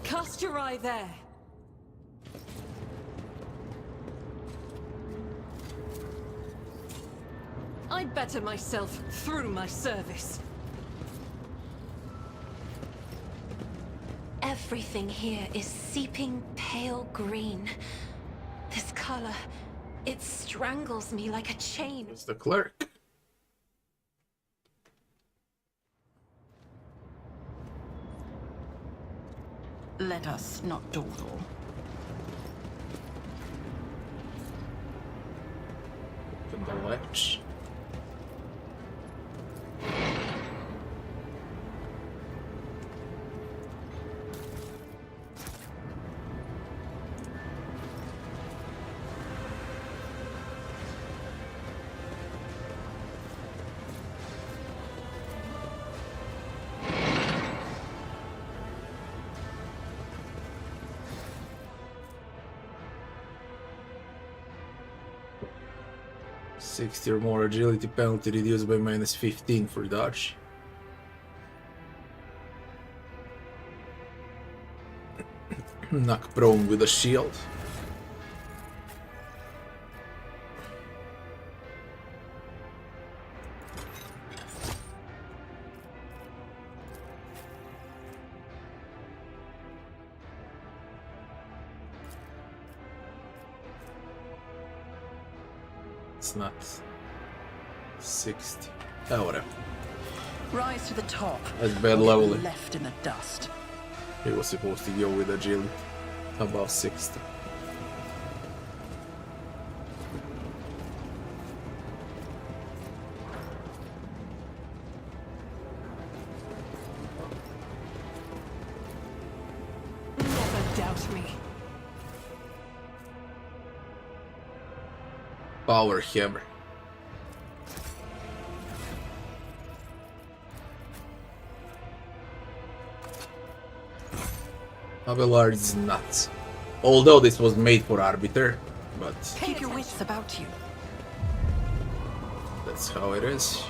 Cast your eye there. I better myself through my service. Everything here is seeping pale green. This color, it strangles me like a chain. It's the clerk. Let us not dawdle. Open the latch. /60 or more agility penalty reduced by -15 for dodge. Knock prone with a shield. 60. Oh, whatever. Rise to the top. That's bad or leveling. get left in the dust. He was supposed to go with agility. Above 60. Never doubt me. Power hammer. Abelard is nuts. Although this was made for Arbiter, but Keep your wits about you. that's how it is.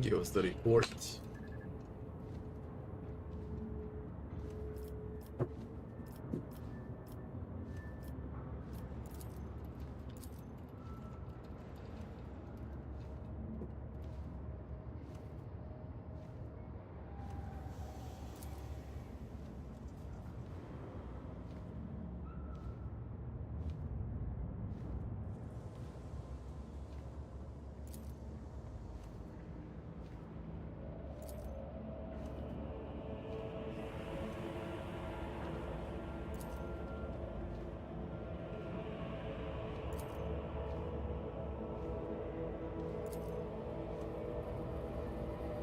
Give us the report.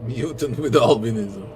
Mutant with albinism.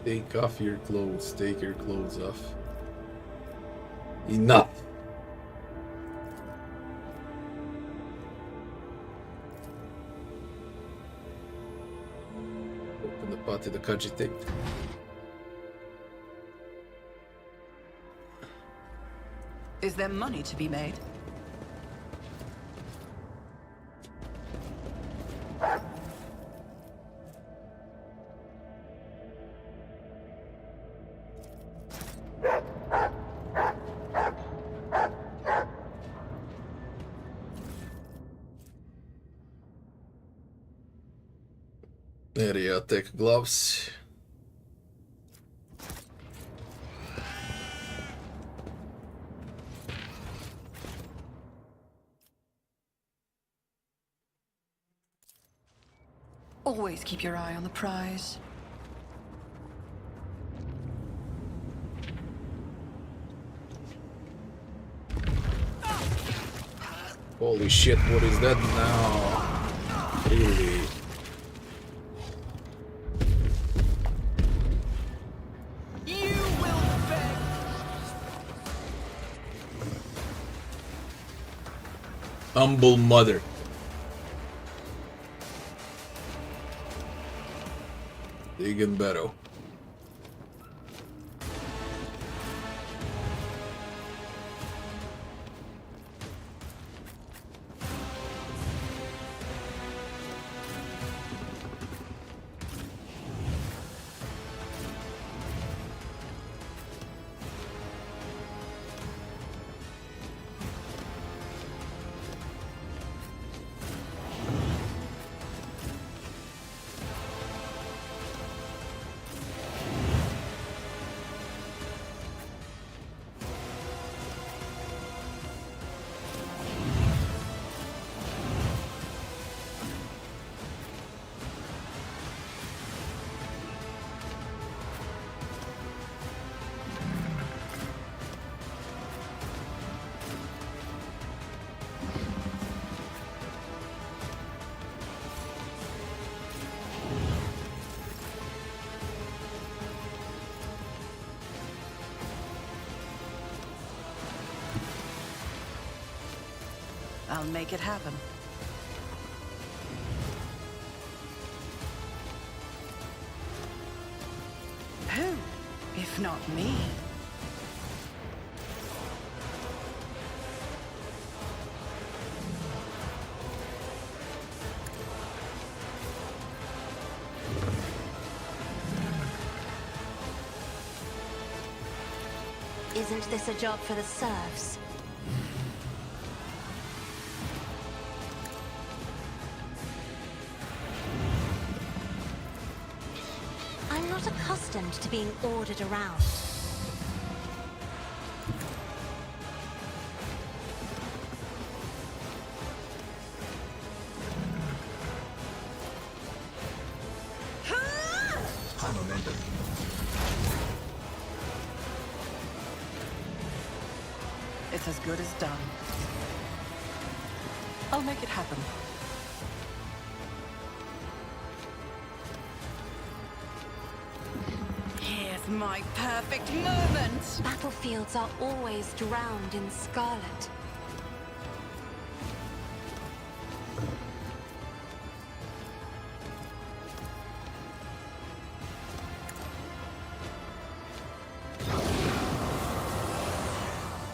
Take off your clothes, take your clothes off. Enough! Open the pot to the cogitate. Is there money to be made? Area tech gloves. Always keep your eye on the prize. Holy shit, what is that now? Really? Humble mother. Digging better. I'll make it happen. Who, if not me? Isn't this a job for the serfs? I'm not accustomed to being ordered around. High momentum. It's as good as done. I'll make it happen. Here's my perfect moment! Battlefields are always drowned in scarlet.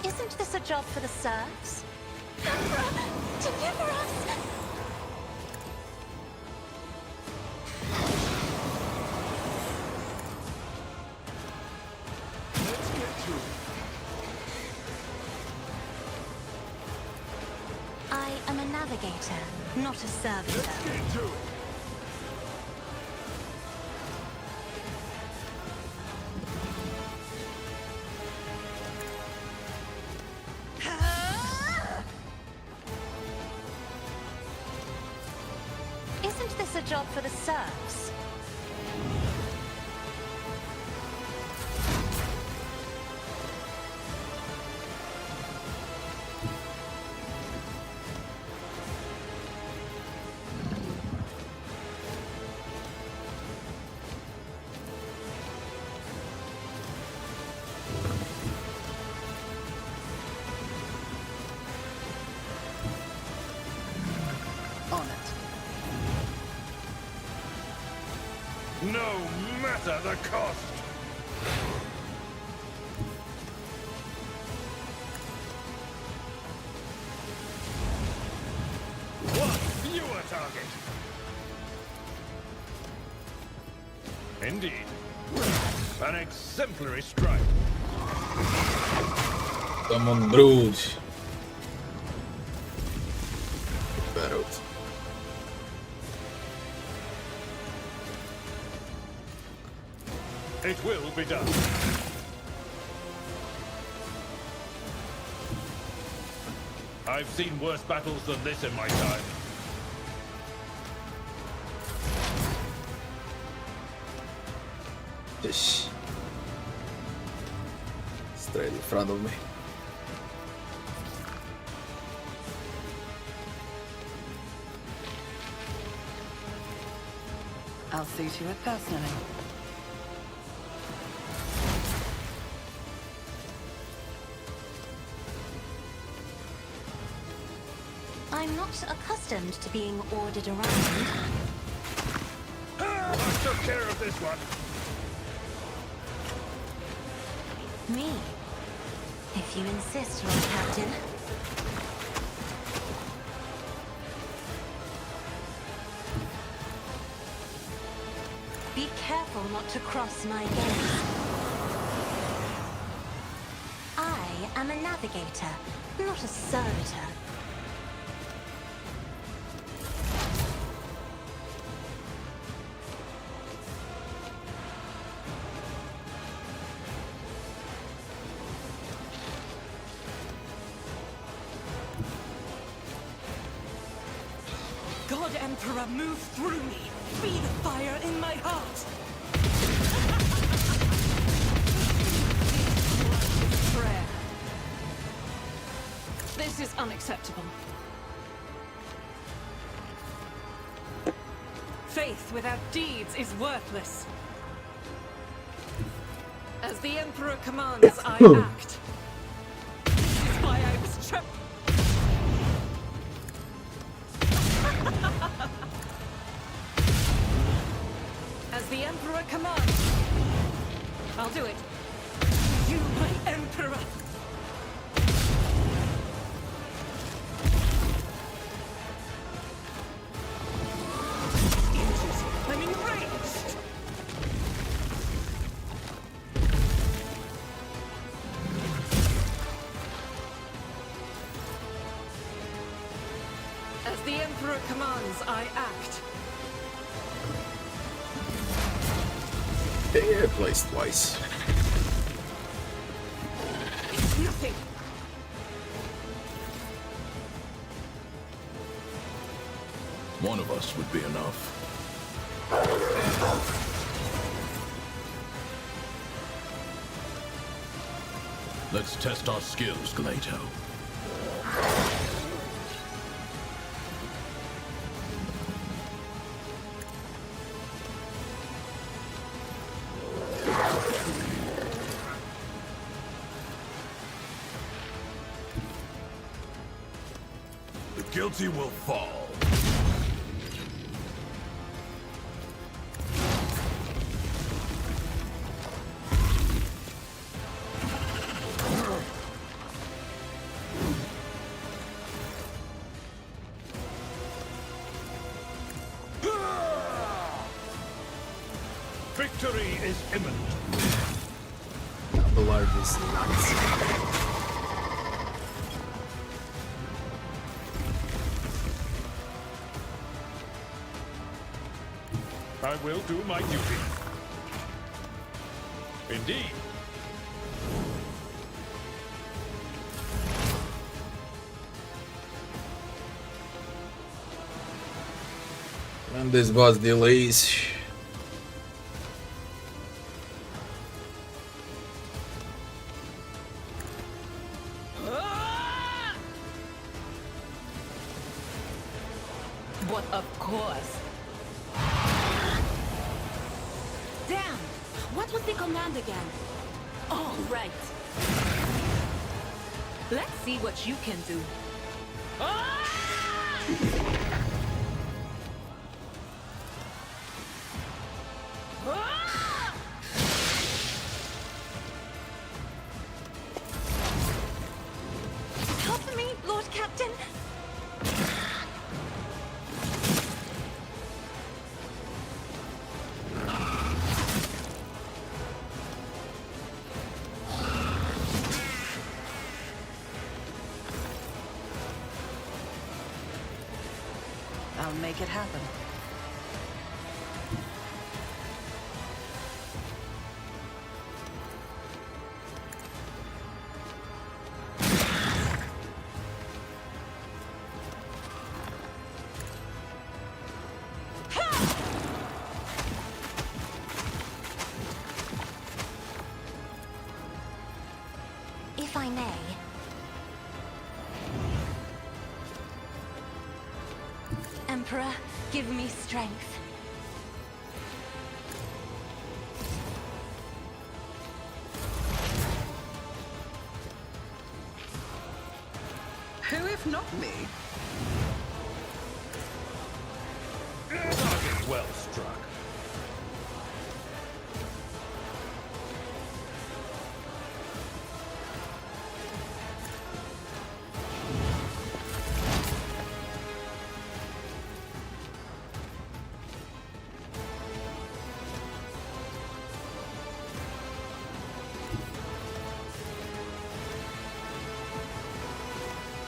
Isn't this a job for the serfs? Emperor, deliver us! Let's get to it. I am a navigator, not a servitor. Let's get to it. Isn't this a job for the serfs? On it. No matter the cost! One fewer target! Indeed. An exemplary strike. Come on, brood. Battled. It will be done. I've seen worse battles than this in my time. Shh. Straight in front of me. I'll see to it personally. I'm not accustomed to being ordered around. I took care of this one. Me? If you insist, Lord Captain. Be careful not to cross my gaze. I am a navigator, not a servitor. God Emperor, move through me. Be the fire in my heart. Prayer. This is unacceptable. Faith without deeds is worthless. As the Emperor commands, I act. This is why I was trapped. the Emperor commands, I act. Yeah, placed twice. It's nothing. One of us would be enough. Let's test our skills, Glato. The guilty will fall. Victory is imminent. The largest nuts. I will do my duty. Indeed. And this boss delays. But of course. Damn! What was the command again? Oh, right. Let's see what you can do. Help me, Lord Captain. I'll make it happen. If I may. Emperor, give me strength. Who if not me? Target well struck.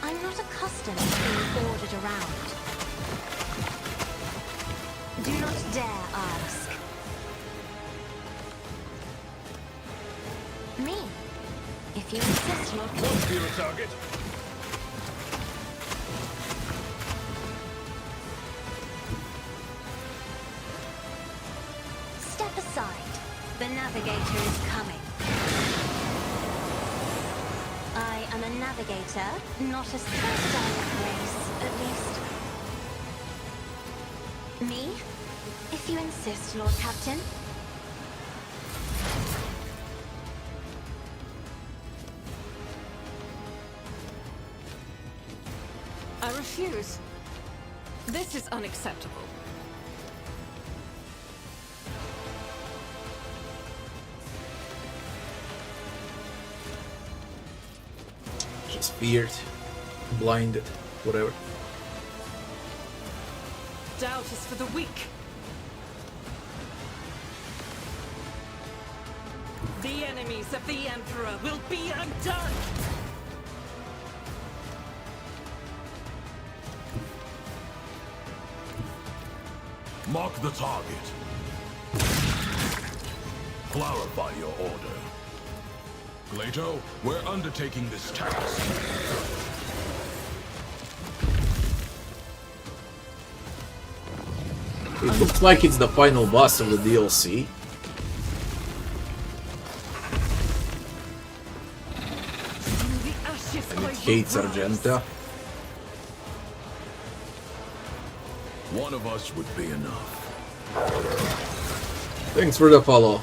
I'm not accustomed to being ordered around. Do not dare ask. Me, if you insist, Lord. One zero target. Step aside. The navigator is coming. I am a navigator, not a style of race, at least. Me? If you insist, Lord Captain. I refuse. This is unacceptable. Just feared, blinded, whatever. Doubt is for the weak. The enemies of the Emperor will be undone! Mark the target. Clarify your order. Glato, we're undertaking this task. It looks like it's the final boss of the DLC. And it hates Argenta. One of us would be enough. Thanks for the follow.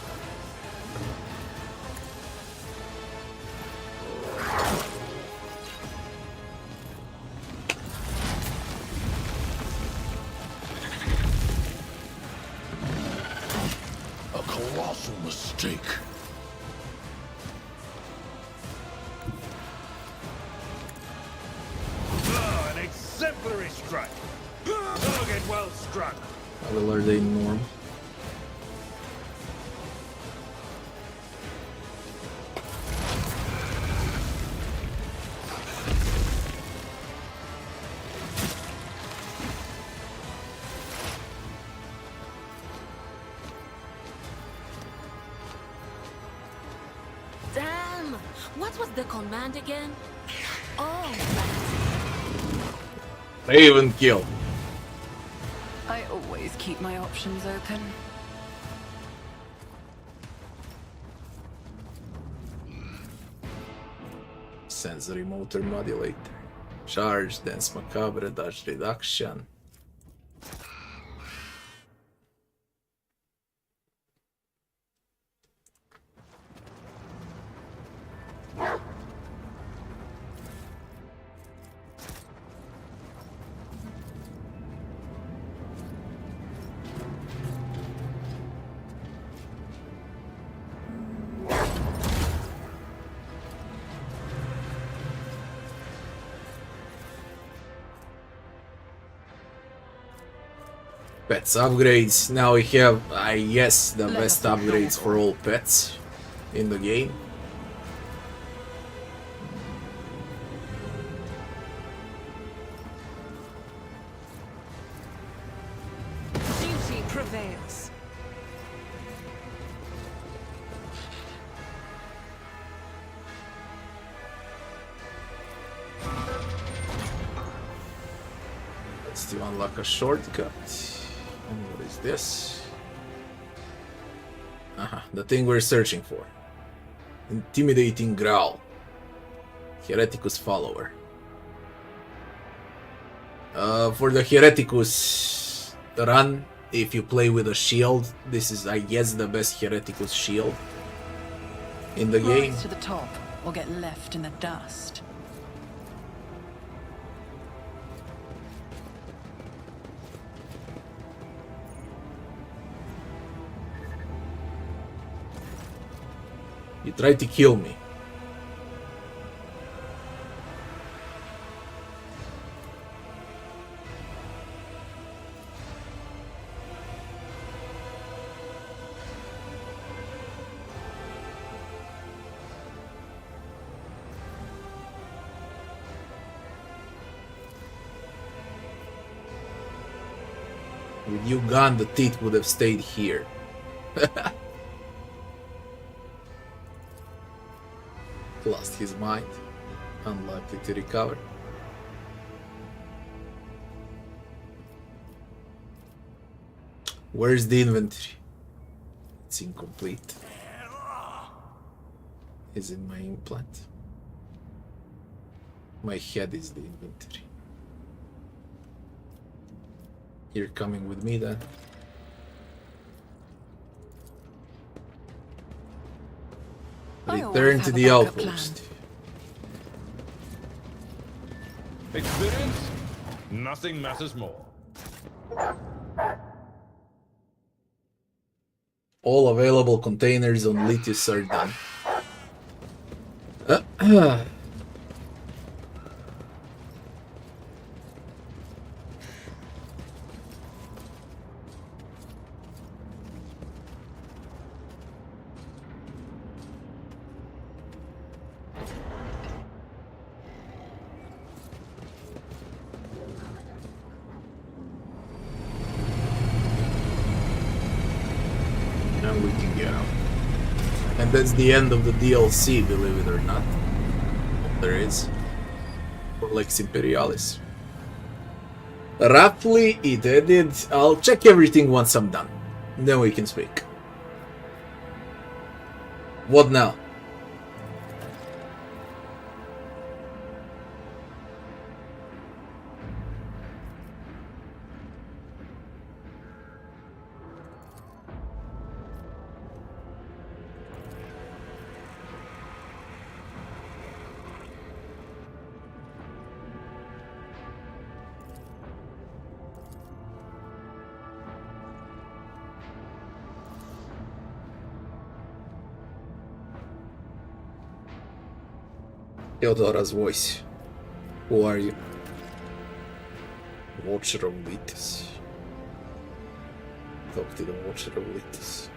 A colossal mistake. An exemplary strike. Target well struck. How well are they in norm? Damn! What was the command again? Oh, Raven kill. I always keep my options open. Sensory motor modulator. Charge, dense macabre, dodge reduction. Pets upgrades. Now we have, I guess, the best upgrades for all pets in the game. Duty prevails. Let's do unlock a shortcut. And what is this? The thing we're searching for. Intimidating growl. Hereticus follower. For the Hereticus run, if you play with a shield, this is, I guess, the best Hereticus shield in the game. Rise to the top, or get left in the dust. You tried to kill me. With you gone, the teeth would have stayed here. Lost his mind. Unlikely to recover. Where's the inventory? It's incomplete. Is it my implant? My head is the inventory. You're coming with me then? Return to the outpost. Experience? Nothing matters more. All available containers on Litus are done. and we can get out. And that's the end of the DLC, believe it or not. There is. For Lex Imperialis. Roughly it ended. I'll check everything once I'm done. Then we can speak. What now? Theodora's voice. Who are you? Watcher of Litus. Talk to the Watcher of Litus.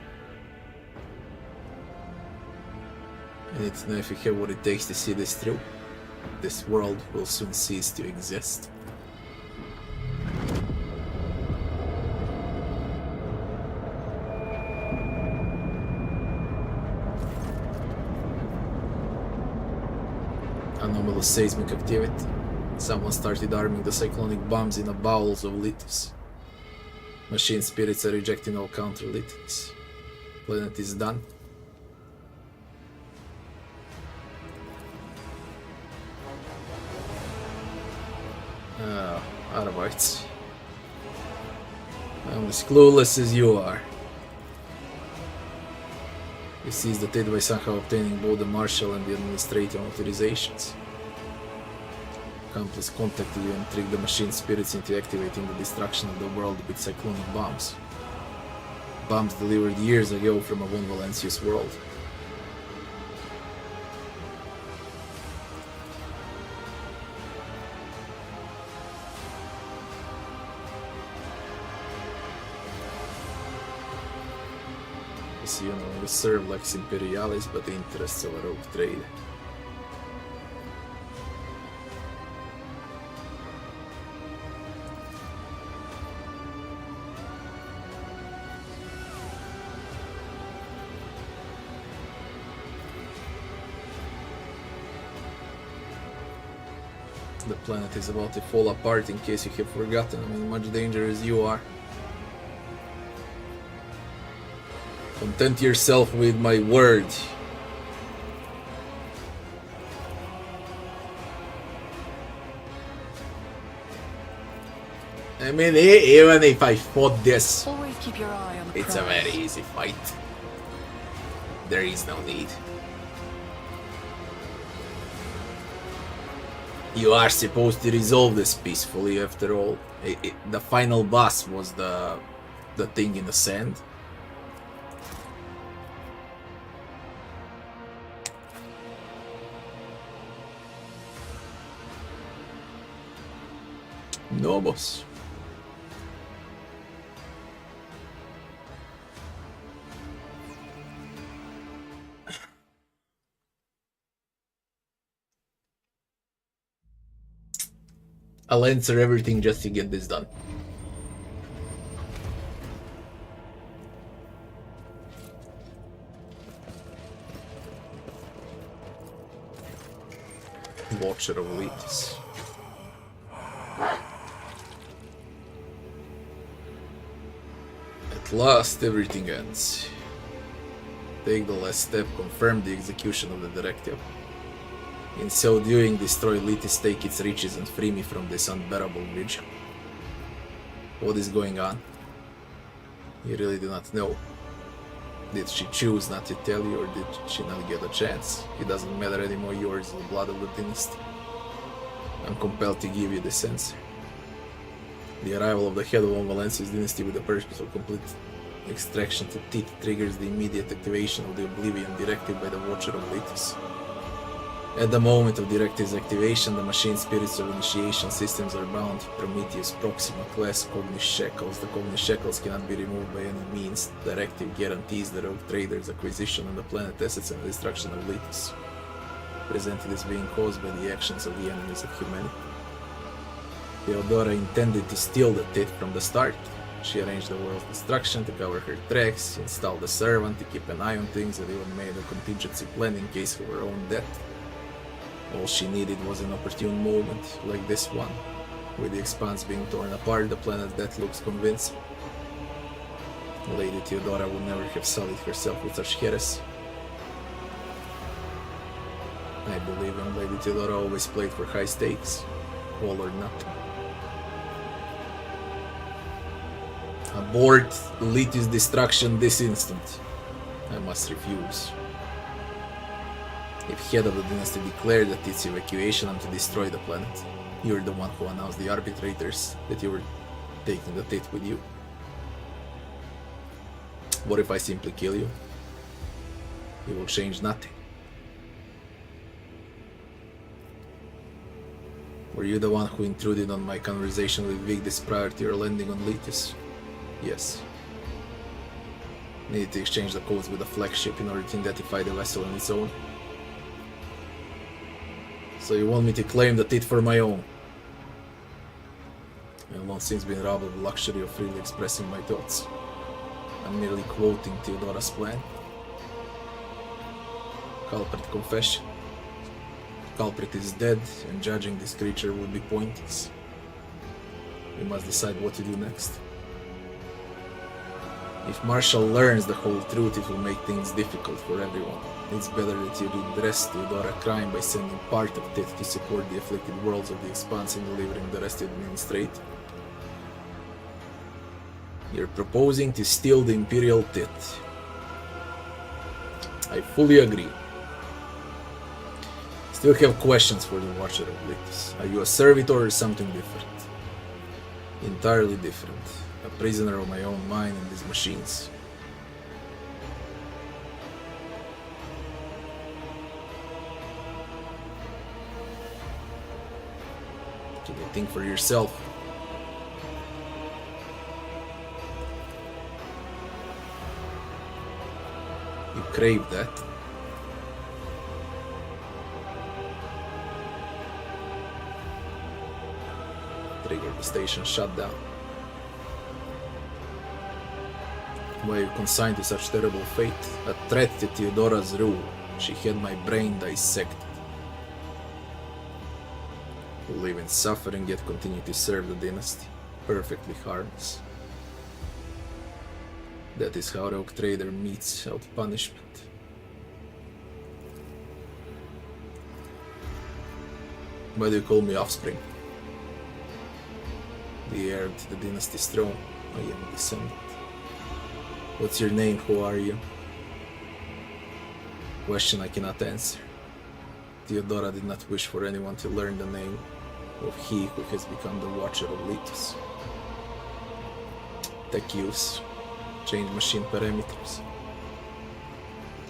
I need to know if you have what it takes to see this through. This world will soon cease to exist. Anomalous seismic activity. Someone started arming the cyclonic bombs in the bowels of Litus. Machine spirits are rejecting all counter Litus. Planet is done. Arbeit. I'm as clueless as you are. He sees the date by somehow obtaining both the martial and the administrative authorizations. Accomplice contacted you and tricked the machine spirits into activating the destruction of the world with cyclonic bombs. Bombs delivered years ago from a Valencius world. You no longer serve Lex Imperialis, but the interests of a rogue trade. The planet is about to fall apart, in case you have forgotten. I'm in much danger as you are. Content yourself with my word. I mean, even if I fought this, Always keep your eye on the it's a prize. very easy fight. There is no need. You are supposed to resolve this peacefully, after all. The final boss was the thing in the sand. No, boss. I'll answer everything just to get this done. Watcher of Litus. At last, everything ends. Take the last step, confirm the execution of the directive. In so doing, destroy Litus, take its riches, and free me from this unbearable vigil. What is going on? You really do not know. Did she choose not to tell you, or did she not get a chance? It doesn't matter anymore, yours is the blood of the dynasty. I'm compelled to give you this answer. The arrival of the head of Valencius dynasty with the purpose of complete extraction to teeth triggers the immediate activation of the Oblivion directive by the Watcher of Litus. At the moment of directive's activation, the machine spirits of initiation systems are bound. Prometheus, Proxima, Class, Cognis Shackles. The Cognis Shackles cannot be removed by any means. The directive guarantees the rogue trader's acquisition of the planet assets and the destruction of Litus, presented as being caused by the actions of the enemies of humanity. Theodora intended to steal the teeth from the start. She arranged the world's destruction to cover her tracks, installed a servant to keep an eye on things, and even made a contingency plan in case of her own death. All she needed was an opportune moment, like this one. With the expanse being torn apart, the planet's death looks convincing. Lady Theodora would never have sullied herself with such heresy. I believe in Lady Theodora always played for high stakes, all or nothing. Abort Litus destruction this instant. I must refuse. If head of the dynasty declared that it's evacuation and to destroy the planet, you're the one who announced the arbitrators that you were taking the tit with you. What if I simply kill you? It will change nothing. Were you the one who intruded on my conversation with Vigdis prior to your landing on Litus? Yes. Needed to exchange the codes with the flagship in order to identify the vessel on its own. So you want me to claim the tit for my own? I've long since been robbed of the luxury of freely expressing my thoughts. I'm merely quoting Theodora's plan. Culprit confession. Culprit is dead, and judging this creature would be pointless. We must decide what to do next. If Marshall learns the whole truth, it will make things difficult for everyone. It's better that you redress Theodora crime by sending part of it to support the afflicted worlds of the Expanse and delivering the rest to the Administrator. You're proposing to steal the Imperial tit. I fully agree. Still have questions for the Watcher of Litus. Are you a servitor or something different? Entirely different. A prisoner of my own mind and these machines. Can you think for yourself? You crave that. Trigger the station shutdown. Why are you consigned to such terrible fate? A threat to Theodora's rule. She had my brain dissected. You live in suffering yet continue to serve the dynasty. Perfectly harmless. That is how the Oak Trader meets out punishment. Why do you call me offspring? The heir to the dynasty's throne. I am a descendant. What's your name? Who are you? Question I cannot answer. Theodora did not wish for anyone to learn the name of he who has become the Watcher of Litus. Tech use. Change machine parameters.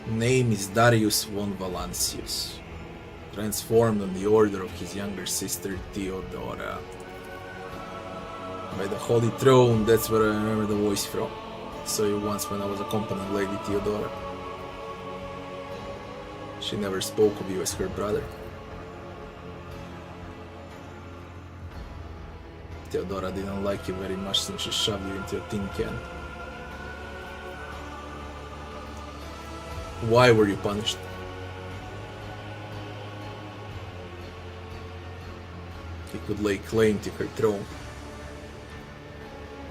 Name is Darius von Valancius. Transformed on the order of his younger sister Theodora. By the Holy Throne, that's where I remember the voice from. Saw you once when I was accompanying Lady Theodora. She never spoke of you as her brother. Theodora didn't like you very much since she shoved you into a tin can. Why were you punished? He could lay claim to her throne.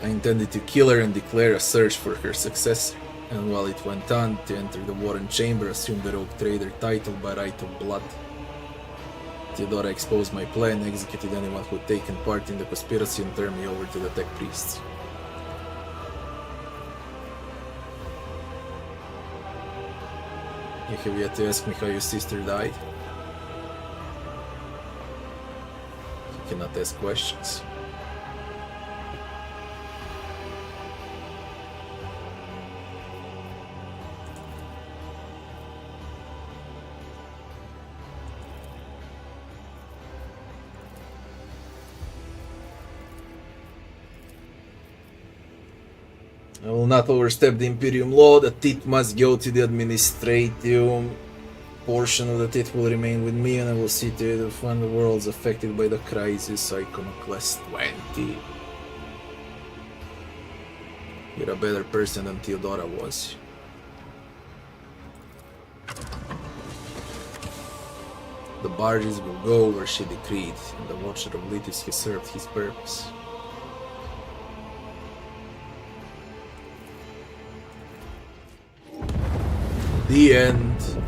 I intended to kill her and declare a search for her successor, and while it went on, to enter the Warren Chamber, assume the Rogue Trader title by right of blood. Theodora exposed my plan, executed anyone who had taken part in the conspiracy, and turned me over to the tech priests. You have yet to ask me how your sister died? You cannot ask questions. I will not overstep the Imperium law. The tit must go to the administrative portion of the tit will remain with me, and I will see to it of one of the worlds affected by the crisis. Iconoclast 20. You're a better person than Theodora was. The barges will go where she decreed, and the Watcher of Litus has served his purpose. The end.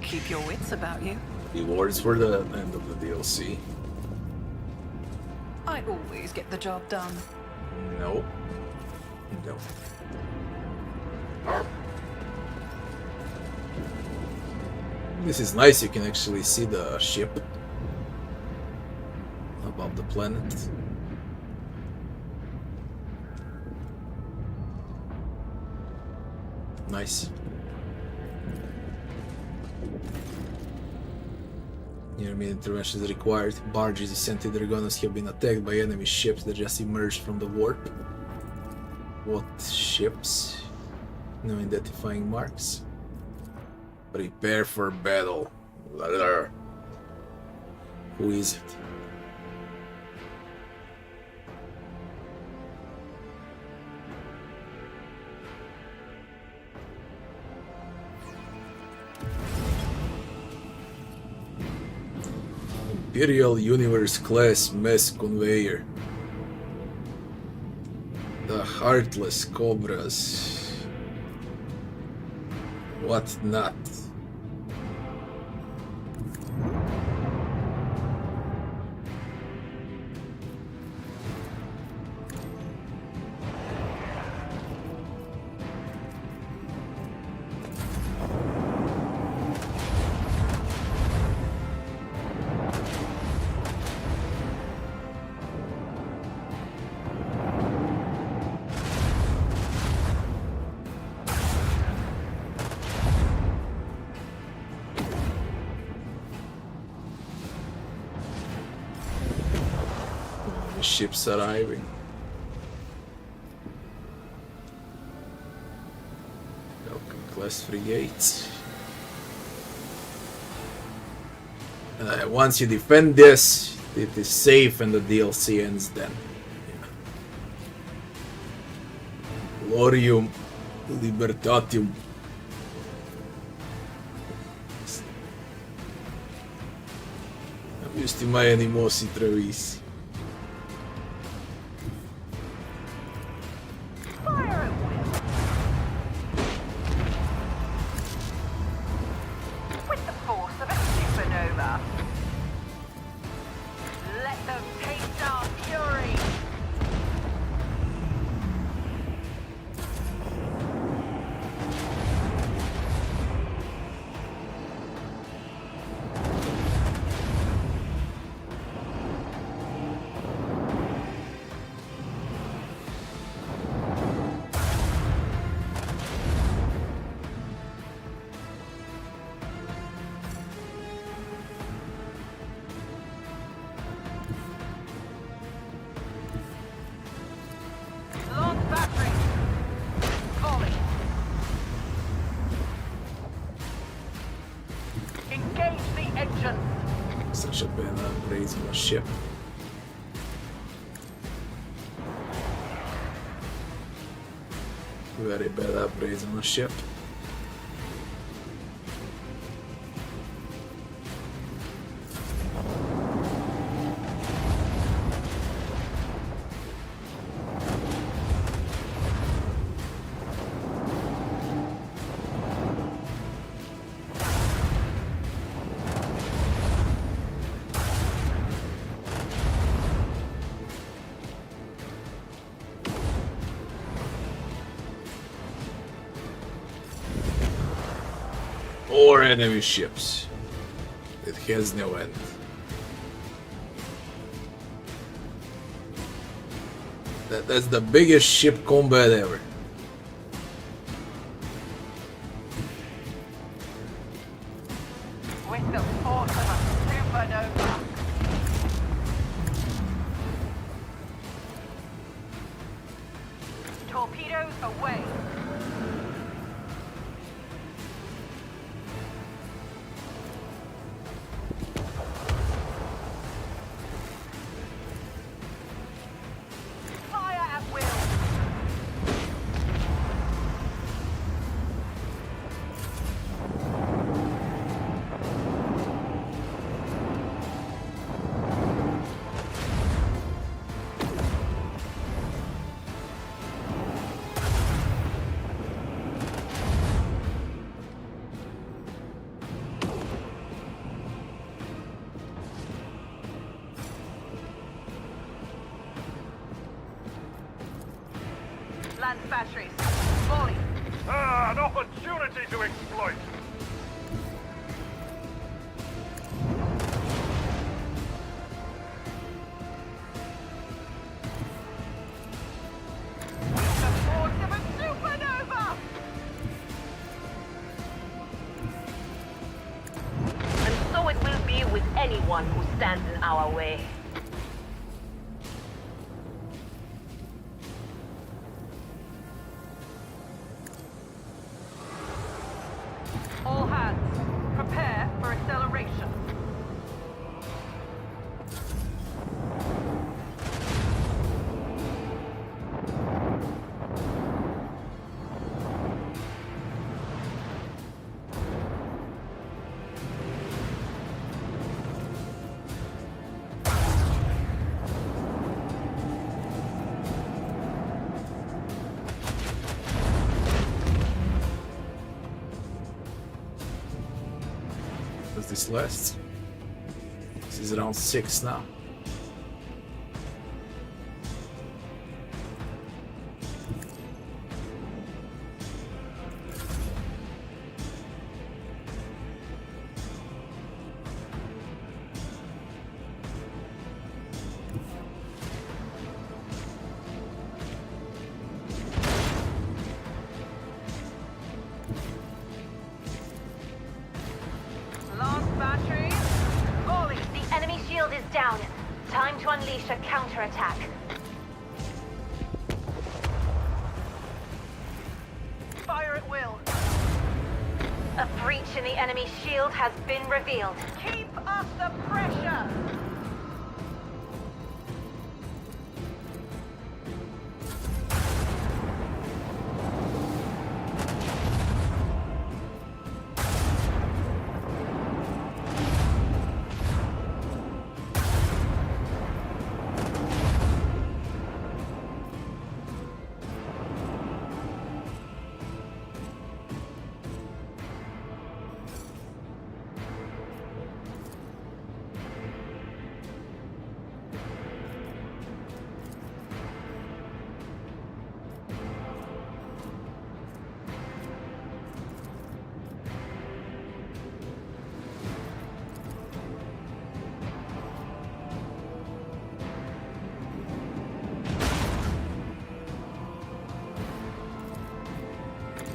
Keep your wits about you. Rewards for the end of the DLC. I always get the job done. No. No. This is nice, you can actually see the ship above the planet. Nice. Near-me intervention is required. Barges and Sentry-Dragonas have been attacked by enemy ships that just emerged from the warp. What ships? No identifying marks. Prepare for battle. Blah. Who is it? Imperial Universe Class Mass Conveyor. The Heartless Cobras. What not? Ships arriving. Welcome, class frigates. Once you defend this, it is safe and the DLC ends then. Yeah. Glorium Libertatium. Am used to my animosi Travis. Such a bad upgrades on a ship. Very bad upgrades on a ship. More enemy ships. It has no end. That's the biggest ship combat ever. With the force of a supernova. Torpedoes away. Fire at will. Land batteries. Volley. Ah, an opportunity to exploit. The force of a supernova. And so it will be with anyone who stands in our way. All hands, prepare for acceleration. Does this last? This is around 6 now. Last battery. Volley. The enemy shield is down. Time to unleash a counterattack. Fire at will. A breach in the enemy shield has been revealed. Keep up the pressure.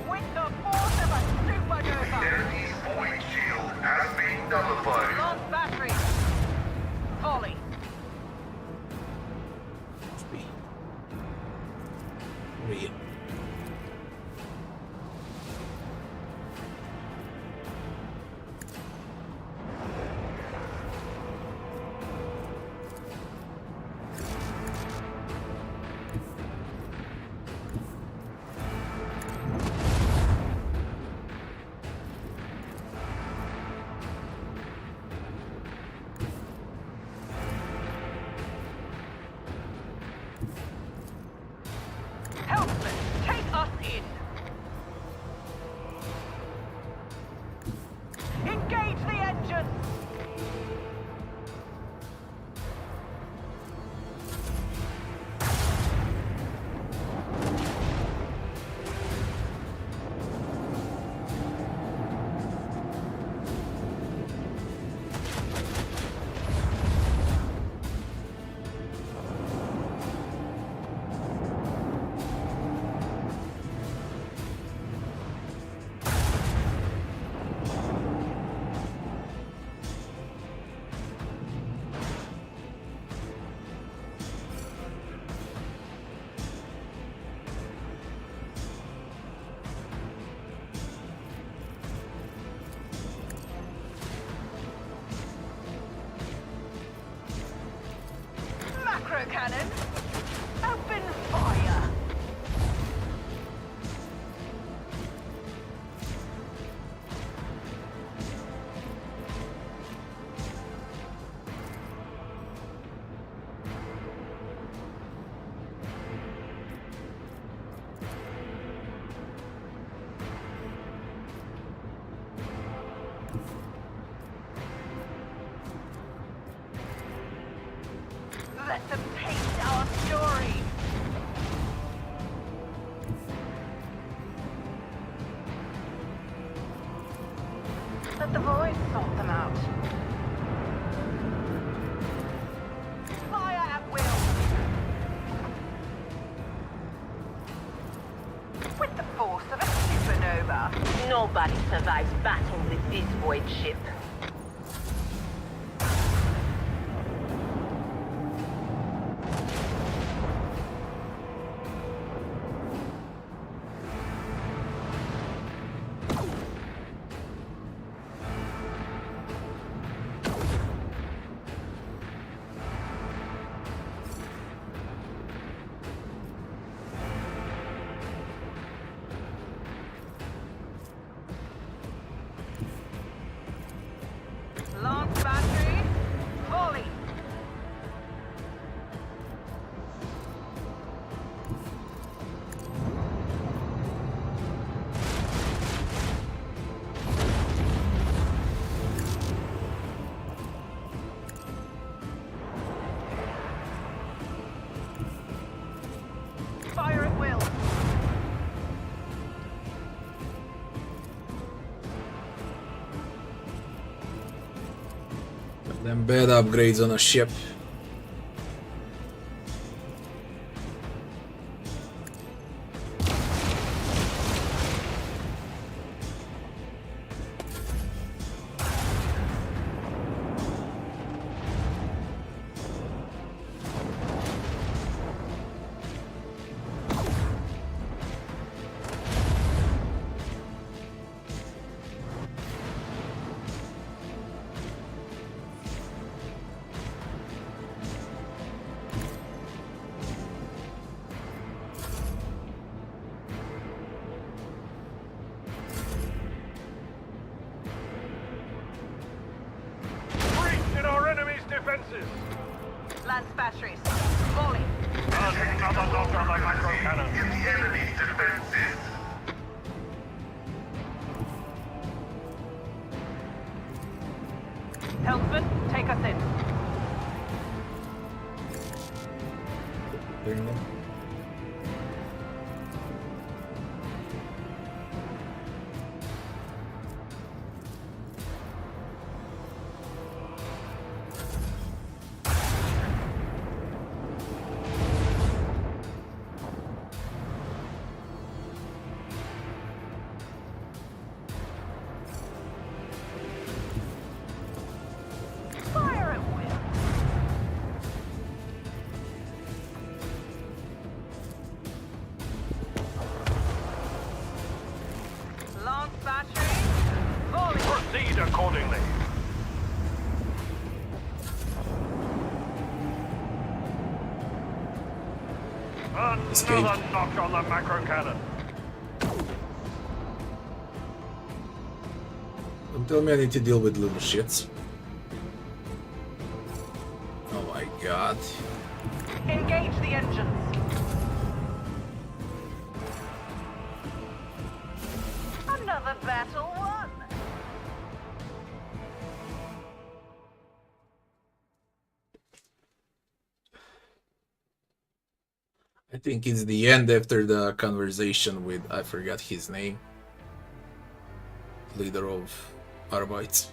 With the force of a supernova. Enemy's void shield has been nullified. Last battery. Volley. Be real. micro cannon. Open fire. Let them taste our story. Let the void sort them out. Fire at will. With the force of a supernova. Nobody survives battle with this void ship. Launch battery. Volley. Fire at will. Them bad upgrades on a ship. Breach in our enemy's defenses! Lance batteries. Volley. Another knock on the macro cannon. In the enemy's defenses. Helmsman, take us in. Bring them. Fire at will. Launch battery. Volley. Proceed accordingly. Escape. Another knock on the macro cannon. Don't tell me I need to deal with little shits. Oh my god. Engage the engines. Another battle won. I think it's the end after the conversation with, I forgot his name, leader of Arbites.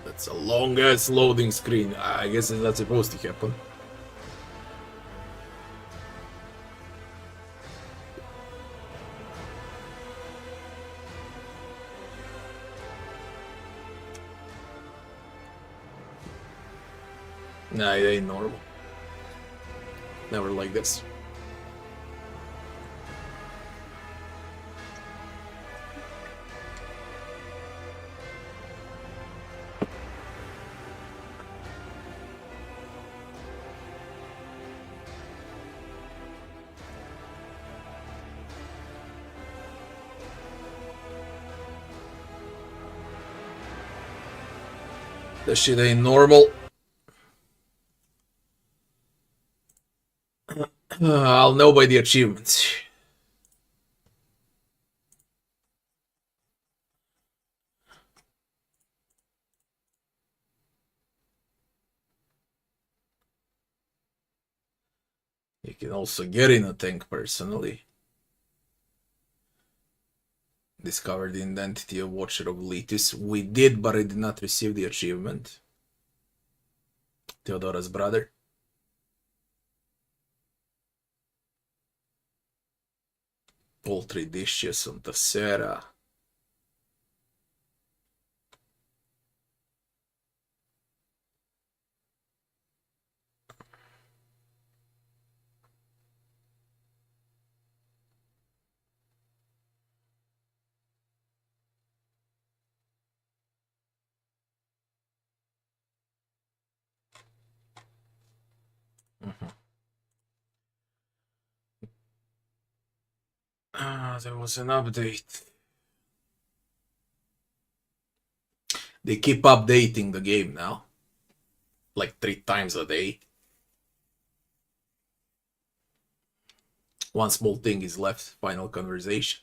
That's a long ass loading screen. I guess it's not supposed to happen. Nah, it ain't normal. Never like this. That shit ain't normal. I'll know by the achievements. You can also get in a tank personally. Discover the identity of Watcher of Litus. We did, but I did not receive the achievement. Theodora's brother. All 3 dishes on Tessera. There was an update. They keep updating the game now. Like 3 times a day. One small thing is left. Final conversation.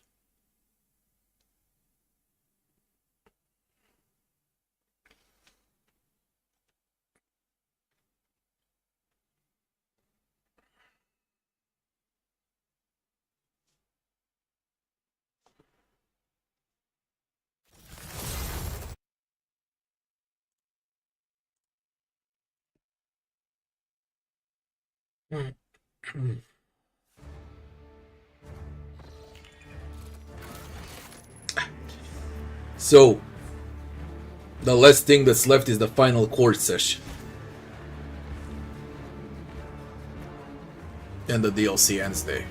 So, the last thing that's left is the final court session. And the DLC ends there.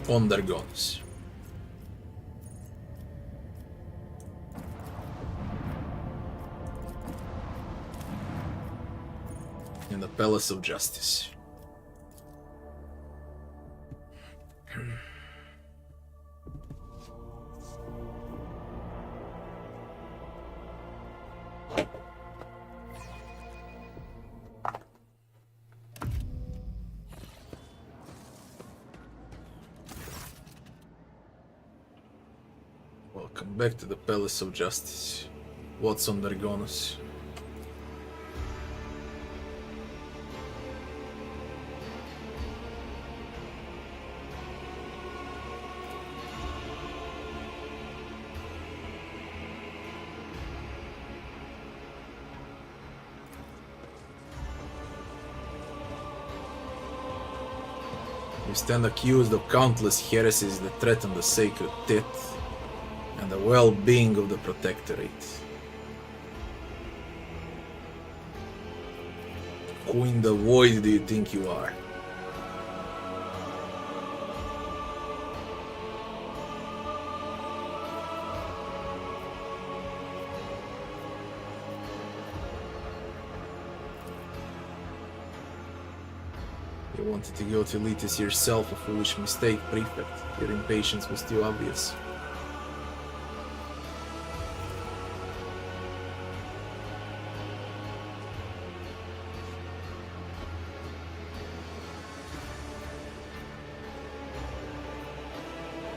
Undergones. In the Palace of Justice. Welcome back to the Palace of Justice. What's undergone us? We stand accused of countless heresies that threaten the sacred Tet and the well-being of the Protectorate. Who in the void do you think you are? You wanted to go to Litus yourself, a foolish mistake, Prefect. Your impatience was too obvious.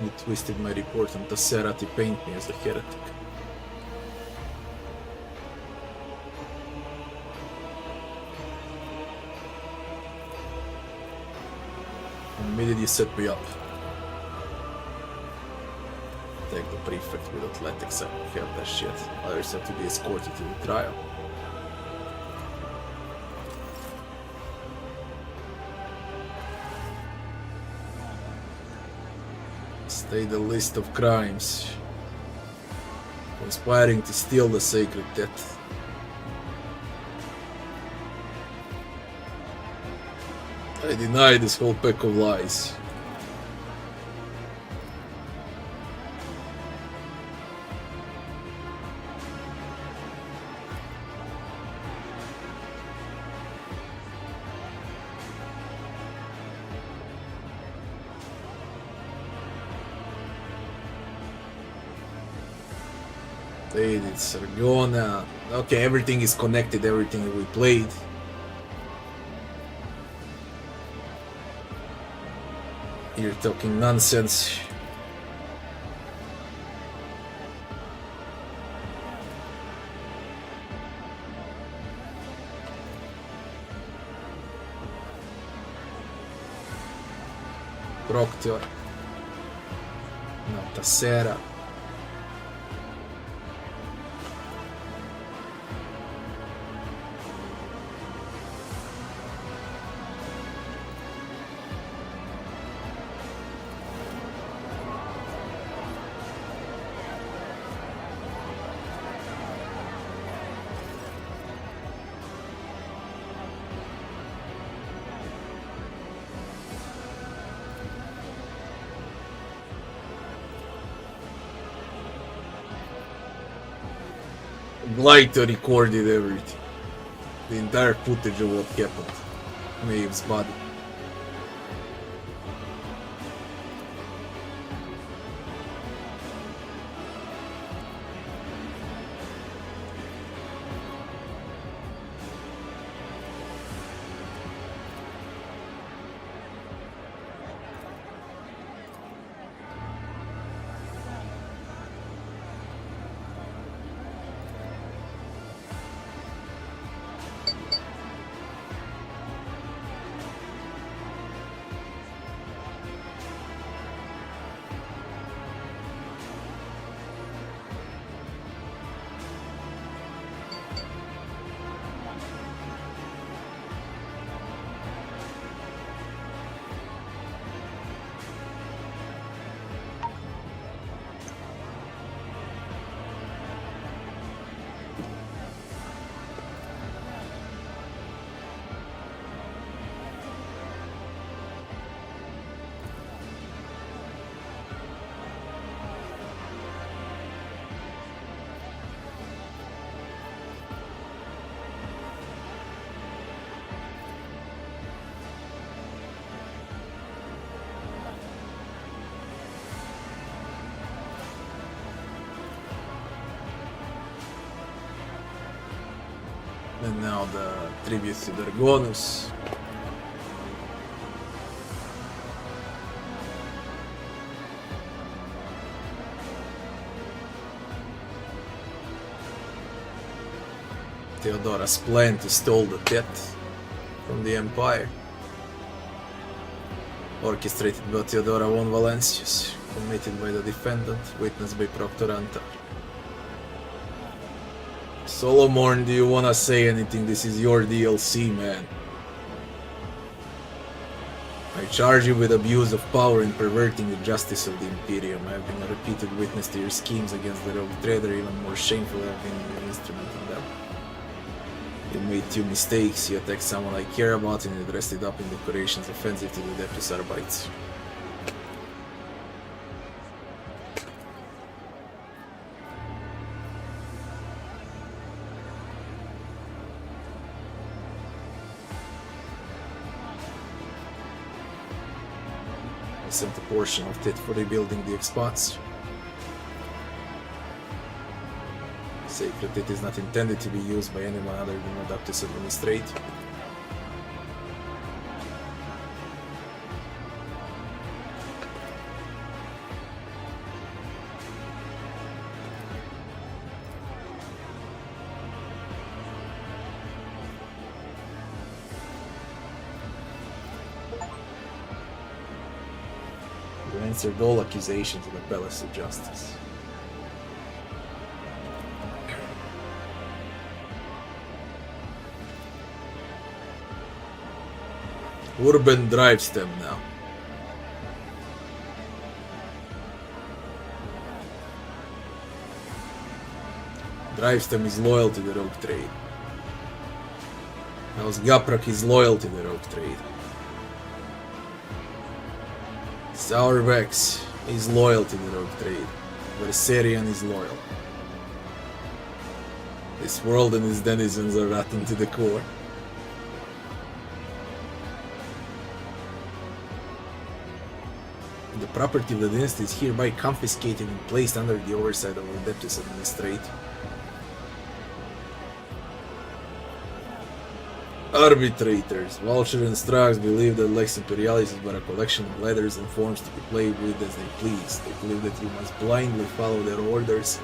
You twisted my report on Tessera to paint me as a heretic. Admitted you set me up. Take the Prefect with athletics, I don't have that shit. Others have to be escorted to the trial. State the list of crimes. Conspiring to steal the sacred Tet. I deny this whole pack of lies. It's Argona. Okay, everything is connected, everything we played. You're talking nonsense. Proctor. Nota Sera. Lighter recorded everything. The entire footage of what happened. Maeve's body. And now the tribute to Dargonus. Theodora's plan to steal the death from the Empire. Orchestrated by Theodora von Valancius, committed by the defendant, witnessed by Proctor Antar. Solomon, do you wanna say anything? This is your DLC, man. I charge you with abuse of power and perverting the justice of the Imperium. I have been a repeated witness to your schemes against the Rogue Trader. Even more shameful, I have been an instrument in them. You made 2 mistakes. You attacked someone I care about and you dressed it up in decorations offensive to the Deptus Arbites. Sent a portion of it for rebuilding the expanse. Sacred it is not intended to be used by anyone other than Adaptus Administrate. Answered all accusations of the Palace of Justice. Urban drives them now. Drives them is loyal to the Rogue Trade. House Gaprak is loyal to the Rogue Trade. Sourbex is loyal to the rogue trade. Verserian is loyal. This world and its denizens are rotten to the core. The property of the dynasty is hereby confiscated and placed under the oversight of our Deputy Administrator. Arbitrators. Vulture and Strax believe that Lex Imperialis is but a collection of letters and forms to be played with as they please. They believe that you must blindly follow their orders.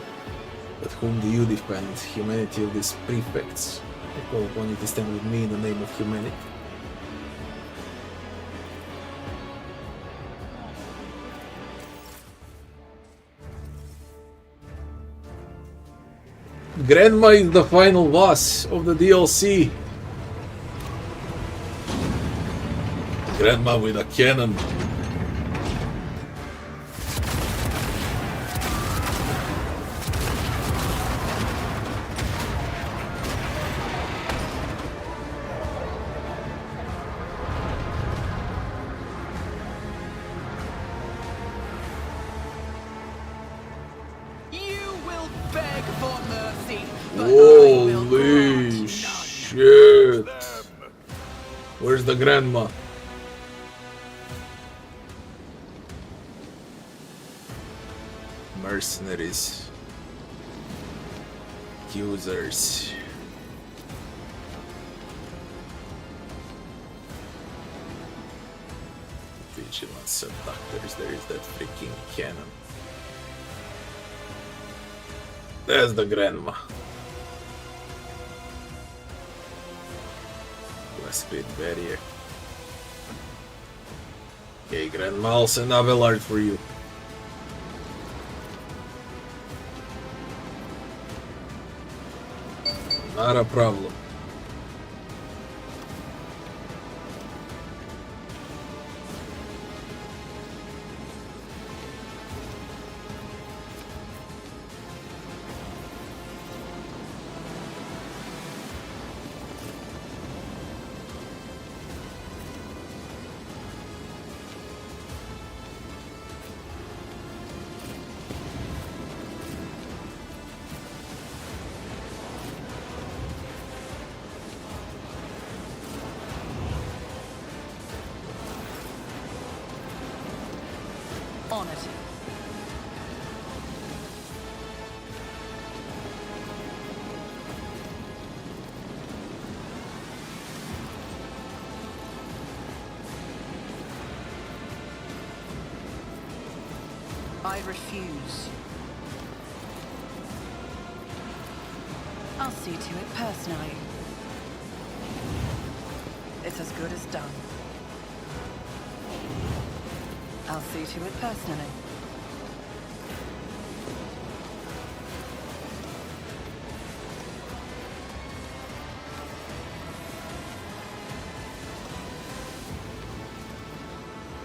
But whom do you defend? Humanity of these prefects. I call upon you to stand with me in the name of humanity. Grandma is the final boss of the DLC. Grandma with a cannon. You will beg for mercy, but I will grant Holy none. shit. Where's the grandma? Mercenaries. Users. Vigilant subductors. There is that freaking cannon. There's the grandma. West Grid barrier. Okay, grandma, I'll send Abelard for you. Not a problem. On it. I refuse. I'll see to it personally. It's as good as done. I'll see to it personally.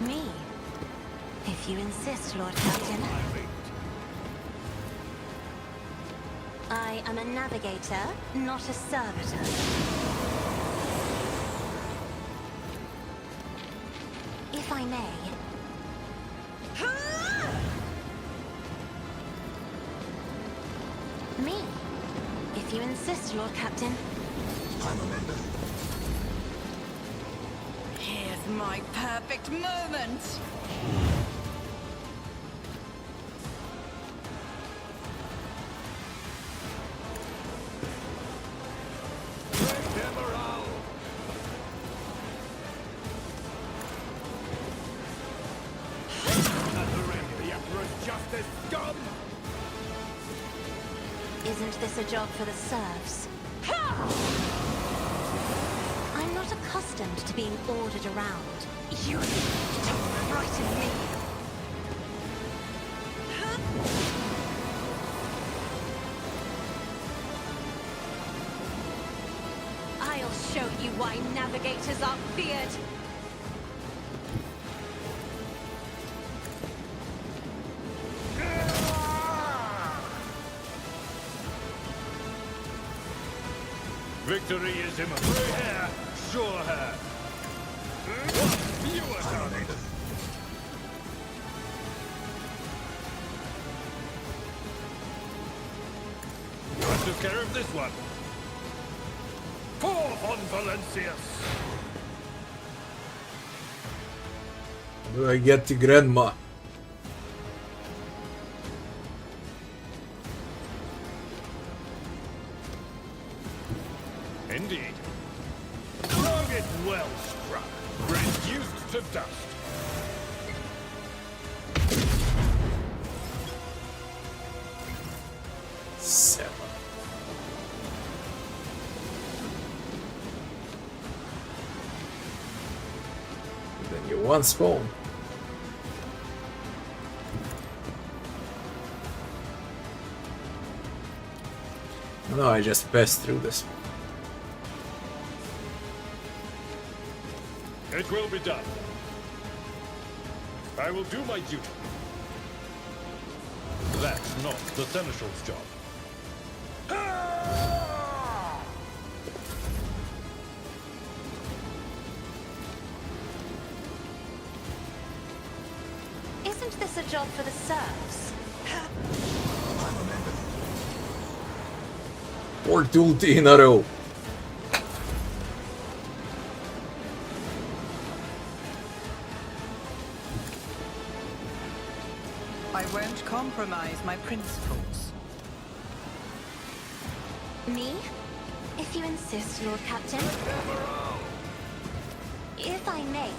Me? If you insist, Lord Captain. I am a navigator, not a servitor. If I may. Me? If you insist, Lord Captain. I'm a member. Here's my perfect moment! Isn't this a job for the serfs? I'm not accustomed to being ordered around. You need to frighten me. I'll show you why navigators are feared. Victory is imminent. Sure her. You are took care of this one. Forth on Valencius! Do I get to Grandma? Indeed. Target well struck. Reduced to dust. Seven. Then you one spawn. No, I just passed through this. It will be done. I will do my duty. That's not the Seneschal's job. Isn't this a job for the serfs? Or ulti in a row. I won't compromise my principles. Me? If you insist, Lord Captain. If I may.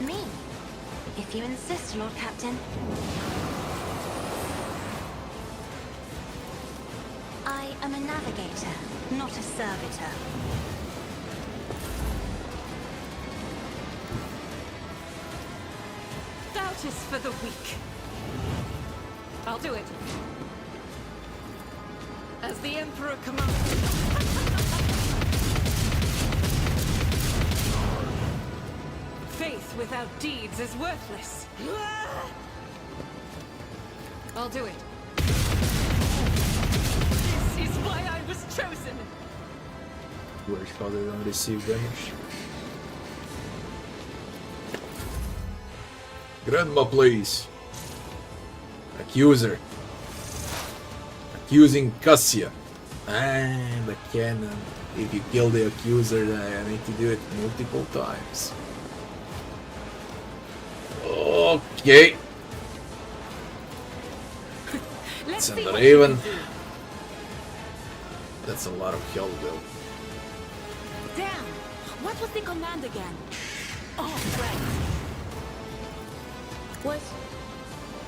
Me? If you insist, Lord Captain. I am a navigator, not a servitor. Doubt is for the weak. I'll do it. As the Emperor commands. Faith without deeds is worthless. I'll do it. This is why I was chosen. Where's how they don't receive damage? Grandma, please. Accuser. Accusing Cassia. The cannon. If you kill the accuser, then I need to do it multiple times. Okay. Let's Send see the what you Raven. can do. That's a lot of health, though. Damn! What was the command again? Oh, right.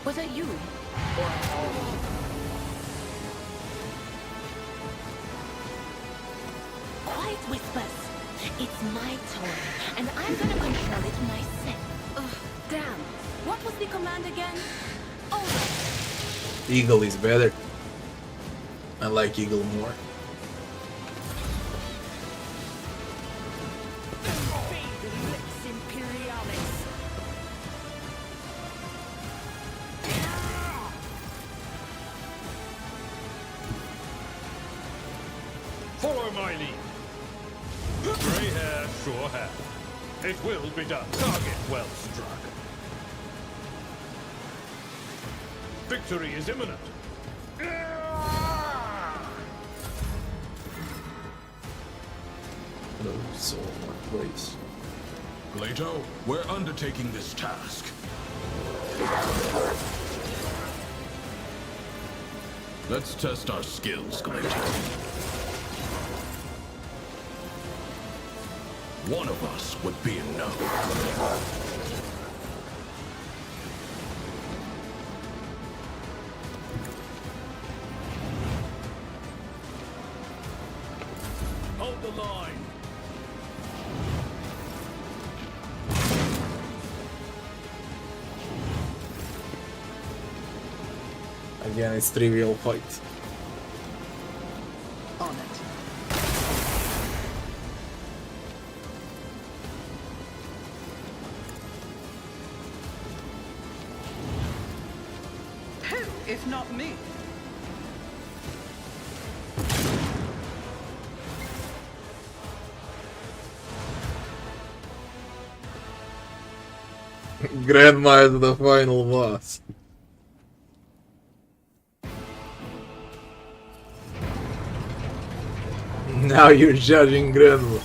Was it you? Quiet whispers. It's my turn, and I'm gonna control it myself. Damn! What was the command again? Oh! Eagle is better. I like Eagle more. Lex Imperialis. Follow my lead. Grey hair, sure hair. It will be done. Target well struck. Victory is imminent. No soul, one place. Plato, we're undertaking this task. Let's test our skills, Glato. One of us would be enough. Hold the line. Again, it's trivial fight. On it. Who, if not me? Grandma is the final boss. Now you're judging Grandma.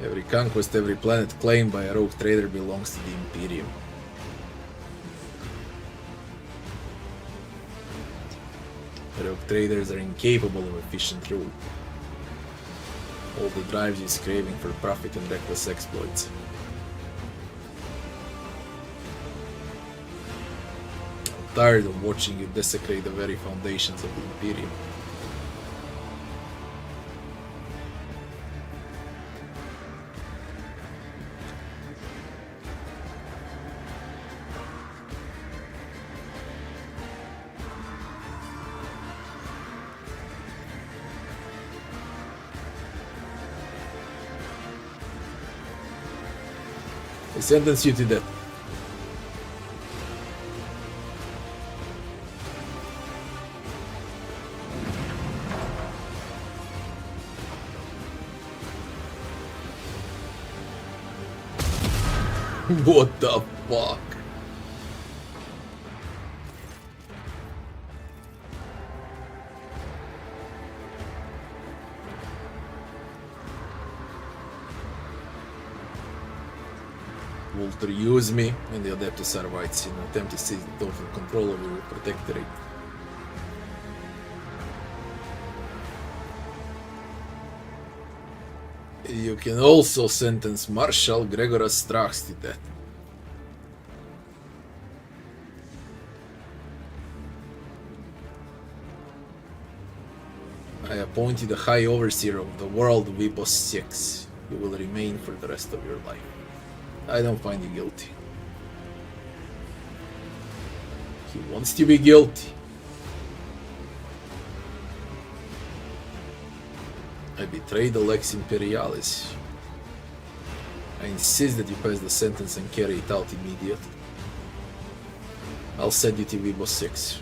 Every conquest, every planet claimed by a rogue trader belongs to the Imperium. Rogue traders are incapable of efficient rule. All that drives you is craving for profit and reckless exploits. I'm tired of watching you desecrate the very foundations of the Imperium. I sentence you to death. What the fuck? Walter used me and the Adeptus Arbites in an attempt to seize the total control of your protectorate. You can also sentence Marshal Gregoras Strax to death. I appoint you the High Overseer of the world WH40K. You will remain for the rest of your life. I don't find you guilty. He wants to be guilty. I betrayed the Lex Imperialis. I insist that you pass the sentence and carry it out immediately. I'll send you to WH6.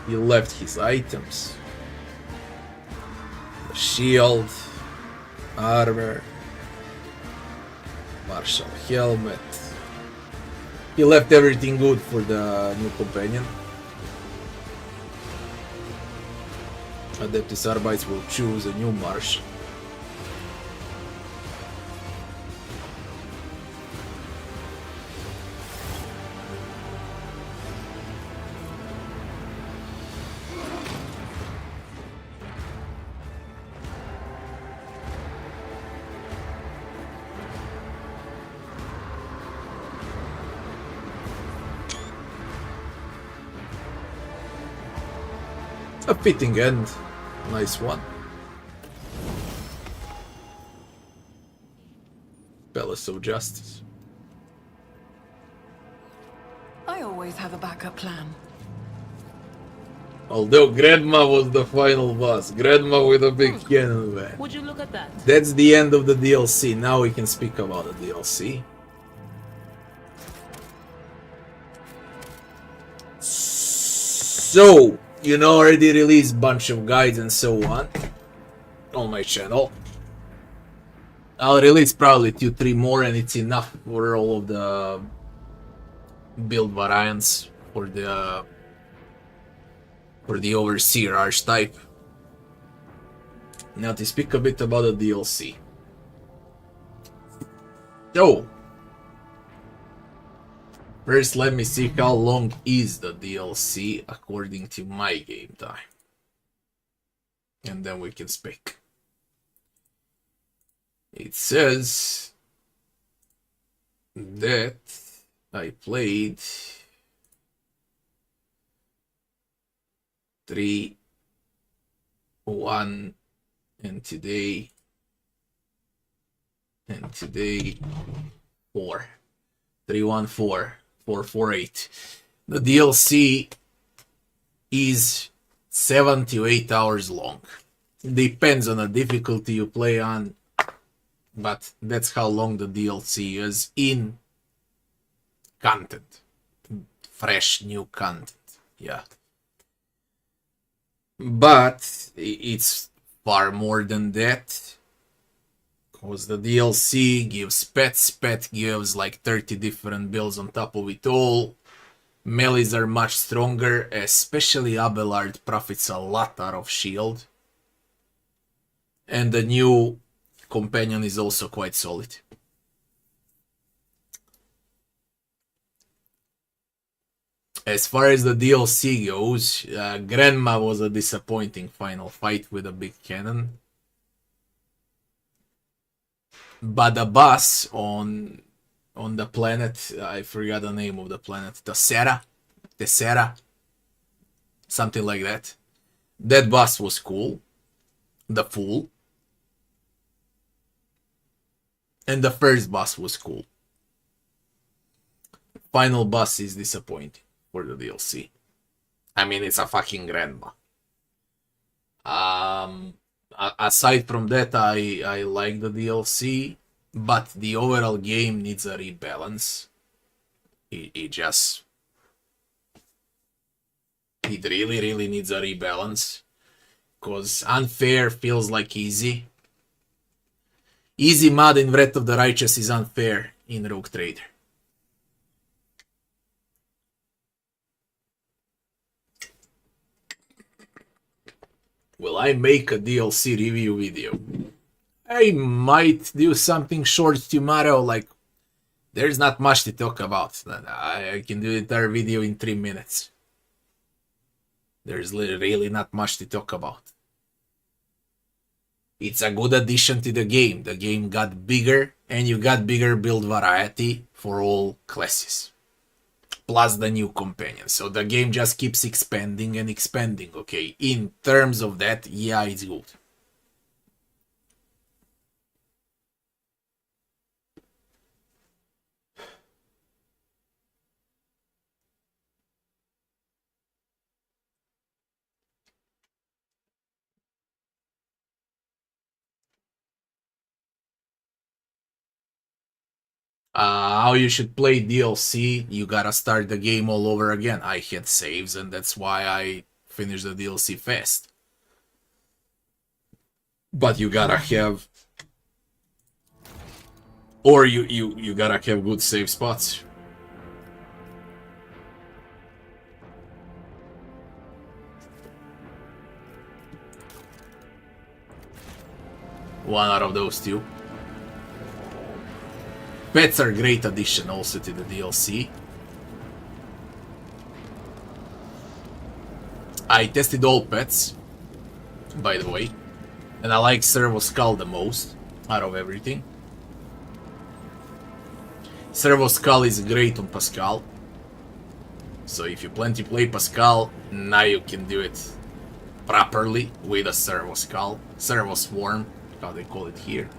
He left his items. The shield, armor, martial helmet. He left everything good for the new companion. Adeptus Arbites will choose a new marshal. A fitting end. Nice one. Palace of Justice. I always have a backup plan. Although Grandma was the final boss. Grandma with a big cannon man. Would you look at that? That's the end of the DLC. Now we can speak about the DLC. So, you know, already released bunch of guides and so on my channel. I'll release probably 2-3 more and it's enough for all of the build variants for the Overseer archetype. Now to speak a bit about the DLC. So, First, let me see how long is the DLC according to my game time. And then we can speak. It says that I played 3, 1, and today 4. 314 448. The DLC is 7 to 8 hours long. Depends on the difficulty you play on, but that's how long the DLC is in content. Fresh new content, yeah. But it's far more than that. Because the DLC gives pets, pet gives like 30 different builds on top of it all. Melees are much stronger, especially Abelard profits a lot out of shield. And the new companion is also quite solid. As far as the DLC goes, Grandma was a disappointing final fight with a big cannon. But the boss on the planet, I forgot the name of the planet, Tessera, something like that. That boss was cool, the Fool. And the first boss was cool. Final boss is disappointing for the DLC. I mean, it's a fucking grandma. Aside from that, I like the DLC, but the overall game needs a rebalance. It really needs a rebalance, because unfair feels like easy. Easy mod in Wrath of the Righteous is unfair in Rogue Trader. Will I make a DLC review video? I might do something short tomorrow, like, there's not much to talk about. I can do the entire video in 3 minutes. There's really not much to talk about. It's a good addition to the game. The game got bigger, and you got bigger build variety for all classes. Plus the new companion. So the game just keeps expanding and expanding, okay? In terms of that, yeah, it's good. How you should play DLC, you gotta start the game all over again. I had saves, and that's why I finished the DLC fast. But you gotta have... Or you gotta have good save spots. One out of those two. Pets are a great addition also to the DLC. I tested all pets, by the way, and I like Servo Skull the most out of everything. Servo Skull is great on Pascal, so if you plan to play Pascal, now you can do it properly with a Servo Skull, Servo Swarm, how they call it here.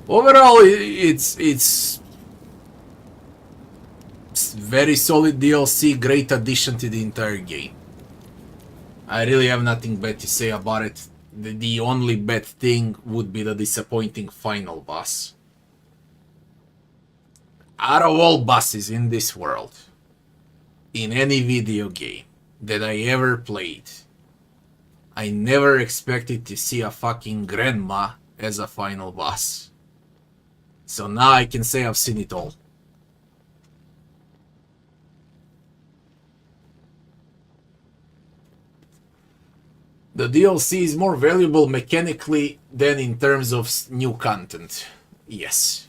Overall, it's very solid DLC, great addition to the entire game. I really have nothing bad to say about it. The only bad thing would be the disappointing final boss. Out of all bosses in this world, in any video game that I ever played, I never expected to see a fucking grandma as a final boss. So now I can say I've seen it all. The DLC is more valuable mechanically than in terms of new content. Yes.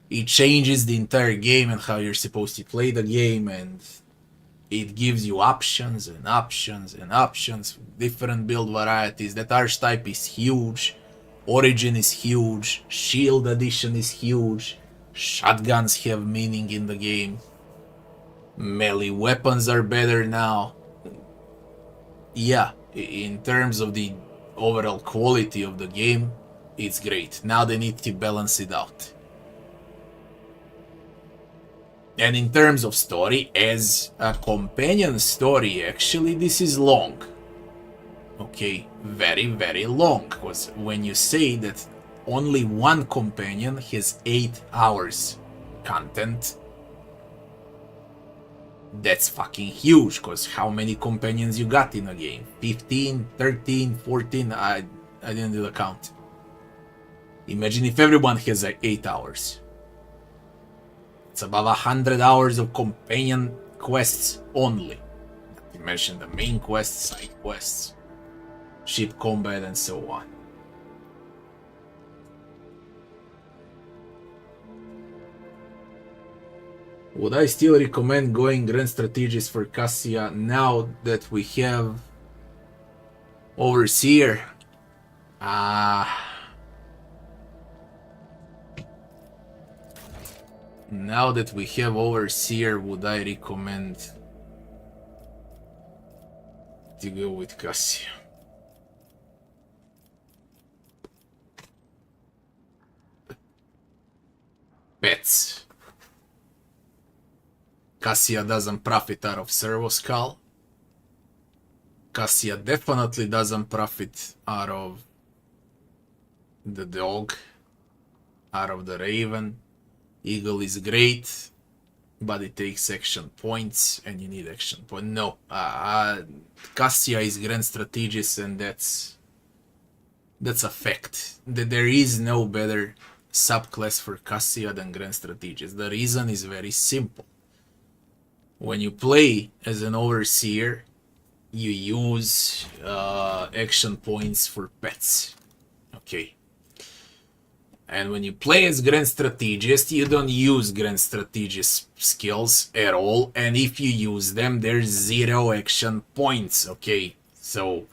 It changes the entire game and how you're supposed to play the game, and it gives you options and options and options, different build varieties. That archetype is huge. Origin is huge. Shield Edition is huge. Shotguns have meaning in the game. Melee weapons are better now. Yeah, in terms of the overall quality of the game, it's great. Now they need to balance it out. And in terms of story, as a companion story, actually this is long. Okay, very, very long. Because when you say that only one companion has 8 hours content, that's fucking huge. Because how many companions you got in a game? 15, 13, 14? I didn't do the count. Imagine if everyone has 8 hours. It's above 100 hours of companion quests only. Not to mention the main quests, side quests, ship combat, and so on. Would I still recommend going Grand Strategist for Cassia now that we have Overseer? Now that we have Overseer, would I recommend to go with Cassia? Pets. Cassia doesn't profit out of Servo Skull. Cassia definitely doesn't profit out of the dog, out of the raven. Eagle is great, but it takes action points, and you need action points. No, Cassia is Grand Strategist, and that's a fact. There is no better subclass for Cassia than Grand Strategist. The reason is very simple. When you play as an Overseer, you use action points for pets. Okay. And when you play as Grand Strategist, you don't use Grand Strategist skills at all. And if you use them, there's 0 action points. Okay. So,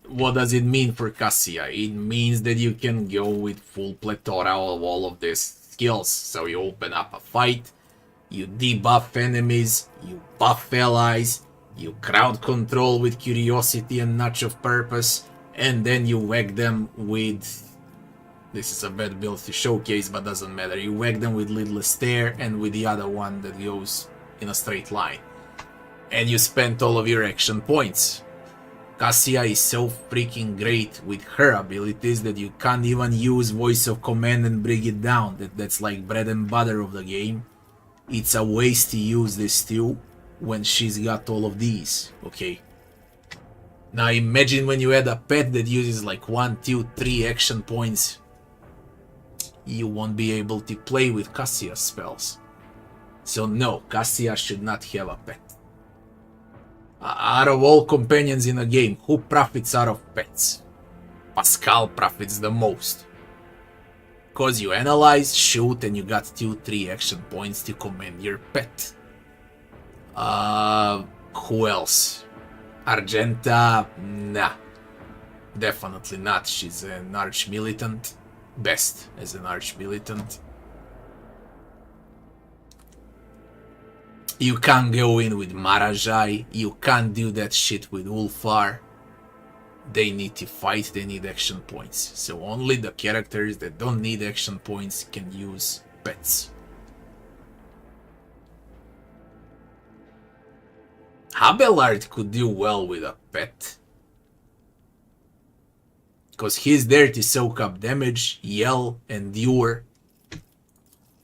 what does it mean for Cassia? It means that you can go with full plethora of all of these skills. So you open up a fight, you debuff enemies, you buff allies, you crowd control with curiosity and notch of purpose, and then you whack them with... This is a bad build to showcase, but doesn't matter. You whack them with Lidless Stare and with the other one that goes in a straight line. And you spent all of your action points. Cassia is so freaking great with her abilities that you can't even use Voice of Command and bring it down. That's like bread and butter of the game. It's a waste to use this too when she's got all of these. Okay. Now imagine when you add a pet that uses like 1, 2, 3 action points. You won't be able to play with Cassia's spells. So no, Cassia should not have a pet. Out of all companions in a game, who profits out of pets? Pascal profits the most. Cause you analyze, shoot, and you got 2-3 action points to command your pet. Who else? Argenta? Nah. Definitely not. She's an arch-militant. Best as an arch-militant. You can't go in with Marajai. You can't do that shit with Ulfar. They need to fight, they need action points. So only the characters that don't need action points can use pets. Abelard could do well with a pet. Because he's there to soak up damage, yell, endure.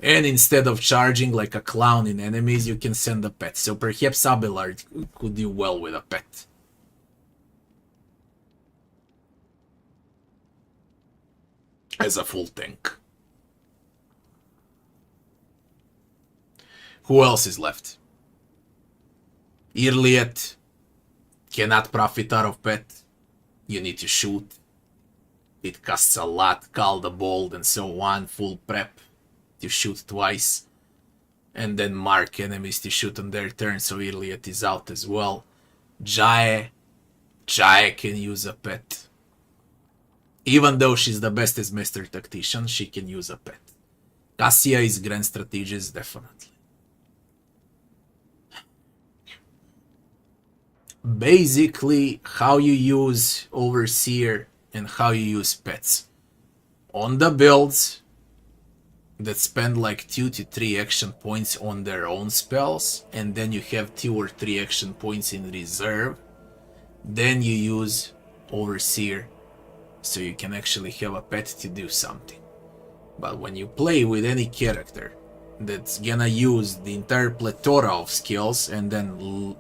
And instead of charging like a clown in enemies, you can send a pet. So perhaps Abelard could do well with a pet. As a full tank. Who else is left? Irliet, Cannot profit out of pet. You need to shoot. It costs a lot, call the bolt and so on, full prep to shoot twice. And then mark enemies to shoot on their turn, so Iliad is out as well. Jae can use a pet. Even though she's the best as Master Tactician, she can use a pet. Cassia is Grand Strategist, definitely. Basically, how you use Overseer and how you use pets. On the builds that spend like 2 to 3 action points on their own spells, and then you have 2 or 3 action points in reserve, then you use Overseer, so you can actually have a pet to do something. But when you play with any character that's gonna use the entire plethora of skills and then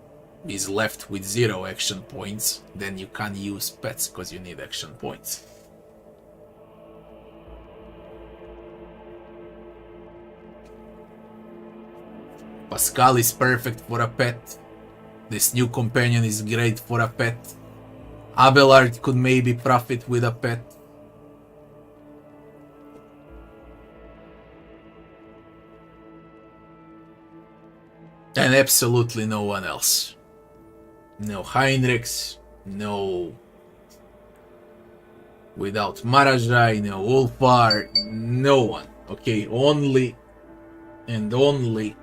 is left with 0 action points, then you can't use pets because you need action points. Pascal is perfect for a pet. This new companion is great for a pet. Abelard could maybe profit with a pet. And absolutely no one else. No Heinrichs, no... Without Marajai, no Ulfar, no one. Okay, only and only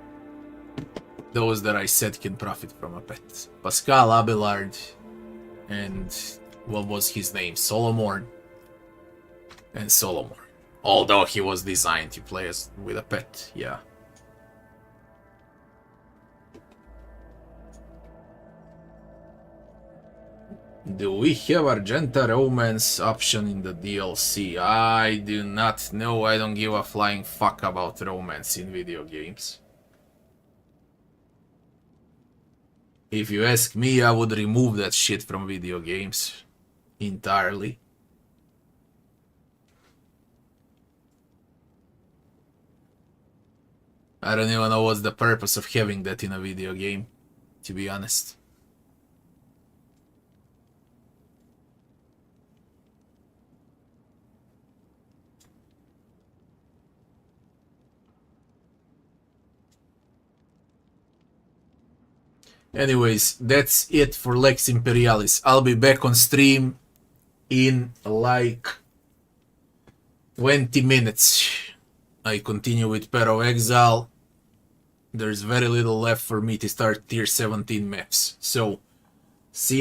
those that I said can profit from a pet. Pascal, Abelard, and what was his name? Solomon. And Solomon. Although he was designed to play as with a pet, yeah. Do we have Argenta Romance option in the DLC? I do not know. I don't give a flying fuck about romance in video games. If you ask me, I would remove that shit from video games entirely. I don't even know what's the purpose of having that in a video game, to be honest. Anyways, that's it for Lex Imperialis. I'll be back on stream in like 20 minutes. I continue with Pair of Exile. There's very little left for me to start tier 17 maps. So, see